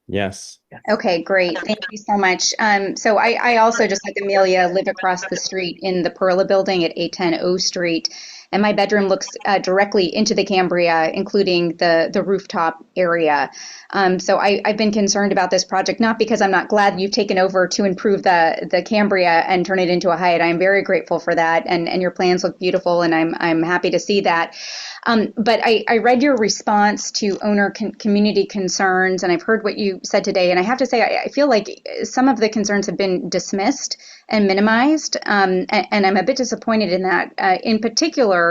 [SPEAKER 17] Yes.
[SPEAKER 19] Okay, great. Thank you so much. So I also, just like Amelia, live across the street in the Perla building at 810 O Street. And my bedroom looks directly into the Cambria, including the rooftop area. So I've been concerned about this project, not because I'm not glad you've taken over to improve the Cambria and turn it into a Hyatt. I'm very grateful for that, and your plans look beautiful, and I'm happy to see that. But I read your response to owner community concerns, and I've heard what you said today. And I have to say, I feel like some of the concerns have been dismissed and minimized, and I'm a bit disappointed in that. In particular,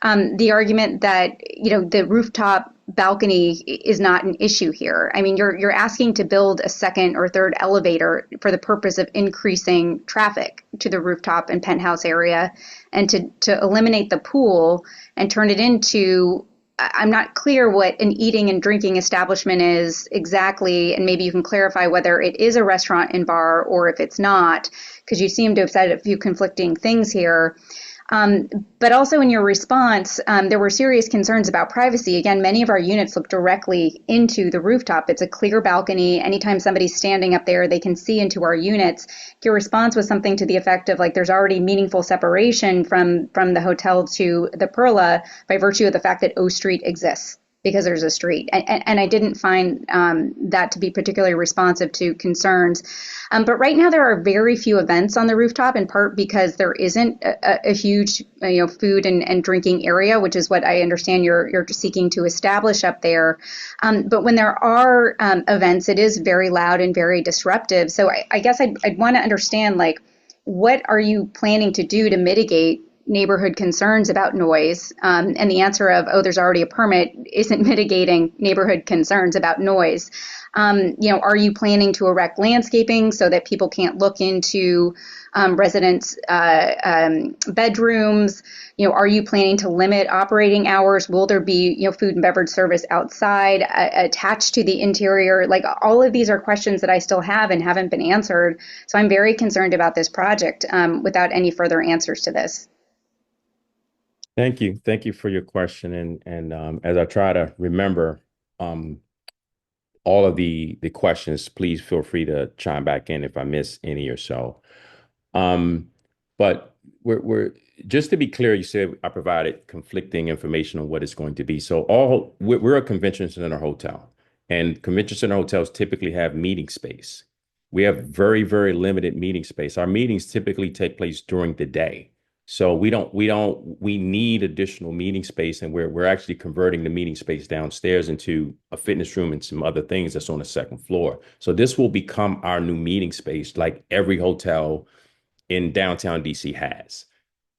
[SPEAKER 19] the argument that the rooftop balcony is not an issue here. I mean, you're asking to build a second or third elevator for the purpose of increasing traffic to the rooftop and penthouse area, and to eliminate the pool and turn it into, I'm not clear what an eating and drinking establishment is exactly, and maybe you can clarify whether it is a restaurant and bar or if it's not, because you seem to have said a few conflicting things here. But also in your response, there were serious concerns about privacy. Again, many of our units look directly into the rooftop. It's a clear balcony. Anytime somebody's standing up there, they can see into our units. Your response was something to the effect of, like, there's already meaningful separation from the hotel to the Perla by virtue of the fact that O Street exists, because there's a street. And I didn't find that to be particularly responsive to concerns. But right now there are very few events on the rooftop, in part because there isn't a huge food and drinking area, which is what I understand you're seeking to establish up there. But when there are events, it is very loud and very disruptive. So I guess I'd want to understand, like, what are you planning to do to mitigate neighborhood concerns about noise. And the answer of, oh, there's already a permit isn't mitigating neighborhood concerns about noise. Are you planning to erect landscaping so that people can't look into residents' bedrooms? Are you planning to limit operating hours? Will there be, food and beverage service outside attached to the interior? Like, all of these are questions that I still have and haven't been answered. So I'm very concerned about this project without any further answers to this.
[SPEAKER 17] Thank you. Thank you for your question. And as I try to remember all of the questions, please feel free to chime back in if I miss any or so. But we're just to be clear, you said I provided conflicting information on what it's going to be. So we're a convention center hotel, and convention center hotels typically have meeting space. We have very, very limited meeting space. Our meetings typically take place during the day. So we need additional meeting space, and we're actually converting the meeting space downstairs into a fitness room and some other things that's on the second floor. So this will become our new meeting space, like every hotel in downtown DC has.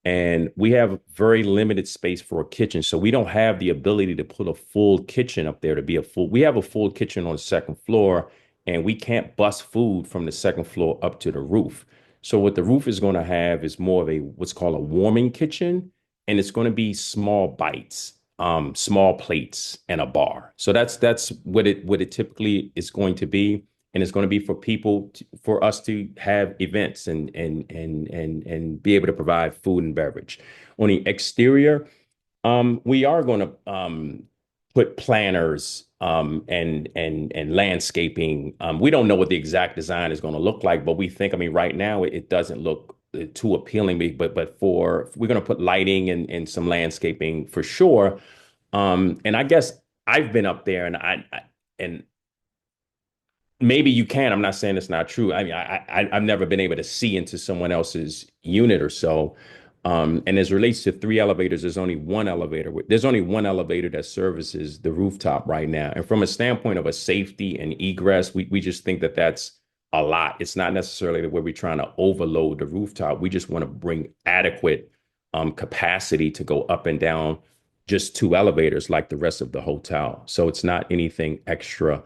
[SPEAKER 17] And we have very limited space for a kitchen. So we don't have the ability to put a full kitchen up there we have a full kitchen on the second floor, and we can't bus food from the second floor up to the roof. So what the roof is going to have is more of what's called a warming kitchen, and it's going to be small bites, small plates, and a bar. So that's what it typically is going to be, and it's going to be for for us to have events and be able to provide food and beverage. On the exterior, we are going to put planters and landscaping. We don't know what the exact design is going to look like, but we think, right now it doesn't look too appealing, but we're going to put lighting and some landscaping for sure. And I guess I've been up there, and maybe you can. I'm not saying it's not true. I've never been able to see into someone else's unit or so. And as it relates to 3 elevators, there's only one elevator. There's only one elevator that services the rooftop right now. And from a standpoint of a safety and egress, we just think that that's a lot. It's not necessarily that we're trying to overload the rooftop. We just want to bring adequate capacity to go up and down just 2 elevators like the rest of the hotel. So it's not anything extra.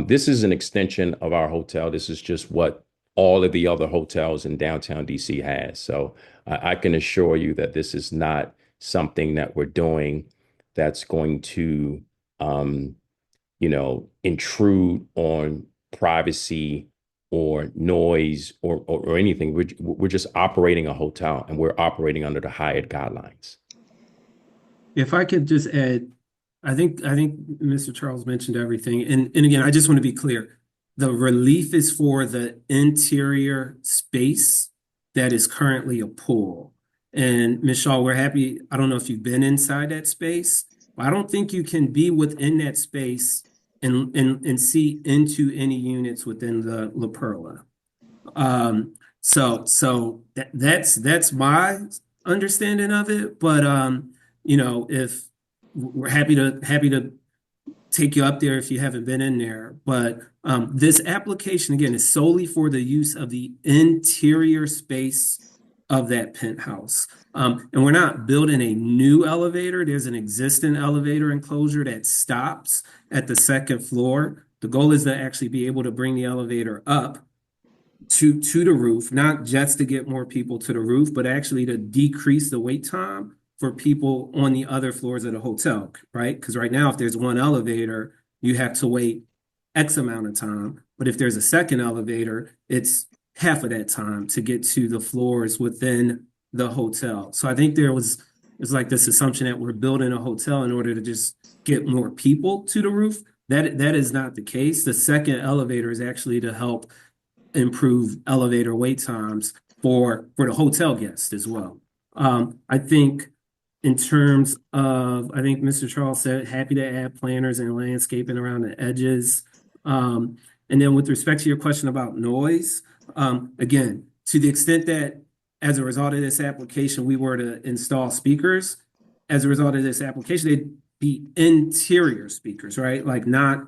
[SPEAKER 17] This is an extension of our hotel. This is just what all of the other hotels in downtown DC has. So I can assure you that this is not something that we're doing that's going to, intrude on privacy or noise or anything. We're just operating a hotel, and we're operating under the Hyatt guidelines.
[SPEAKER 18] If I could just add, I think Mr. Charles mentioned everything. And again, I just want to be clear. The relief is for the interior space that is currently a pool. And Ms. Shaw, we're happy. I don't know if you've been inside that space, but I don't think you can be within that space and see into any units within the La Perla. So that's my understanding of it. But if we're happy to take you up there if you haven't been in there. But this application, again, is solely for the use of the interior space of that penthouse. And we're not building a new elevator. There's an existing elevator enclosure that stops at the second floor. The goal is to actually be able to bring the elevator up to the roof, not just to get more people to the roof, but actually to decrease the wait time for people on the other floors of the hotel, right? Because right now, if there's one elevator, you have to wait X amount of time. But if there's a second elevator, it's half of that time to get to the floors within the hotel. So I think there's like this assumption that we're building a hotel in order to just get more people to the roof. That is not the case. The second elevator is actually to help improve elevator wait times for the hotel guests as well. I think in terms of, I think Mr. Charles said, happy to add planters and landscaping around the edges. And then with respect to your question about noise, again, to the extent that as a result of this application, we were to install speakers, as a result of this application, they'd be interior speakers, right? Like not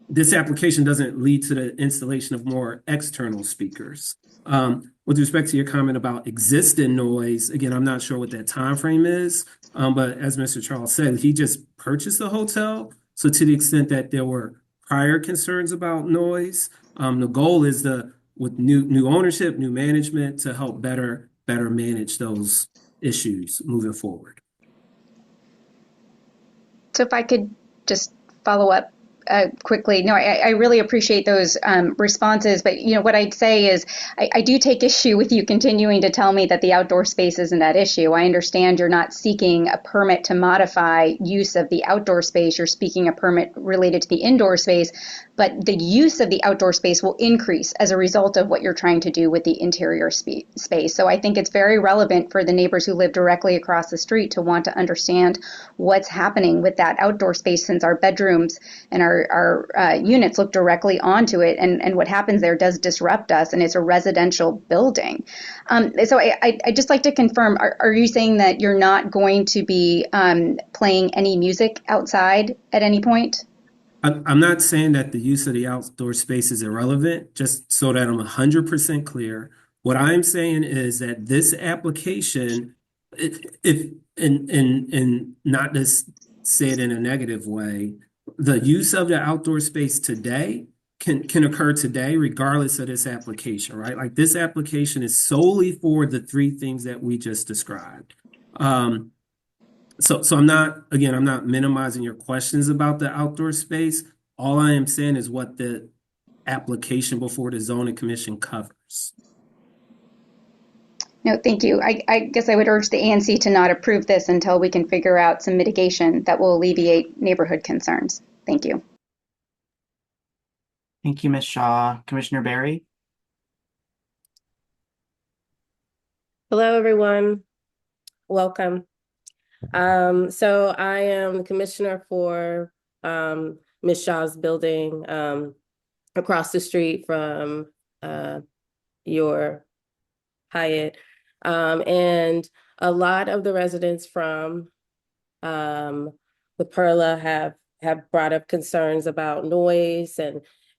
[SPEAKER 18] this application doesn't lead to the installation of more external speakers. With respect to your comment about existing noise, again, I'm not sure what that time frame is, but as Mr. Charles said, he just purchased the hotel. So to the extent that there were prior concerns about noise, the goal is with new ownership, new management, to help better manage those issues moving forward.
[SPEAKER 19] So if I could just follow up quickly. No, I really appreciate those responses. But, what I'd say is I do take issue with you continuing to tell me that the outdoor space isn't at issue. I understand you're not seeking a permit to modify use of the outdoor space. You're seeking a permit related to the indoor space. But the use of the outdoor space will increase as a result of what you're trying to do with the interior space. So I think it's very relevant for the neighbors who live directly across the street to want to understand what's happening with that outdoor space, since our bedrooms and our units look directly onto it. And what happens there does disrupt us, and it's a residential building. So I'd just like to confirm, are you saying that you're not going to be playing any music outside at any point?
[SPEAKER 18] I'm not saying that the use of the outdoor space is irrelevant, just so that I'm 100% clear. What I'm saying is that this application, and not to say it in a negative way, the use of the outdoor space today can occur today, regardless of this application, right? Like, this application is solely for the three things that we just described. So I'm not minimizing your questions about the outdoor space. All I am saying is what the application before the zoning commission covers.
[SPEAKER 19] No, thank you. I guess I would urge the ANC to not approve this until we can figure out some mitigation that will alleviate neighborhood concerns. Thank you.
[SPEAKER 4] Thank you, Ms. Shaw. Commissioner Barry?
[SPEAKER 7] Hello, everyone. Welcome. So I am the commissioner for Ms. Shaw's building across the street from your Hyatt. And a lot of the residents from the Perla have brought up concerns about noise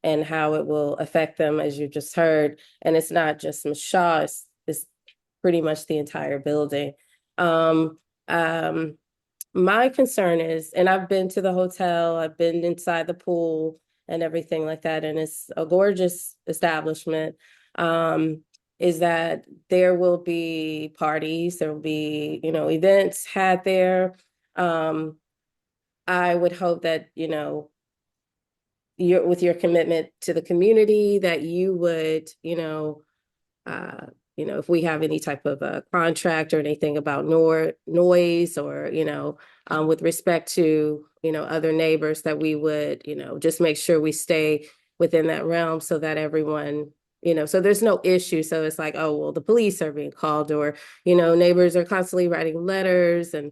[SPEAKER 7] and how it will affect them, as you just heard. And it's not just Ms. Shaw, it's pretty much the entire building. My concern is, and I've been to the hotel, I've been inside the pool and everything like that, and it's a gorgeous establishment, is that there will be parties, there will be, events had there. I would hope that, with your commitment to the community, that you would, if we have any type of a contract or anything about noise or, with respect to, other neighbors, that we would, just make sure we stay within that realm so that everyone, so there's no issue. So it's like, oh, well, the police are being called, or, neighbors are constantly writing letters and,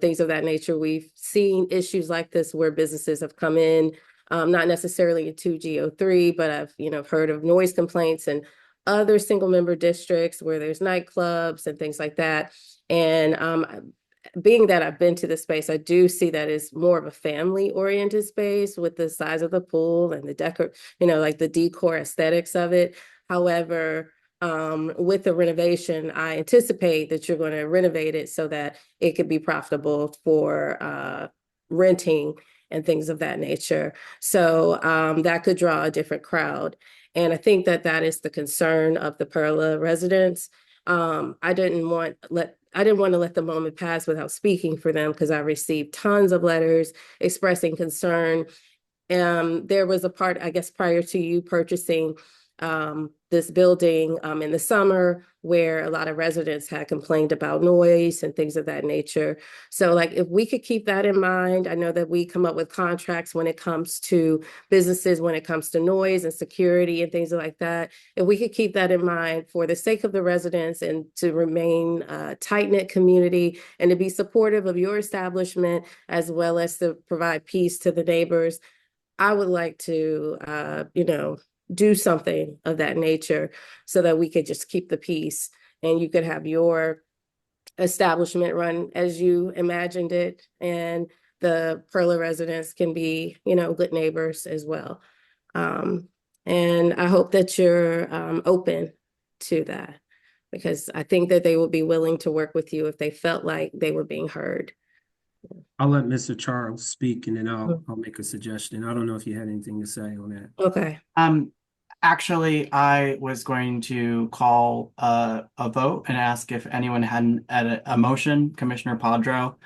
[SPEAKER 7] things of that nature. We've seen issues like this where businesses have come in, not necessarily in 2G03, but I've heard of noise complaints and other single member districts where there's nightclubs and things like that. And being that I've been to the space, I do see that it's more of a family oriented space with the size of the pool and the decor, like the decor aesthetics of it. However, with the renovation, I anticipate that you're going to renovate it so that it could be profitable for renting and things of that nature. So that could draw a different crowd. And I think that is the concern of the Perla residents. I didn't want to let the moment pass without speaking for them, because I received tons of letters expressing concern. There was a part, I guess, prior to you purchasing this building in the summer, where a lot of residents had complained about noise and things of that nature. So, like, if we could keep that in mind, I know that we come up with contracts when it comes to businesses, when it comes to noise and security and things like that. If we could keep that in mind for the sake of the residents and to remain a tight-knit community and to be supportive of your establishment, as well as to provide peace to the neighbors, I would like to, do something of that nature so that we could just keep the peace and you could have your establishment run as you imagined it, and the Perla residents can be, good neighbors as well. And I hope that you're open to that, because I think that they will be willing to work with you if they felt like they were being heard.
[SPEAKER 18] I'll let Mr. Charles speak and then I'll make a suggestion. I don't know if you had anything to say on that.
[SPEAKER 7] Okay.
[SPEAKER 4] Actually, I was going to call a vote and ask if anyone had a motion. Commissioner Padro.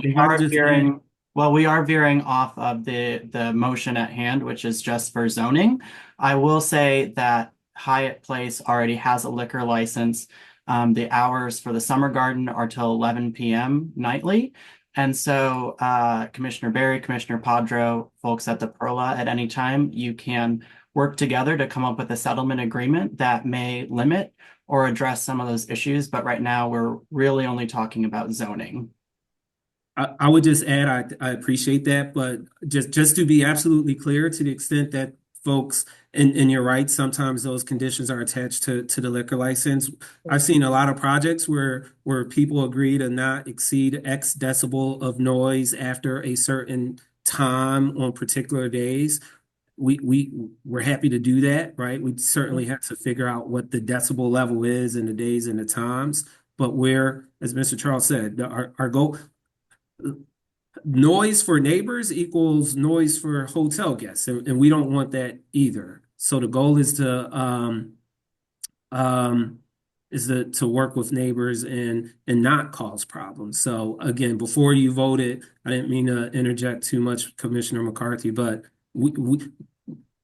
[SPEAKER 4] We are veering. Well, we are veering off of the motion at hand, which is just for zoning. I will say that Hyatt Place already has a liquor license. The hours for the summer garden are till 11 p.m. nightly. And so Commissioner Berry, Commissioner Padro, folks at the Perla, at any time, you can work together to come up with a settlement agreement that may limit or address some of those issues. But right now, we're really only talking about zoning.
[SPEAKER 18] I would just add, I appreciate that, but just to be absolutely clear, to the extent that folks, and you're right, sometimes those conditions are attached to the liquor license. I've seen a lot of projects where people agree to not exceed X decibel of noise after a certain time on particular days. We're happy to do that, right? We certainly have to figure out what the decibel level is in the days and the times. But we're, as Mr. Charles said, our goal, noise for neighbors equals noise for hotel guests, and we don't want that either. So the goal is to work with neighbors and not cause problems. So again, before you voted, I didn't mean to interject too much, Commissioner McCarthy, but we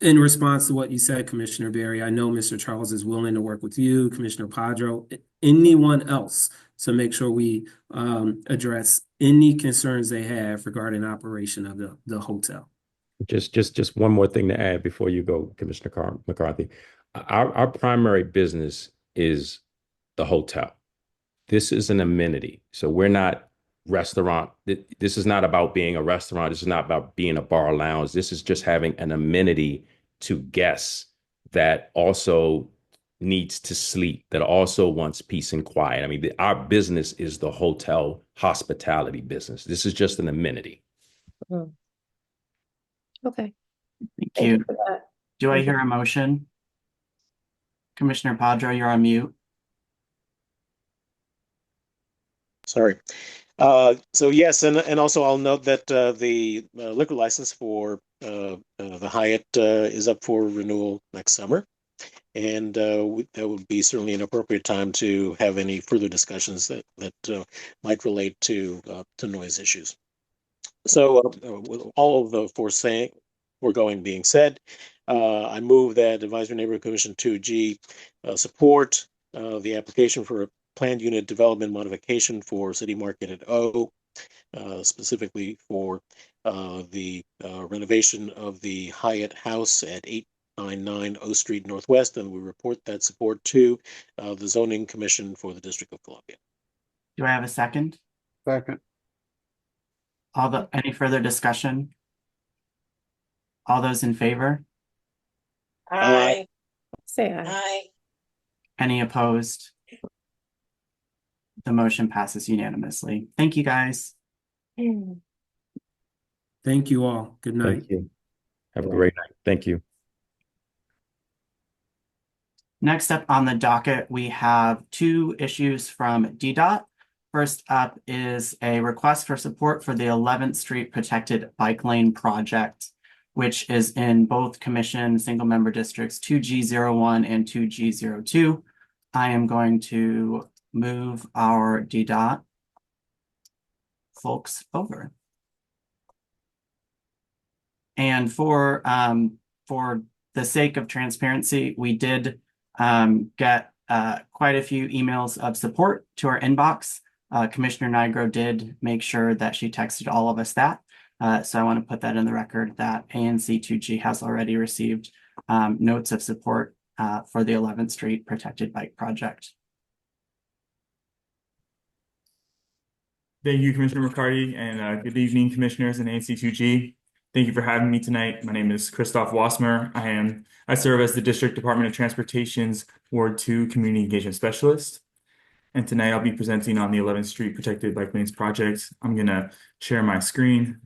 [SPEAKER 18] in response to what you said, Commissioner Berry, I know Mr. Charles is willing to work with you, Commissioner Padro, anyone else, to make sure we address any concerns they have regarding operation of the hotel.
[SPEAKER 17] Just one more thing to add before you go, Commissioner McCarthy. Our primary business is the hotel. This is an amenity. So we're not restaurant. This is not about being a restaurant. This is not about being a bar lounge. This is just having an amenity to guests that also needs to sleep, that also wants peace and quiet. I mean, our business is the hotel hospitality business. This is just an amenity.
[SPEAKER 7] Okay.
[SPEAKER 4] Thank you. For that. Do I hear a motion? Commissioner Padro, you're on mute.
[SPEAKER 11] Sorry. So yes, and also I'll note that the liquor license for the Hyatt is up for renewal next summer, and that would be certainly an appropriate time to have any further discussions that might relate to noise issues. So with all of the foregoing being said, I move that Advisory Neighborhood Commission 2G support the application for a planned unit development modification for City Market at O, specifically for the renovation of the Hyatt House at 899 O Street Northwest, and we report that support to the Zoning Commission for the District of Columbia.
[SPEAKER 4] Do I have a second?
[SPEAKER 3] Second.
[SPEAKER 4] Any further discussion? All those in favor?
[SPEAKER 2] Aye.
[SPEAKER 7] Say aye.
[SPEAKER 2] Aye.
[SPEAKER 4] Any opposed? The motion passes unanimously. Thank you, guys.
[SPEAKER 18] Thank you all. Good night.
[SPEAKER 17] Thank you. Have a great night. Thank you.
[SPEAKER 4] Next up on the docket, we have two issues from DDOT. First up is a request for support for the 11th Street Protected Bike Lane project, which is in both commission single-member districts 2G01 and 2G02. I am going to move our DDOT folks over. And for the sake of transparency, we did get quite a few emails of support to our inbox. Commissioner Nigro did make sure that she texted all of us that. So I want to put that in the record that ANC 2G has already received notes of support for the 11th Street Protected Bike Project.
[SPEAKER 20] Thank you, Commissioner McCarty, and good evening, commissioners and ANC2G. Thank you for having me tonight. My name is Christoph Wassmer. I serve as the District Department of Transportation's Ward 2 Community Engagement Specialist. And tonight I'll be presenting on the 11th Street Protected Bike Lanes project. I'm going to share my screen.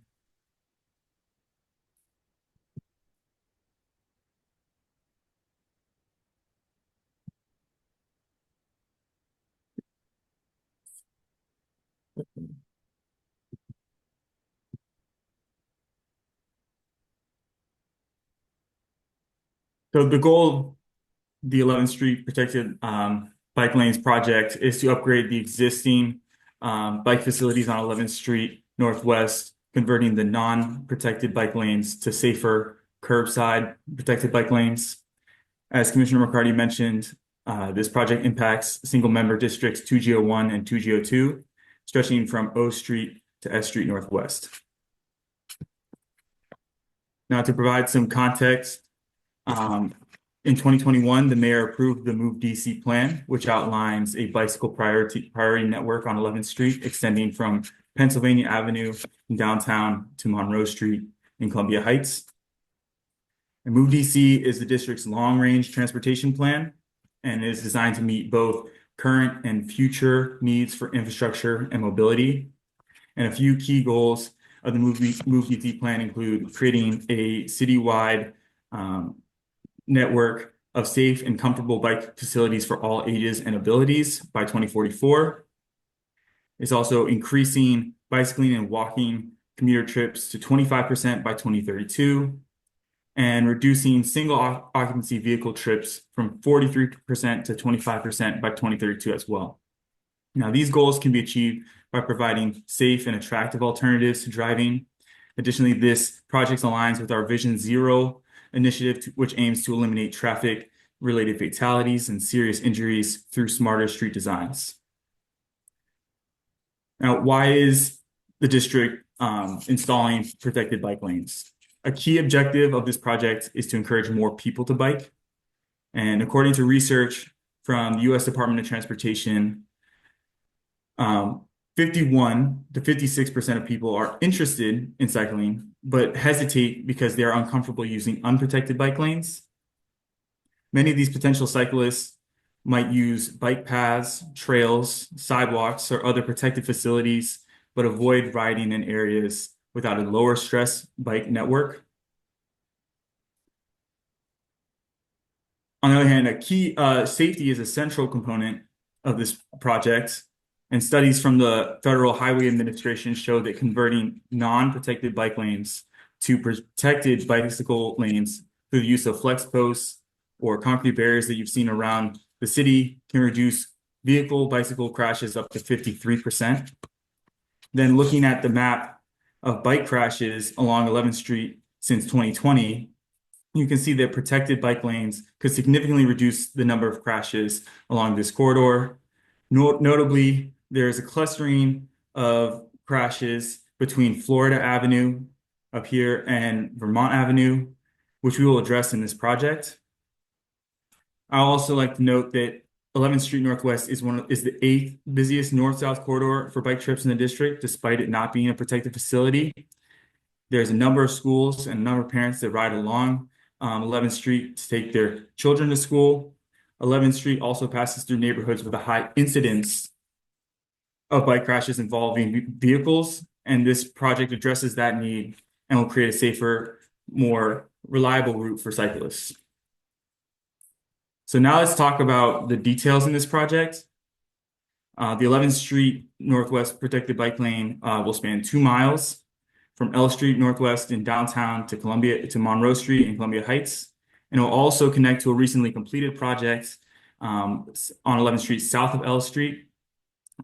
[SPEAKER 20] So the goal of the 11th Street Protected Bike Lanes project is to upgrade the existing bike facilities on 11th Street Northwest, converting the non-protected bike lanes to safer curbside protected bike lanes. As Commissioner McCarty mentioned, this project impacts single-member districts 2G01 and 2G02, stretching from O Street to S Street Northwest. Now, to provide some context, in 2021, the mayor approved the Move DC plan, which outlines a bicycle priority network on 11th Street, extending from Pennsylvania Avenue in downtown to Monroe Street in Columbia Heights. And Move DC is the district's long-range transportation plan and is designed to meet both current and future needs for infrastructure and mobility. And a few key goals of the Move DC plan include creating a citywide network of safe and comfortable bike facilities for all ages and abilities by 2044. It's also increasing bicycling and walking commuter trips to 25% by 2032 and reducing single occupancy vehicle trips from 43% to 25% by 2032 as well. Now, these goals can be achieved by providing safe and attractive alternatives to driving. Additionally, this project aligns with our Vision Zero initiative, which aims to eliminate traffic-related fatalities and serious injuries through smarter street designs. Now, why is the district installing protected bike lanes? A key objective of this project is to encourage more people to bike. And according to research from the U.S. Department of Transportation, 51 to 56% of people are interested in cycling, but hesitate because they are uncomfortable using unprotected bike lanes. Many of these potential cyclists might use bike paths, trails, sidewalks, or other protected facilities, but avoid riding in areas without a lower stress bike network. On the other hand, a key safety is a central component of this project. And studies from the Federal Highway Administration show that converting non-protected bike lanes to protected bicycle lanes through the use of flex posts or concrete barriers that you've seen around the city can reduce bicycle crashes up to 53%. Then looking at the map of bike crashes along 11th Street since 2020, you can see that protected bike lanes could significantly reduce the number of crashes along this corridor. Notably, there is a clustering of crashes between Florida Avenue up here and Vermont Avenue, which we will address in this project. I also like to note that 11th Street Northwest is the 8th busiest north-south corridor for bike trips in the district, despite it not being a protected facility. There's a number of schools and a number of parents that ride along 11th Street to take their children to school. 11th Street also passes through neighborhoods with a high incidence of bike crashes involving vehicles, and this project addresses that need and will create a safer, more reliable route for cyclists. So now let's talk about the details in this project. The 11th Street Northwest Protected Bike Lane will span 2 miles from L Street Northwest in downtown to Monroe Street in Columbia Heights. And it will also connect to a recently completed project on 11th Street south of L Street,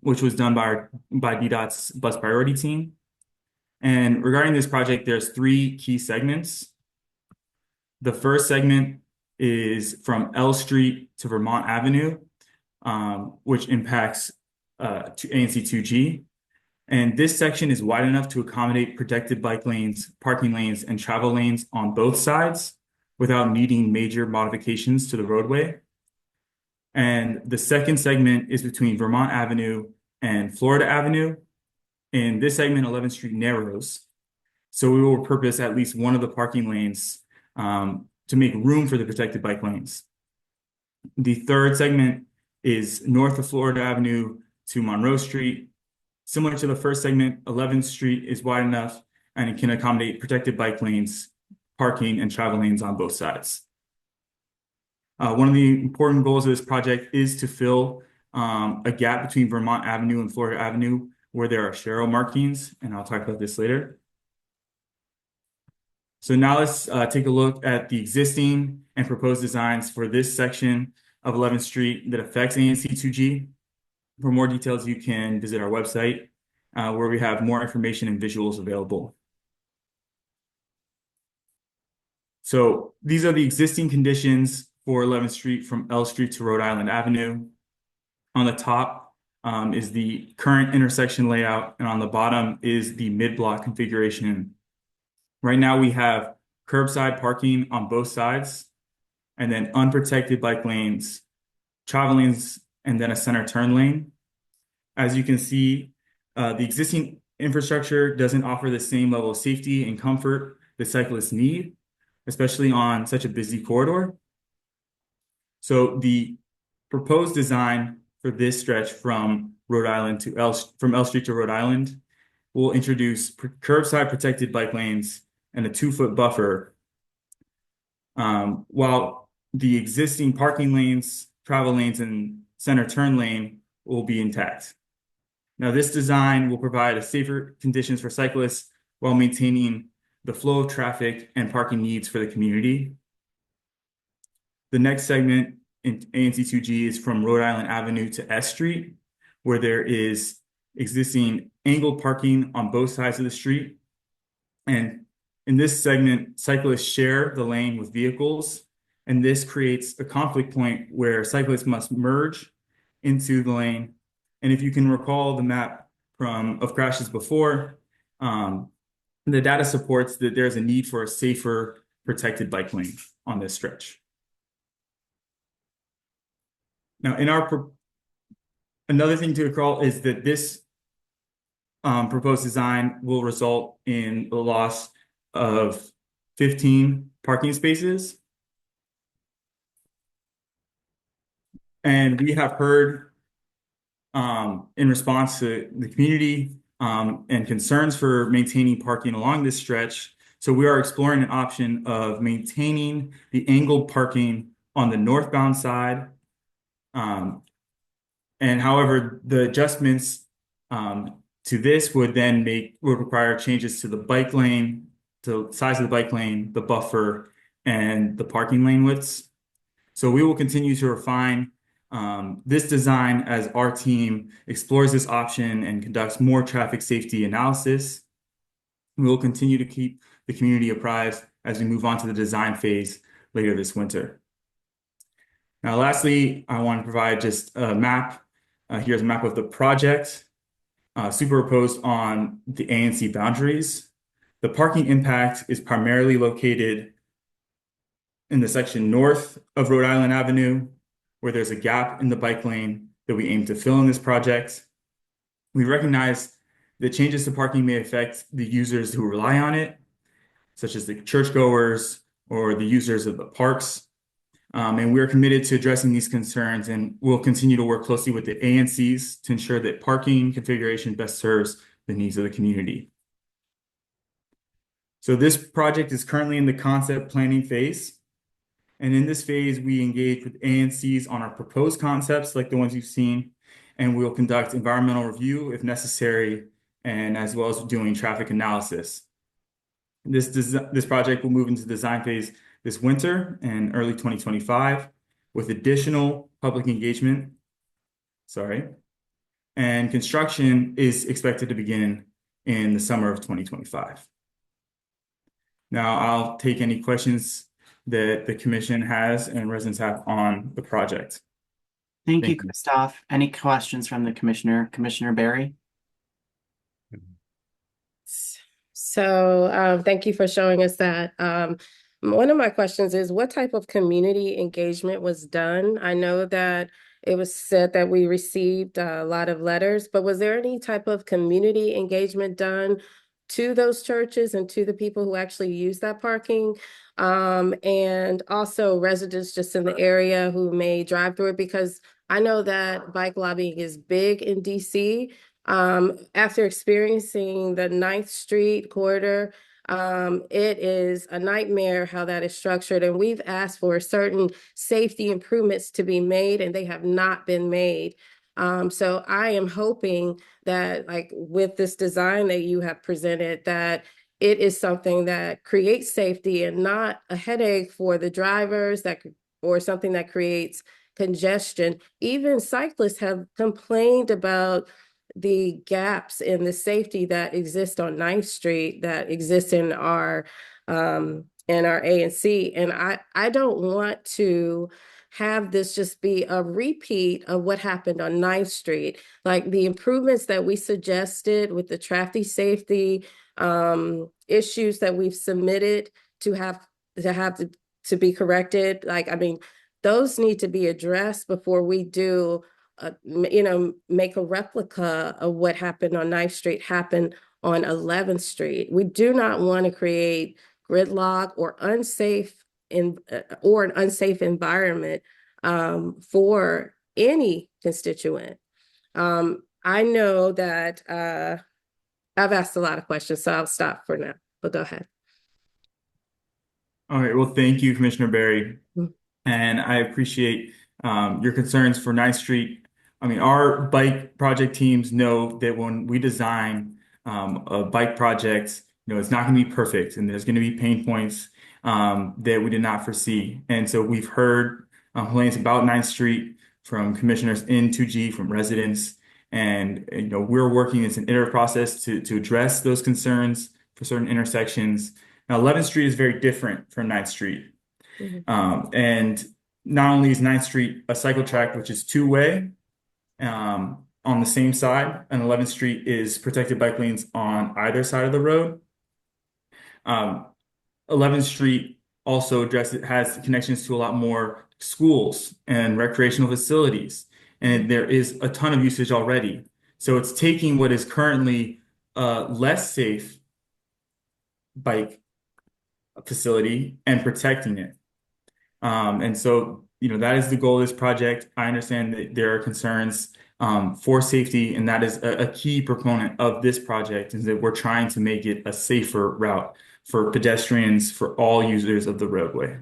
[SPEAKER 20] which was done by DDOT's bus priority team. And regarding this project, there's 3 key segments. The first segment is from L Street to Vermont Avenue, which impacts to ANC 2G. And this section is wide enough to accommodate protected bike lanes, parking lanes, and travel lanes on both sides without needing major modifications to the roadway. And the second segment is between Vermont Avenue and Florida Avenue. In this segment, 11th Street narrows. So we will repurpose at least one of the parking lanes to make room for the protected bike lanes. The third segment is north of Florida Avenue to Monroe Street. Similar to the first segment, 11th Street is wide enough and it can accommodate protected bike lanes, parking, and travel lanes on both sides. One of the important goals of this project is to fill a gap between Vermont Avenue and Florida Avenue where there are Sharrow markings, and I'll talk about this later. So now let's take a look at the existing and proposed designs for this section of 11th Street that affects ANC 2G. For more details, you can visit our website where we have more information and visuals available. So these are the existing conditions for 11th Street from L Street to Rhode Island Avenue. On the top is the current intersection layout, and on the bottom is the mid-block configuration. Right now we have curbside parking on both sides, and then unprotected bike lanes, travel lanes, and then a center turn lane. As you can see, the existing infrastructure doesn't offer the same level of safety and comfort that cyclists need, especially on such a busy corridor. So the proposed design for this stretch from Rhode Island to from L Street to Rhode Island will introduce curbside protected bike lanes and a 2-foot buffer, while the existing parking lanes, travel lanes, and center turn lane will be intact. Now, this design will provide a safer conditions for cyclists while maintaining the flow of traffic and parking needs for the community. The next segment in ANC 2G is from Rhode Island Avenue to S Street, where there is existing angled parking on both sides of the street. And in this segment, cyclists share the lane with vehicles, and this creates a conflict point where cyclists must merge into the lane. And if you can recall the map of crashes before, the data supports that there's a need for a safer protected bike lane on this stretch. Now, another thing to recall is that this proposed design will result in the loss of 15 parking spaces. And we have heard in response to the community and concerns for maintaining parking along this stretch. So we are exploring an option of maintaining the angled parking on the northbound side. And however, the adjustments to this would require changes to the bike lane, to the size of the bike lane, the buffer, and the parking lane widths. So we will continue to refine this design as our team explores this option and conducts more traffic safety analysis. We will continue to keep the community apprised as we move on to the design phase later this winter. Now, lastly, I want to provide just a map. Here's a map of the project superimposed on the ANC boundaries. The parking impact is primarily located in the section north of Rhode Island Avenue, where there's a gap in the bike lane that we aim to fill in this project. We recognize that changes to parking may affect the users who rely on it, such as the churchgoers or the users of the parks. And we're committed to addressing these concerns, and we'll continue to work closely with the ANCs to ensure that parking configuration best serves the needs of the community. So this project is currently in the concept planning phase. And in this phase, we engage with ANCs on our proposed concepts like the ones you've seen, and we'll conduct environmental review if necessary, and as well as doing traffic analysis. This project will move into design phase this winter and early 2025 with additional public engagement. And construction is expected to begin in the summer of 2025. Now I'll take any questions that the commission has and residents have on the project.
[SPEAKER 4] Thank you, Christoph. Any questions from the commissioner? Commissioner Barry?
[SPEAKER 7] So thank you for showing us that. One of my questions is, what type of community engagement was done? I know that it was said that we received a lot of letters, but was there any type of community engagement done to those churches and to the people who actually use that parking? And also residents just in the area who may drive through it, because I know that bike lobbying is big in DC. After experiencing the 9th Street corridor, it is a nightmare how that is structured. And we've asked for certain safety improvements to be made, and they have not been made. So I am hoping that, like, with this design that you have presented, that it is something that creates safety and not a headache for the drivers, or something that creates congestion. Even cyclists have complained about the gaps in the safety that exist on 9th Street, that exist in our ANC. And I don't want to have this just be a repeat of what happened on 9th Street. Like the improvements that we suggested with the traffic safety issues that we've submitted to have to be corrected. Like, I mean, those need to be addressed before we do, make a replica of what happened on 9th Street happen on 11th Street. We do not want to create gridlock or an unsafe environment for any constituent. I know that I've asked a lot of questions, so I'll stop for now, but go ahead.
[SPEAKER 20] All right. Well, thank you, Commissioner Barry. And I appreciate your concerns for 9th Street. I mean, our bike project teams know that when we design a bike project, it's not going to be perfect, and there's going to be pain points that we did not foresee. And so we've heard complaints about 9th Street from commissioners in 2G, from residents, and we're working as an iterative process to address those concerns for certain intersections. Now, 11th Street is very different from 9th Street. And not only is 9th Street a cycle track, which is two-way on the same side, and 11th Street is protected bike lanes on either side of the road. 11th Street also has connections to a lot more schools and recreational facilities, and there is a ton of usage already. So it's taking what is currently a less safe bike facility and protecting it. And so, that is the goal of this project. I understand that there are concerns for safety, and that is a key proponent of this project, is that we're trying to make it a safer route for pedestrians, for all users of the roadway.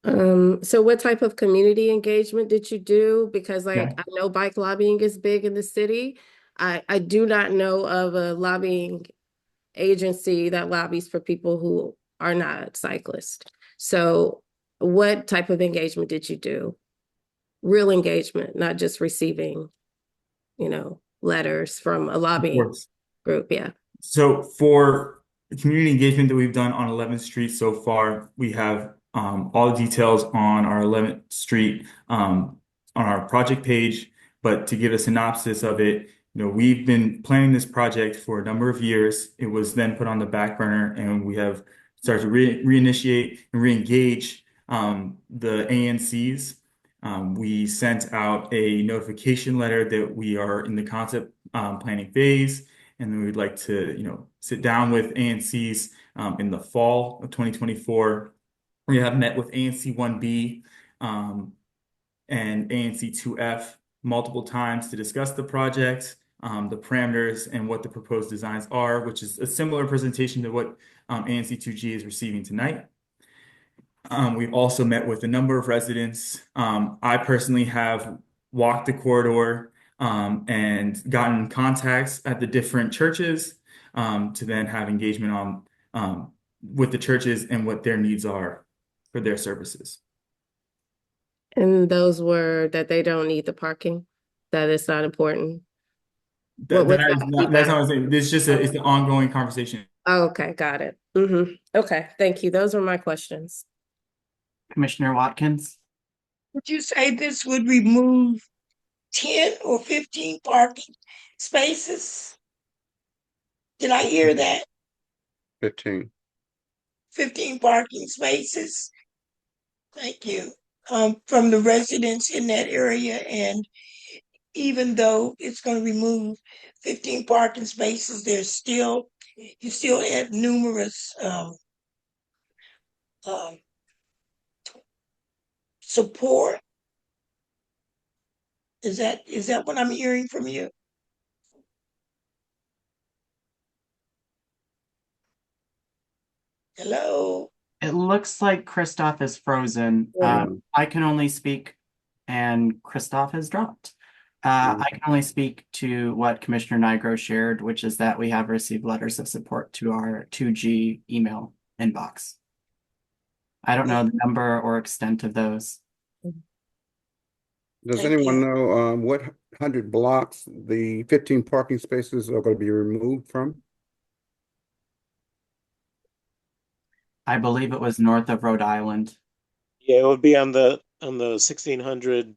[SPEAKER 7] So what type of community engagement did you do? Because
[SPEAKER 20] Yeah.
[SPEAKER 7] I know bike lobbying is big in the city. I do not know of a lobbying agency that lobbies for people who are not cyclists. So what type of engagement did you do? Real engagement, not just receiving, letters from a lobbying group. Yeah.
[SPEAKER 20] So for the community engagement that we've done on 11th Street so far, we have all the details on our 11th Street on our project page. But to give a synopsis of it, we've been planning this project for a number of years. It was then put on the back burner, and we have started to reinitiate and reengage the ANCs. We sent out a notification letter that we are in the concept planning phase, and then we'd like to, sit down with ANCs in the fall of 2024. We have met with ANC 1B and ANC 2F multiple times to discuss the project, the parameters, and what the proposed designs are, which is a similar presentation to what ANC 2G is receiving tonight. We've also met with a number of residents. I personally have walked the corridor and gotten contacts at the different churches to then have engagement with the churches and what their needs are for their services.
[SPEAKER 7] And those were that they don't need the parking, that it's not important.
[SPEAKER 20] That's not what I'm saying. It's an ongoing conversation.
[SPEAKER 7] Oh, okay, got it. Okay, thank you. Those are my questions.
[SPEAKER 4] Commissioner Watkins?
[SPEAKER 2] Would you say this would remove 10 or 15 parking spaces? Did I hear that?
[SPEAKER 3] 15.
[SPEAKER 2] 15 parking spaces. Thank you. From the residents in that area, and even though it's going to remove 15 parking spaces, you still have numerous support Is that what I'm hearing from you? Hello?
[SPEAKER 4] It looks like Christoph is frozen.
[SPEAKER 2] Yeah.
[SPEAKER 4] I can only speak, and Christoph has dropped. I can only speak to what Commissioner Nigro shared, which is that we have received letters of support to our 2G email inbox. I don't know the number or extent of those.
[SPEAKER 3] Does
[SPEAKER 2] Thank
[SPEAKER 3] anyone
[SPEAKER 2] you.
[SPEAKER 3] know what 100 blocks the 15 parking spaces are going to be removed from?
[SPEAKER 4] I believe it was north of Rhode Island.
[SPEAKER 11] Yeah, it would be on the 1600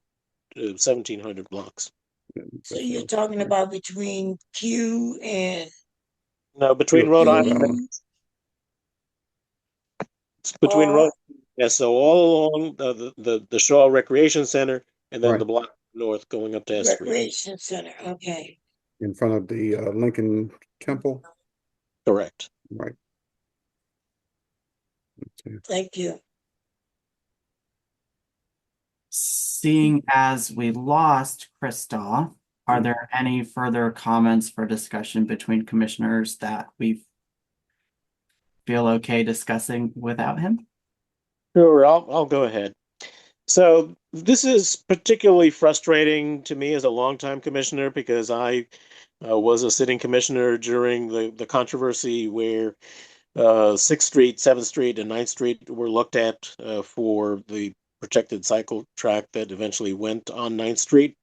[SPEAKER 11] to 1700 blocks.
[SPEAKER 2] So you're talking about between Q and
[SPEAKER 11] No, between Rhode Island. It's between Rhode. Yeah, so all along the Shaw Recreation Center, and then
[SPEAKER 3] Right.
[SPEAKER 11] the block north going up to S Street.
[SPEAKER 2] Recreation Center. Okay.
[SPEAKER 3] In front of the Lincoln Temple?
[SPEAKER 11] Correct.
[SPEAKER 3] Right.
[SPEAKER 2] Thank you.
[SPEAKER 4] Seeing as we lost Christoph, are there any further comments for discussion between commissioners that we feel okay discussing without him?
[SPEAKER 11] Sure, I'll go ahead. So this is particularly frustrating to me as a longtime commissioner because I was a sitting commissioner during the controversy where 6th Street, 7th Street, and 9th Street were looked at for the protected cycle track that eventually went on 9th Street.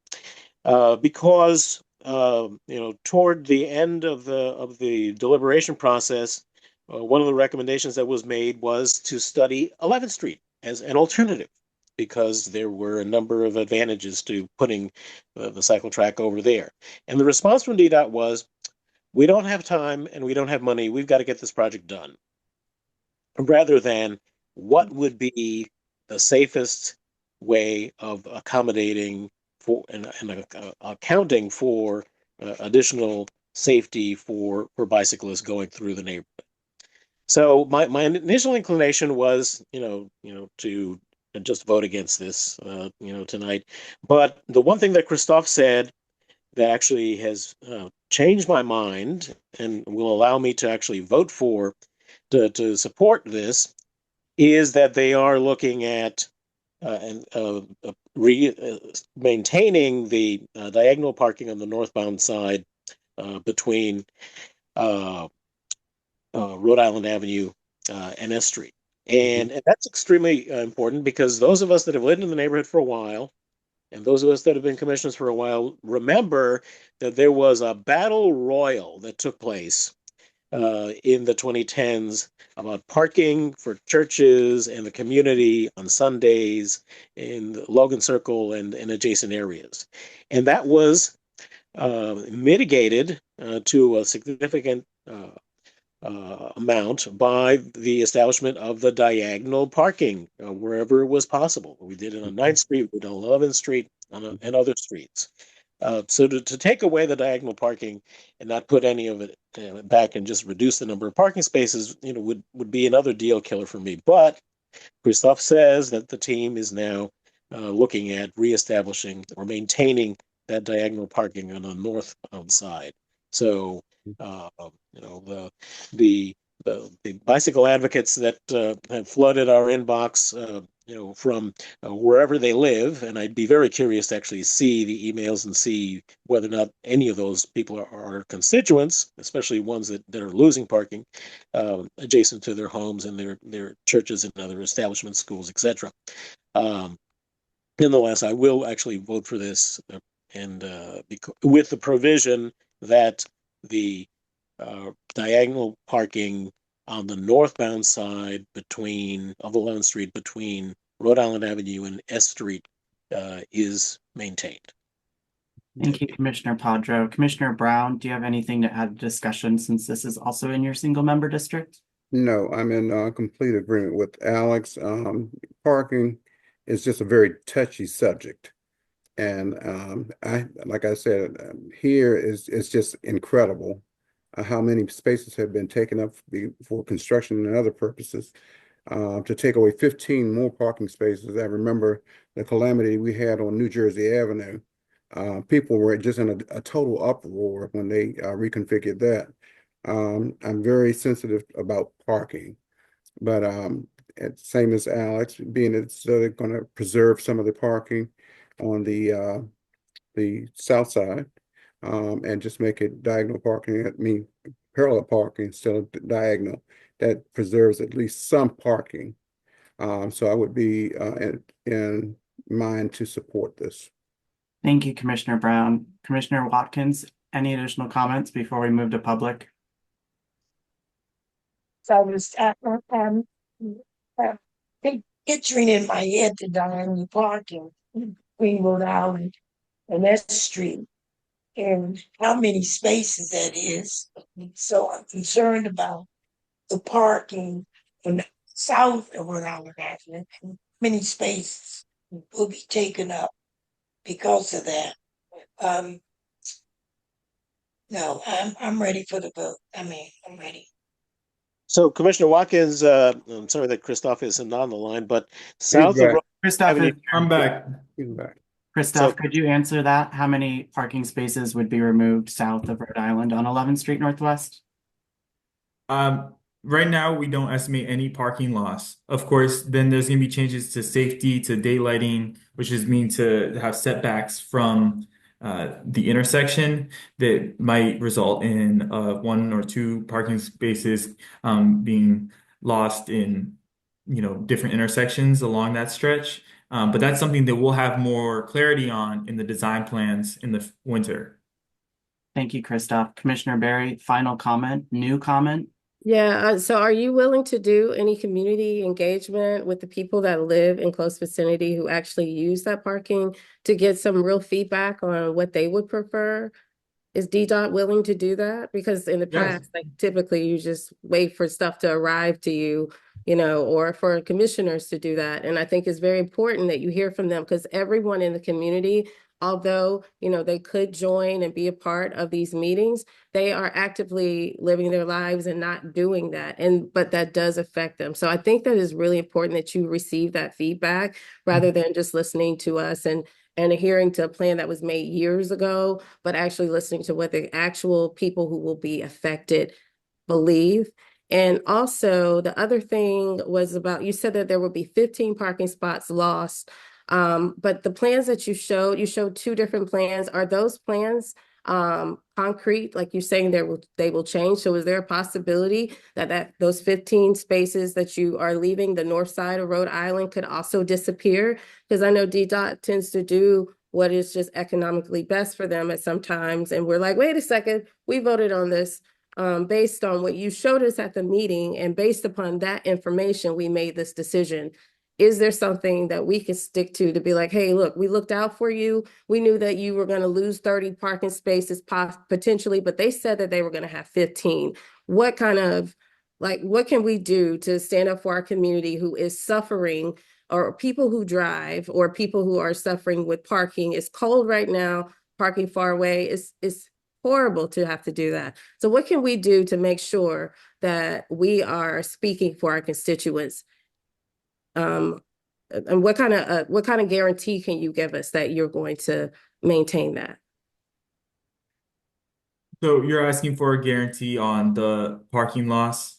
[SPEAKER 11] Because toward the end of the deliberation process, one of the recommendations that was made was to study 11th Street as an alternative, because there were a number of advantages to putting the cycle track over there. And the response from DDOT was, we don't have time and we don't have money. We've got to get this project done. Rather than what would be the safest way of accommodating for and accounting for additional safety for bicyclists going through the neighborhood. So my initial inclination was, to just vote against this, tonight. But the one thing that Christoph said that actually has changed my mind and will allow me to actually vote for to support this is that they are looking at maintaining the diagonal parking on the northbound side between Rhode Island Avenue and S Street. And that's extremely important because those of us that have lived in the neighborhood for a while, and those of us that have been commissioners for a while, remember that there was a battle royal that took place in the 2010s about parking for churches and the community on Sundays in Logan Circle and adjacent areas. And that was mitigated to a significant amount by the establishment of the diagonal parking wherever it was possible. We did it on 9th Street, we did it on 11th Street, and other streets. So to take away the diagonal parking and not put any of it back and just reduce the number of parking spaces, would be another deal killer for me. But Christoph says that the team is now looking at reestablishing or maintaining that diagonal parking on the northbound side. So, the bicycle advocates that have flooded our inbox, from wherever they live, and I'd be very curious to actually see the emails and see whether or not any of those people are constituents, especially ones that are losing parking adjacent to their homes and their churches and other establishments, schools, etc. Nonetheless, I will actually vote for this, and with the provision that the diagonal parking on the northbound side of 11th Street between Rhode Island Avenue and S Street is maintained.
[SPEAKER 4] Thank you, Commissioner Padro. Commissioner Brown, do you have anything to add to discussion since this is also in your single member district?
[SPEAKER 3] No, I'm in complete agreement with Alex. Parking is just a very touchy subject. And like I said, here it's just incredible how many spaces have been taken up for construction and other purposes. To take away 15 more parking spaces. I remember the calamity we had on New Jersey Avenue people were just in a total uproar when they reconfigured that. I'm very sensitive about parking, but same as Alex, being it's they're going to preserve some of the parking on the south side, and just make it diagonal parking. I mean, parallel parking instead of diagonal. That preserves at least some parking. So I would be in mind to support this.
[SPEAKER 4] Thank you, Commissioner Brown. Commissioner Watkins, any additional comments before we move to public?
[SPEAKER 2] So I was picturing in my head the diagonal parking between Rhode Island and S Street and how many spaces that is. So I'm concerned about the parking on the south of Rhode Island Avenue and many spaces will be taken up because of that. No, I'm ready for the vote. I'm ready.
[SPEAKER 11] So Commissioner Watkins, I'm sorry that Christoph isn't on the line, but south of
[SPEAKER 3] back.
[SPEAKER 11] Rhode
[SPEAKER 4] Christoph,
[SPEAKER 11] Avenue,
[SPEAKER 20] I'm back.
[SPEAKER 3] He's back.
[SPEAKER 4] Christoph,
[SPEAKER 11] So-
[SPEAKER 4] could you answer that? How many parking spaces would be removed south of Rhode Island on 11th Street Northwest?
[SPEAKER 20] Right now, we don't estimate any parking loss. Of course, then there's going to be changes to safety, to daylighting, which is mean to have setbacks from the intersection that might result in 1 or 2 parking spaces being lost in, different intersections along that stretch. But that's something that we'll have more clarity on in the design plans in the winter.
[SPEAKER 4] Thank you, Christoph. Commissioner Barry, final comment, new comment?
[SPEAKER 7] Yeah, so are you willing to do any community engagement with the people that live in close vicinity who actually use that parking to get some real feedback on what they would prefer? Is DDOT willing to do that? Because in the
[SPEAKER 20] Yes.
[SPEAKER 7] past, like typically you just wait for stuff to arrive to you, or for commissioners to do that. And I think it's very important that you hear from them because everyone in the community, although, they could join and be a part of these meetings, they are actively living their lives and not doing that. But that does affect them. So I think that is really important that you receive that feedback rather than just listening to us and adhering to a plan that was made years ago, but actually listening to what the actual people who will be affected believe. And also the other thing was about, you said that there would be 15 parking spots lost. But the plans that you showed 2 different plans. Are those plans concrete, like you're saying they will change? So is there a possibility that those 15 spaces that you are leaving the north side of Rhode Island could also disappear? Because I know DDOT tends to do what is just economically best for them at some times. And we're like, wait a second, we voted on this based on what you showed us at the meeting. And based upon that information, we made this decision. Is there something that we could stick to be like, hey, look, we looked out for you. We knew that you were going to lose 30 parking spaces potentially, but they said that they were going to have 15. What can we do to stand up for our community who is suffering, or people who drive, or people who are suffering with parking? It's cold right now, parking far away. It's horrible to have to do that. So what can we do to make sure that we are speaking for our constituents? And what kind of guarantee can you give us that you're going to maintain that?
[SPEAKER 20] So you're asking for a guarantee on the parking loss?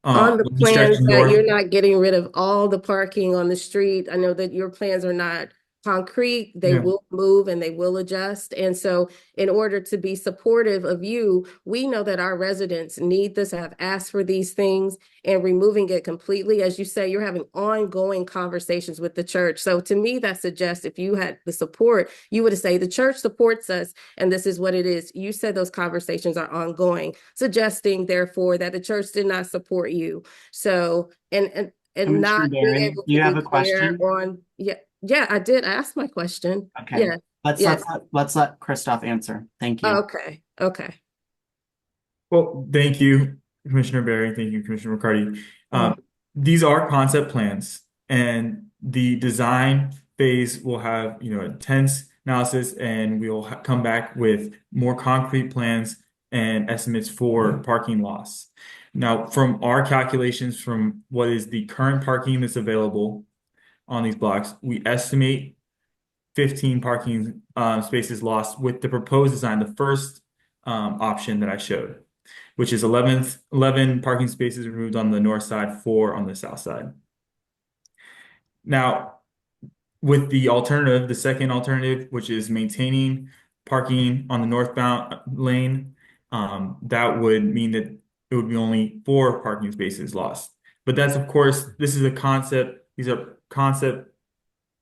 [SPEAKER 7] On the
[SPEAKER 20] the stretch
[SPEAKER 7] plans that
[SPEAKER 20] north?
[SPEAKER 7] you're not getting rid of all the parking on the street. I know that your plans are not concrete. They
[SPEAKER 20] Yeah.
[SPEAKER 7] will move and they will adjust. And so in order to be supportive of you, we know that our residents need this, have asked for these things, and removing it completely, as you say, you're having ongoing conversations with the church. So to me, that suggests if you had the support, you would say the church supports us and this is what it is. You said those conversations are ongoing, suggesting therefore that the church did not support you. So, and not being
[SPEAKER 4] Barry,
[SPEAKER 7] able to
[SPEAKER 4] do you have
[SPEAKER 7] be
[SPEAKER 4] a
[SPEAKER 7] clear
[SPEAKER 4] question?
[SPEAKER 7] on, yeah, I did. I asked my question.
[SPEAKER 4] Okay.
[SPEAKER 7] Yeah.
[SPEAKER 4] Let's let Christoph answer. Thank you.
[SPEAKER 7] Okay.
[SPEAKER 20] Well, thank you, Commissioner Barry. Thank you, Commissioner McCarty. These are concept plans, and the design phase will have, intense analysis, and we'll come back with more concrete plans and estimates for parking loss. Now, from our calculations, from what is the current parking that's available on these blocks, we estimate 15 parking spaces lost with the proposed design, the first option that I showed, which is 11 parking spaces removed on the north side, 4 on the south side. Now, with the alternative, the second alternative, which is maintaining parking on the northbound lane, that would mean that it would be only 4 parking spaces lost. But that's, of course, this is a concept. These are concept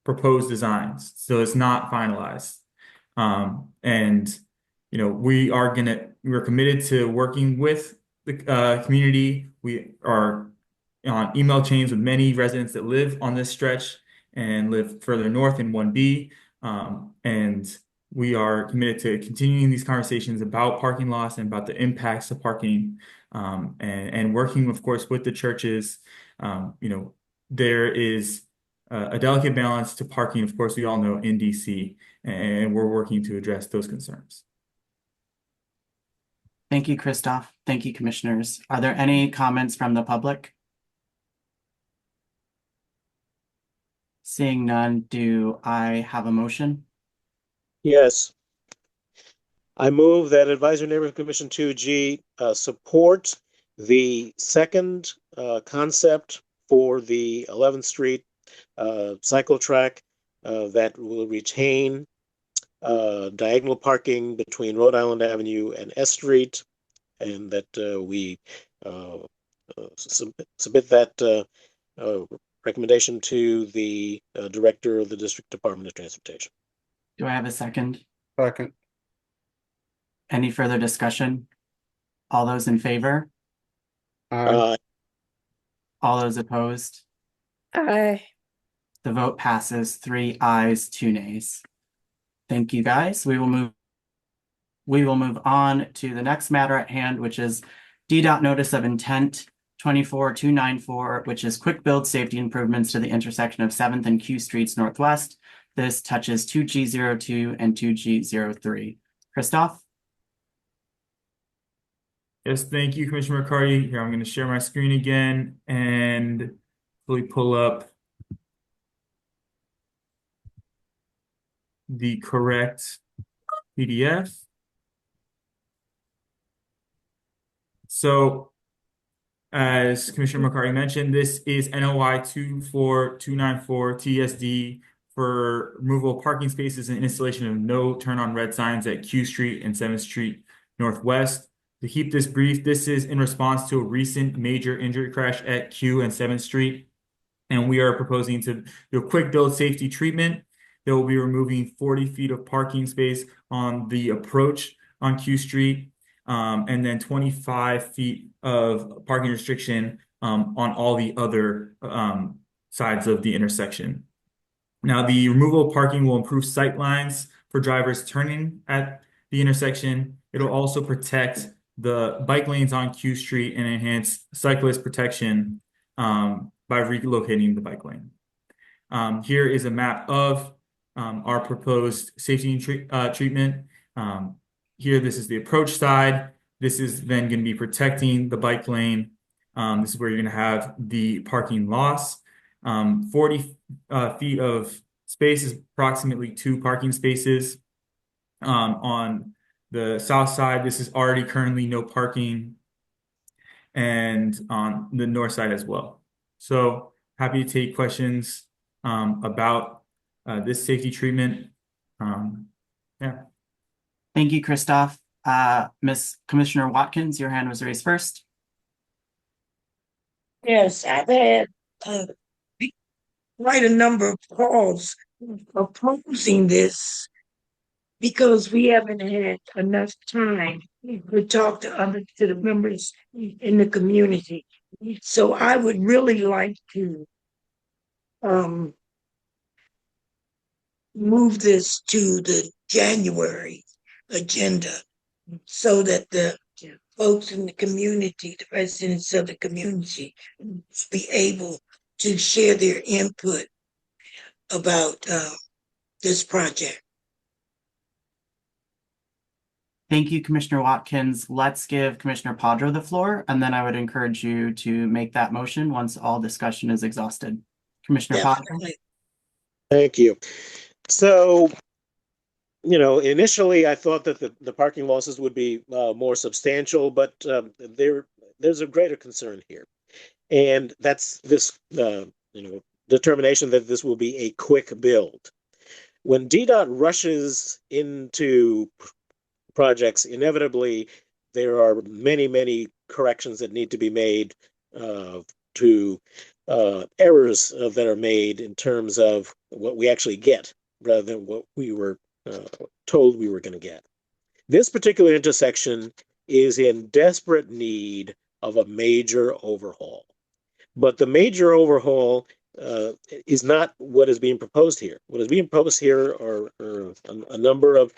[SPEAKER 20] proposed designs, so it's not finalized. And we're committed to working with the community. We are on email chains with many residents that live on this stretch and live further north in 1B. And we are committed to continuing these conversations about parking loss and about the impacts of parking, and working, of course, with the churches. There is a delicate balance to parking, of course, we all know, in DC, and we're working to address those concerns.
[SPEAKER 4] Thank you, Christoph. Thank you, commissioners. Are there any comments from the public? Seeing none, do I have a motion?
[SPEAKER 11] Yes. I move that Advisory Neighborhood Commission 2G support the second concept for the 11th Street cycle track that will retain diagonal parking between Rhode Island Avenue and S Street, and that we submit that recommendation to the Director of the District Department of Transportation.
[SPEAKER 4] Do I have a second?
[SPEAKER 3] Second.
[SPEAKER 4] Any further discussion? All those in favor?
[SPEAKER 3] Aye.
[SPEAKER 4] All those opposed?
[SPEAKER 7] Aye.
[SPEAKER 4] The vote passes 3 ayes, 2 nays. Thank you, guys. We will move on to the next matter at hand, which is DDOT Notice of Intent 24294, which is quick build safety improvements to the intersection of 7th and Q Streets Northwest. This touches 2G02 and 2G03. Christoph?
[SPEAKER 20] Yes, thank you, Commissioner McCarty. Here, I'm going to share my screen again and fully pull up the correct PDF. So, as Commissioner McCarty mentioned, this is NOI 24294 TSD for removal of parking spaces and installation of no turn on red signs at Q Street and 7th Street Northwest. To keep this brief, this is in response to a recent major injury crash at Q and 7th Street. And we are proposing to do a quick build safety treatment. They will be removing 40 feet of parking space on the approach on Q Street, and then 25 feet of parking restriction on all the other sides of the intersection. Now, the removal of parking will improve sight lines for drivers turning at the intersection. It'll also protect the bike lanes on Q Street and enhance cyclist protection by relocating the bike lane. Here is a map of our proposed safety treatment. Here, this is the approach side. This is then going to be protecting the bike lane. This is where you're going to have the parking loss. 40 feet of space is approximately 2 parking spaces. On the south side, this is already currently no parking, and on the north side as well. So happy to take questions about this safety treatment. Yeah.
[SPEAKER 4] Thank you, Christoph. Miss Commissioner Watkins, your hand was raised first.
[SPEAKER 2] Yes, I've had quite a number of calls opposing this because we haven't had enough time to talk to the members in the community. So I would really like to move this to the January agenda so that the folks in the community, the residents of the community, be able to share their input about this project.
[SPEAKER 4] Thank you, Commissioner Watkins. Let's give Commissioner Padro the floor, and then I would encourage you to make that motion once all discussion is exhausted. Commissioner Padro.
[SPEAKER 11] Thank you. So, initially I thought that the parking losses would be more substantial, but there's a greater concern here. And that's this, determination that this will be a quick build. When DDOT rushes into projects, inevitably there are many, many corrections that need to be made to errors that are made in terms of what we actually get rather than what we were told we were going to get. This particular intersection is in desperate need of a major overhaul. But the major overhaul is not what is being proposed here. What is being proposed here are a number of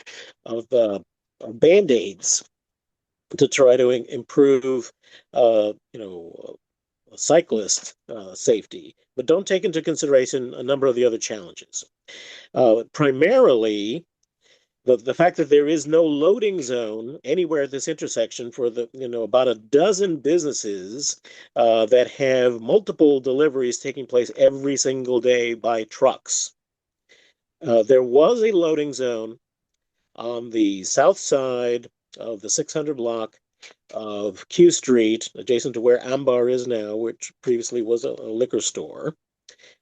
[SPEAKER 11] band-aids to try to improve, cyclist safety, but don't take into consideration a number of the other challenges. Primarily, the fact that there is no loading zone anywhere at this intersection for the about a dozen businesses that have multiple deliveries taking place every single day by trucks. There was a loading zone on the south side of the 600 block of Q Street, adjacent to where Ambar is now, which previously was a liquor store,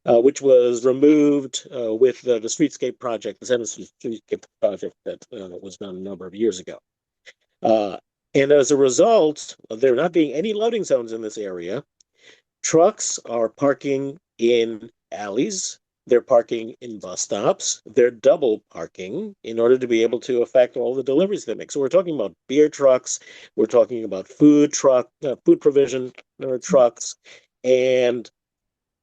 [SPEAKER 11] which was removed with the streetscape project, the 7th Streetscape project that was done a number of years ago. And as a result of there not being any loading zones in this area, trucks are parking in alleys. They're parking in bus stops. They're double parking in order to be able to affect all the deliveries they make. So we're talking about beer trucks. We're talking about food provision trucks, and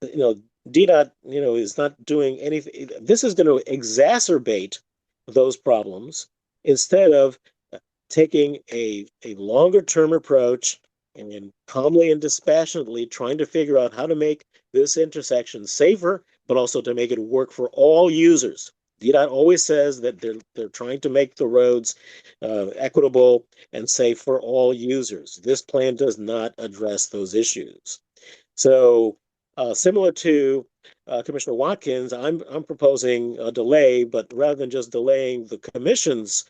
[SPEAKER 11] DDOT, is not doing anything. This is going to exacerbate those problems instead of taking a longer term approach and calmly and dispassionately trying to figure out how to make this intersection safer, but also to make it work for all users. DDOT always says that they're trying to make the roads equitable and safe for all users. This plan does not address those issues. So, similar to Commissioner Watkins, I'm proposing a delay, but rather than just delaying the commission's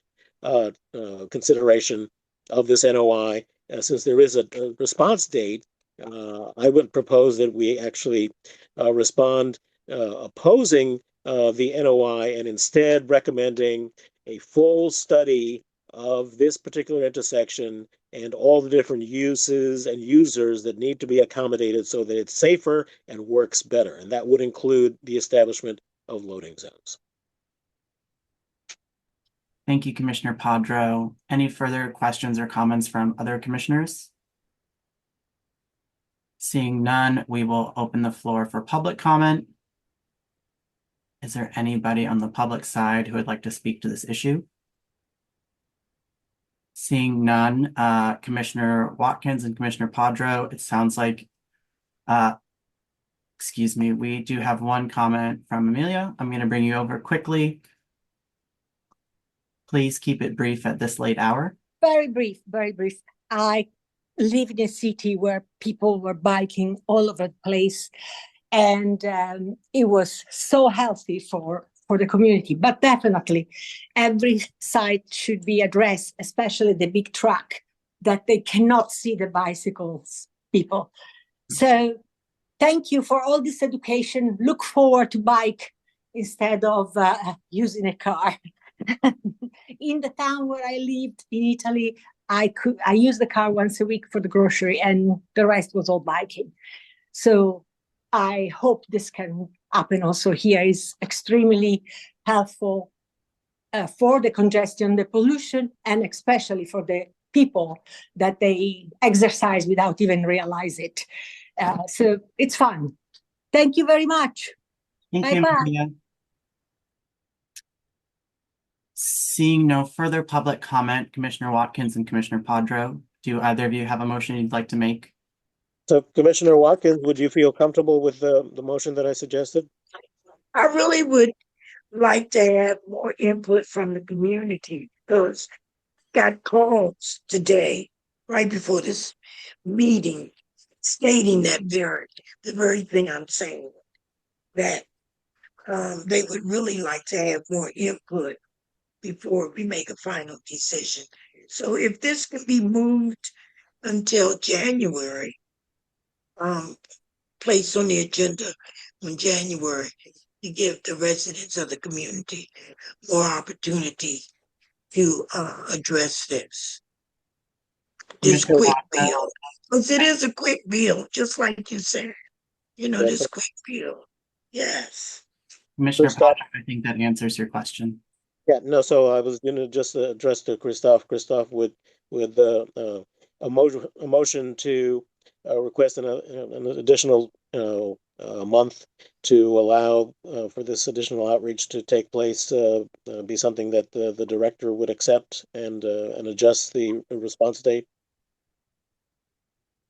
[SPEAKER 11] consideration of this NOI, since there is a response date, I would propose that we actually respond opposing the NOI and instead recommending a full study of this particular intersection and all the different uses and users that need to be accommodated so that it's safer and works better. And that would include the establishment of loading zones.
[SPEAKER 4] Thank you, Commissioner Padro. Any further questions or comments from other commissioners? Seeing none, we will open the floor for public comment. Is there anybody on the public side who would like to speak to this issue? Seeing none, Commissioner Watkins and Commissioner Padro, it sounds like, excuse me, we do have one comment from Amelia. I'm going to bring you over quickly. Please keep it brief at this late hour.
[SPEAKER 10] Very brief, very brief. I live in a city where people were biking all over the place, and it was so healthy for the community. But definitely, every site should be addressed, especially the big truck, that they cannot see the bicycles people. So thank you for all this education. Look forward to bike instead of using a car. In the town where I lived in Italy, I used the car once a week for the grocery, and the rest was all biking. So I hope this can happen also here. Is extremely helpful for the congestion, the pollution, and especially for the people that they exercise without even realize it. So it's fun. Thank you very much.
[SPEAKER 4] Thank you, Maria. Seeing no further public comment, Commissioner Watkins and Commissioner Padro, do either of you have a motion you'd like to make?
[SPEAKER 11] So, Commissioner Watkins, would you feel comfortable with the motion that I suggested?
[SPEAKER 2] I really would like to have more input from the community, because got calls today, right before this meeting, stating that the very thing I'm saying, that they would really like to have more input before we make a final decision. So if this can be moved until January, placed on the agenda in January to give the residents of the community more opportunity to address this
[SPEAKER 4] Commissioner
[SPEAKER 2] quick
[SPEAKER 4] Padra.
[SPEAKER 2] bill. Because it is a quick bill, just like you said. This quick bill. Yes.
[SPEAKER 4] Commissioner
[SPEAKER 11] Christoph,
[SPEAKER 4] Patrick, I think that answers your question.
[SPEAKER 11] yeah, no, so I was gonna just address to Christoph. Christoph with a motion to request an additional month to allow for this additional outreach to take place, be something that the director would accept and adjust the response date.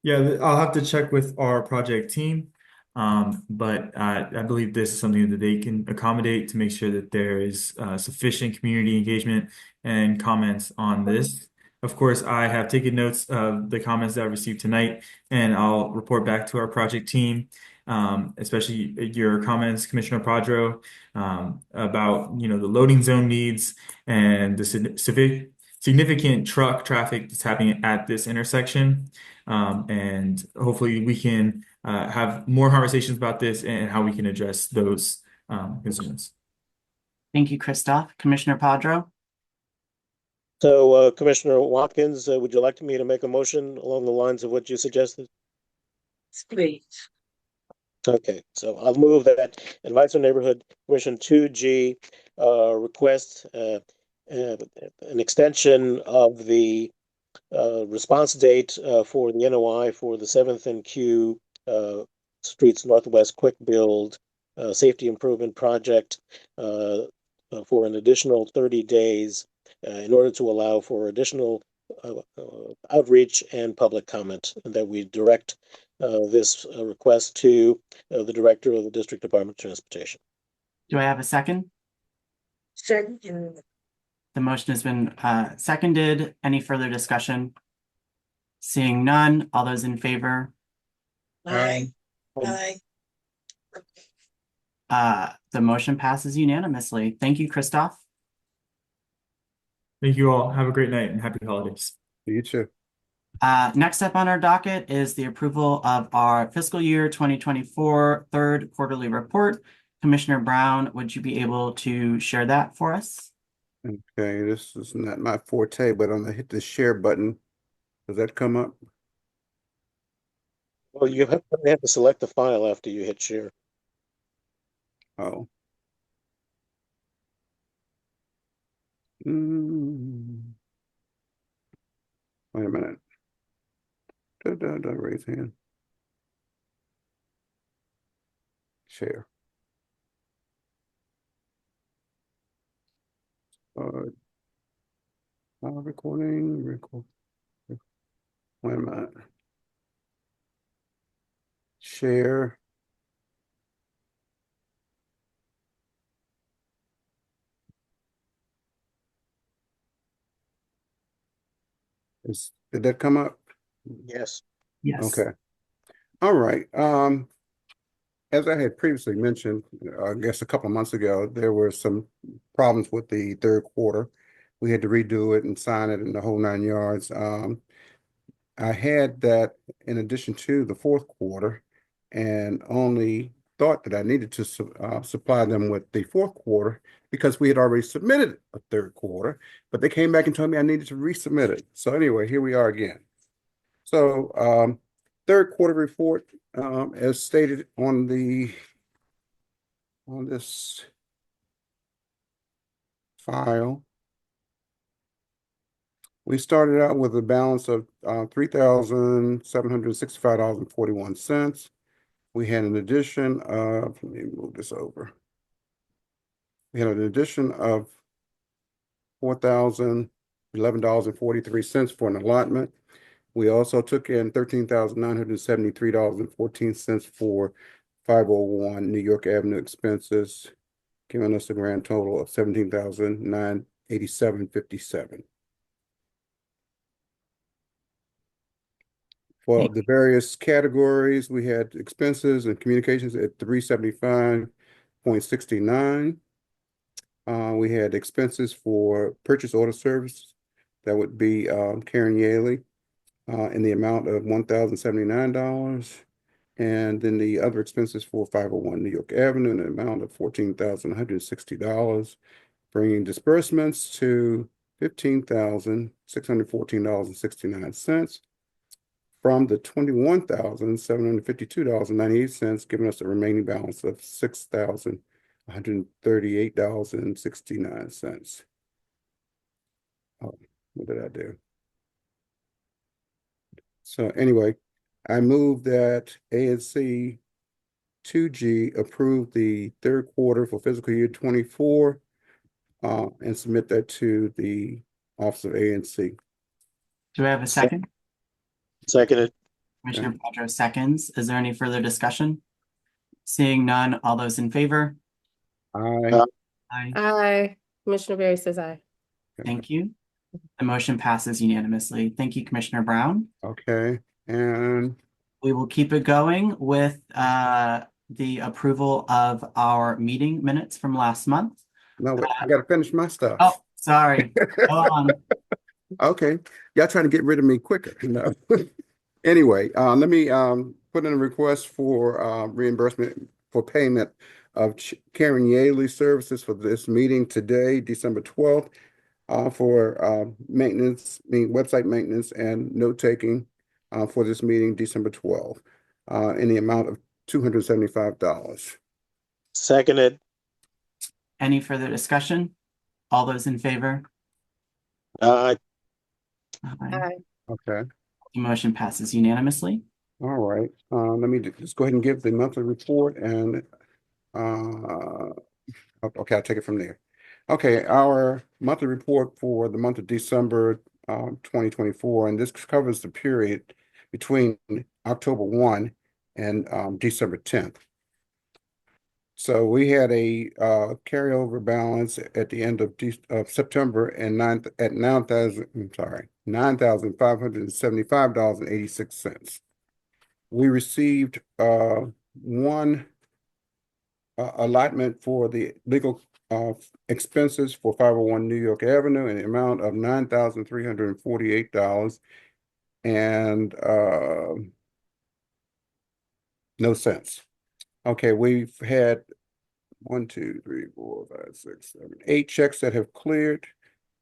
[SPEAKER 20] Yeah, I'll have to check with our project team. But I believe this is something that they can accommodate to make sure that there is sufficient community engagement and comments on this. Of course, I have taken notes of the comments that I received tonight, and I'll report back to our project team, especially your comments, Commissioner Padro, about the loading zone needs and the significant truck traffic that's happening at this intersection. And hopefully we can have more conversations about this and how we can address those concerns.
[SPEAKER 4] Thank you, Christoph. Commissioner Padro?
[SPEAKER 11] So, Commissioner Watkins, would you like me to make a motion along the lines of what you suggested?
[SPEAKER 2] Please.
[SPEAKER 11] Okay, so I'll move that Advisory Neighborhood Commission 2G request an extension of the response date for the NOI for the 7th and Q Streets Northwest Quick Build Safety Improvement Project for an additional 30 days in order to allow for additional outreach and public comment, and that we direct this request to the Director of the District Department of Transportation.
[SPEAKER 4] Do I have a second?
[SPEAKER 2] Second.
[SPEAKER 4] The motion has been seconded. Any further discussion? Seeing none, all those in favor?
[SPEAKER 2] Aye. Aye.
[SPEAKER 4] The motion passes unanimously. Thank you, Christoph.
[SPEAKER 20] Thank you all. Have a great night and happy holidays.
[SPEAKER 3] You too.
[SPEAKER 4] Next up on our docket is the approval of our fiscal year 2024 third quarterly report. Commissioner Brown, would you be able to share that for us?
[SPEAKER 3] Okay, this is not my forte, but I'm gonna hit the share button. Does that come up?
[SPEAKER 11] Well, you have to select the file after you hit share.
[SPEAKER 3] Oh. Wait a minute. Raise hand. Share. Recording. Record. Wait a minute. Share. Did that come up?
[SPEAKER 11] Yes.
[SPEAKER 4] Yes.
[SPEAKER 3] Okay. All right. As I had previously mentioned, I guess a couple of months ago, there were some problems with the third quarter. We had to redo it and sign it and the whole 9 yards. I had that in addition to the fourth quarter, and only thought that I needed to supply them with the fourth quarter because we had already submitted a third quarter, but they came back and told me I needed to resubmit it. So anyway, here we are again. So third quarter report, as stated on this file. We started out with a balance of $3,765.41. We had an addition of, let me move this over. We had an addition of $4,011.43 for an allotment. We also took in $13,973.14 for 501 New York Avenue expenses, giving us a grand total of $17,987.57. For the various categories, we had expenses and communications at $375, 0.69. We had expenses for purchase order service. That would be Karen Yaley in the amount of $1,079. And then the other expenses for 501 New York Avenue in the amount of $14,160, bringing disbursements to $15,614.69 from the $21,752.98, giving us a remaining balance of $6,138.69. Oh, what did I do? So anyway, I move that ANC 2G approve the third quarter for fiscal year 24 and submit that to the Office of ANC.
[SPEAKER 4] Do I have a second?
[SPEAKER 11] Seconded.
[SPEAKER 4] Commissioner Pedro seconds. Is there any further discussion? Seeing none, all those in favor?
[SPEAKER 3] Aye.
[SPEAKER 4] Aye.
[SPEAKER 7] Aye. Commissioner Berry says aye.
[SPEAKER 4] Thank you. The motion passes unanimously. Thank you, Commissioner Brown.
[SPEAKER 3] Okay, and
[SPEAKER 4] we will keep it going with the approval of our meeting minutes from last month.
[SPEAKER 3] No, wait, I gotta finish my stuff.
[SPEAKER 4] Oh, sorry. Go on.
[SPEAKER 3] Okay, y'all trying to get rid of me quicker, you know. Anyway, let me put in a request for reimbursement for payment of Karen Yaley services for this meeting today, December 12th, for maintenance, website maintenance and note taking for this meeting, December 12th, in the amount of $275.
[SPEAKER 11] Seconded.
[SPEAKER 4] Any further discussion? All those in favor?
[SPEAKER 11] Aye.
[SPEAKER 7] Aye.
[SPEAKER 3] Okay.
[SPEAKER 4] The motion passes unanimously.
[SPEAKER 3] All right. Let me just go ahead and give the monthly report and okay, I'll take it from there. Okay, our monthly report for the month of December 2024, and this covers the period between October 1 and December 10th. So we had a carryover balance at the end of September and $9,575.86. We received one allotment for the legal expenses for 501 New York Avenue in the amount of $9,348 and no cents. Okay, we've had 1, 2, 3, 4, 5, 6, 7, 8 checks that have cleared.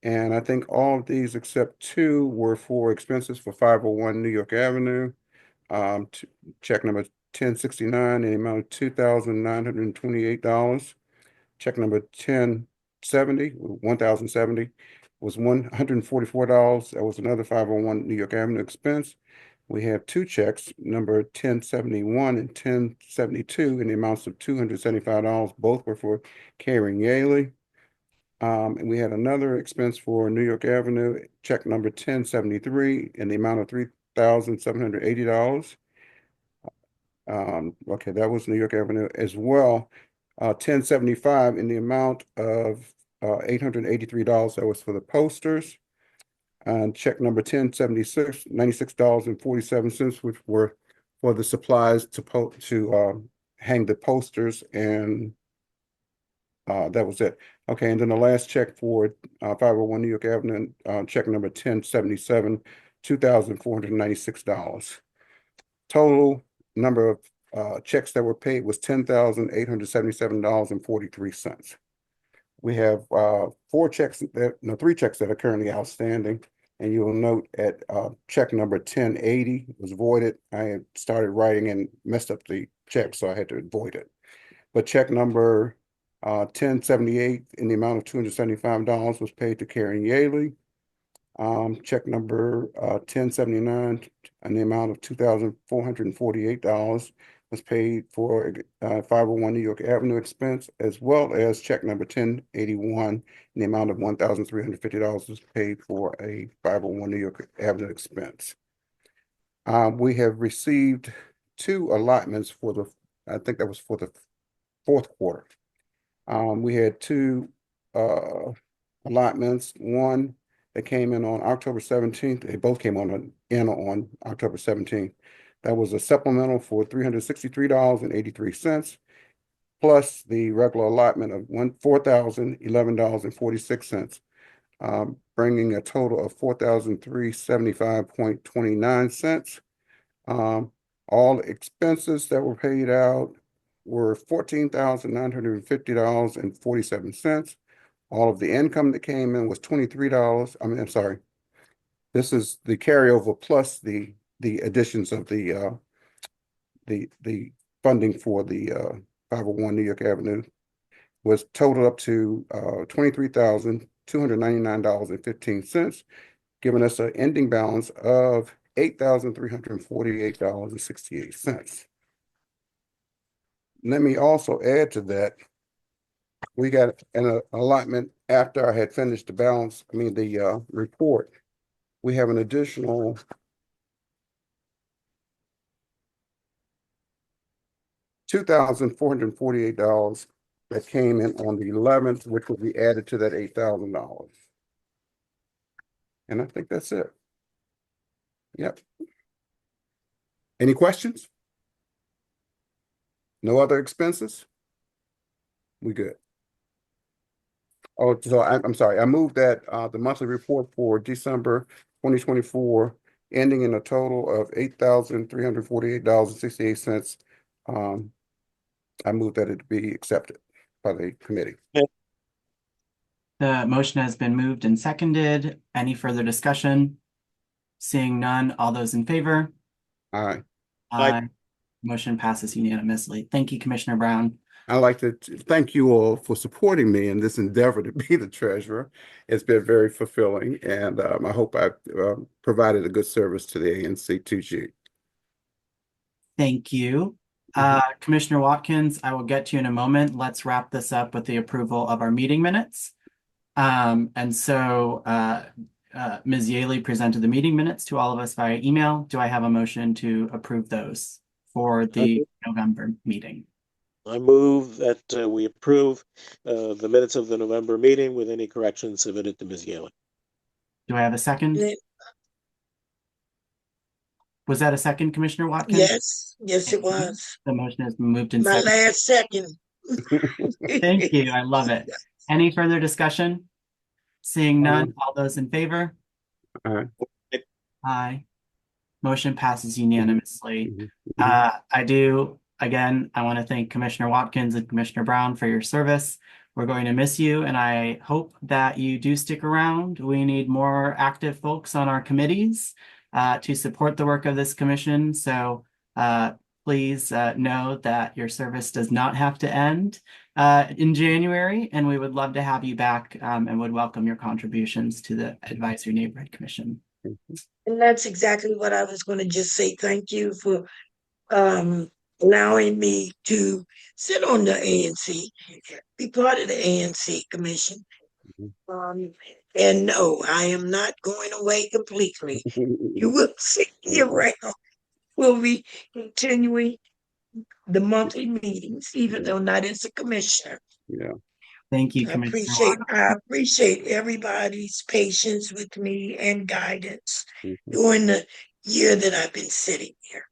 [SPEAKER 3] And I think all of these except 2 were for expenses for 501 New York Avenue. Check number 1069 in the amount of $2,928. Check number 1070 was $144. That was another 501 New York Avenue expense. We have 2 checks, number 1071 and 1072, in the amounts of $275. Both were for Karen Yaley. And we had another expense for New York Avenue, check number 1073, in the amount of $3,780. Okay, that was New York Avenue as well. 1075 in the amount of $883. That was for the posters. And check number 1076, $96.47, which were for the supplies to hang the posters, and that was it. Okay, and then the last check for 501 New York Avenue, check number 1077, $2,496. Total number of checks that were paid was $10,877.43. We have 3 checks that are currently outstanding. And you will note at check number 1080 was voided. I had started writing and messed up the check, so I had to void it. But check number 1078 in the amount of $275 was paid to Karen Yaley. Check number 1079 in the amount of $2,448 was paid for 501 New York Avenue expense, as well as check number 1081 in the amount of $1,350 was paid for a 501 New York Avenue expense. We have received 2 allotments for I think that was for the 4th quarter. We had 2 allotments, one that came in on October 17th. They both came in on October 17th. That was a supplemental for $363.83. plus the regular allotment of $4,011.46, bringing a total of $4,375.29. All expenses that were paid out were $14,950.47. All of the income that came in was $23. I'm sorry. This is the carryover plus the additions of the funding for the 501 New York Avenue was totaled up to $23,299.15, giving us an ending balance of $8,348.68. Let me also add to that, we got an allotment after I had finished the balance, the report. We have an additional $2,448 that came in on the 11th, which will be added to that $8,000. And I think that's it. Yep. Any questions? No other expenses? We good. Oh, so I'm sorry. I moved that the monthly report for December 2024, ending in a total of $8,348.68. I move that it be accepted by the committee.
[SPEAKER 4] The motion has been moved and seconded. Any further discussion? Seeing none, all those in favor?
[SPEAKER 3] Aye.
[SPEAKER 4] Aye. Motion passes unanimously. Thank you, Commissioner Brown.
[SPEAKER 3] I'd like to thank you all for supporting me in this endeavor to be the treasurer. It's been very fulfilling, and I hope I've provided a good service to the ANC 2G.
[SPEAKER 4] Thank you. Commissioner Watkins, I will get to you in a moment. Let's wrap this up with the approval of our meeting minutes. Ms. Yaley presented the meeting minutes to all of us via email. Do I have a motion to approve those for the November meeting?
[SPEAKER 21] I move that we approve the minutes of the November meeting with any corrections submitted to Ms. Yaley.
[SPEAKER 4] Do I have a second? Was that a second, Commissioner Watkins?
[SPEAKER 2] Yes, it was.
[SPEAKER 4] The motion has been moved and
[SPEAKER 2] My
[SPEAKER 4] seconded.
[SPEAKER 2] last second.
[SPEAKER 4] Thank you. I love it. Any further discussion? Seeing none, all those in favor?
[SPEAKER 3] Aye.
[SPEAKER 4] Aye. Motion passes unanimously. I want to thank Commissioner Watkins and Commissioner Brown for your service. We're going to miss you, and I hope that you do stick around. We need more active folks on our committees to support the work of this commission. So please know that your service does not have to end in January, and we would love to have you back and would welcome your contributions to the Advisory Neighborhood Commission.
[SPEAKER 2] And that's exactly what I was going to just say. Thank you for allowing me to sit on the ANC, be part of the ANC Commission. And no, I am not going away completely. You will see me around. We'll be continuing the monthly meetings, even though not as a commissioner.
[SPEAKER 3] Yeah.
[SPEAKER 4] Thank you, Commissioner.
[SPEAKER 2] I appreciate everybody's patience with me and guidance during the year that I've been sitting here.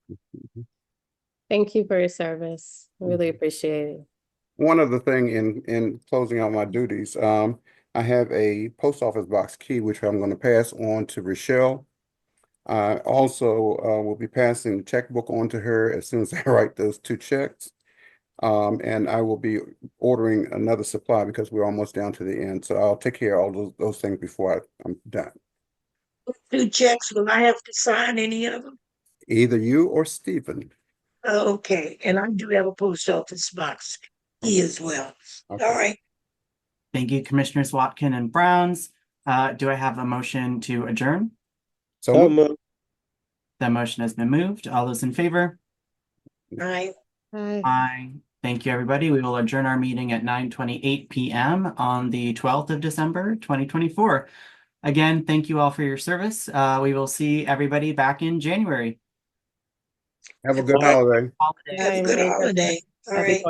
[SPEAKER 7] Thank you for your service. Really appreciate it.
[SPEAKER 3] One other thing in closing out my duties, I have a post office box key, which I'm going to pass on to Rochelle. I also will be passing the checkbook on to her as soon as I write those 2 checks. And I will be ordering another supply because we're almost down to the end. So I'll take care of all those things before I'm done.
[SPEAKER 2] 2 checks, will I have to sign any of them?
[SPEAKER 3] Either you or Stephen.
[SPEAKER 2] Okay, and I do have a post office box key as well.
[SPEAKER 3] Okay.
[SPEAKER 2] All right.
[SPEAKER 4] Thank you, Commissioners Watkin and Browns. Do I have a motion to adjourn?
[SPEAKER 21] So moved.
[SPEAKER 4] The motion has been moved. All those in favor?
[SPEAKER 2] Aye.
[SPEAKER 4] Aye. Thank you, everybody. We will adjourn our meeting at 9:28 p.m. on the 12th of December, 2024. Again, thank you all for your service. We will see everybody back in January.
[SPEAKER 3] Have a good holiday.
[SPEAKER 2] Have a good holiday. All right.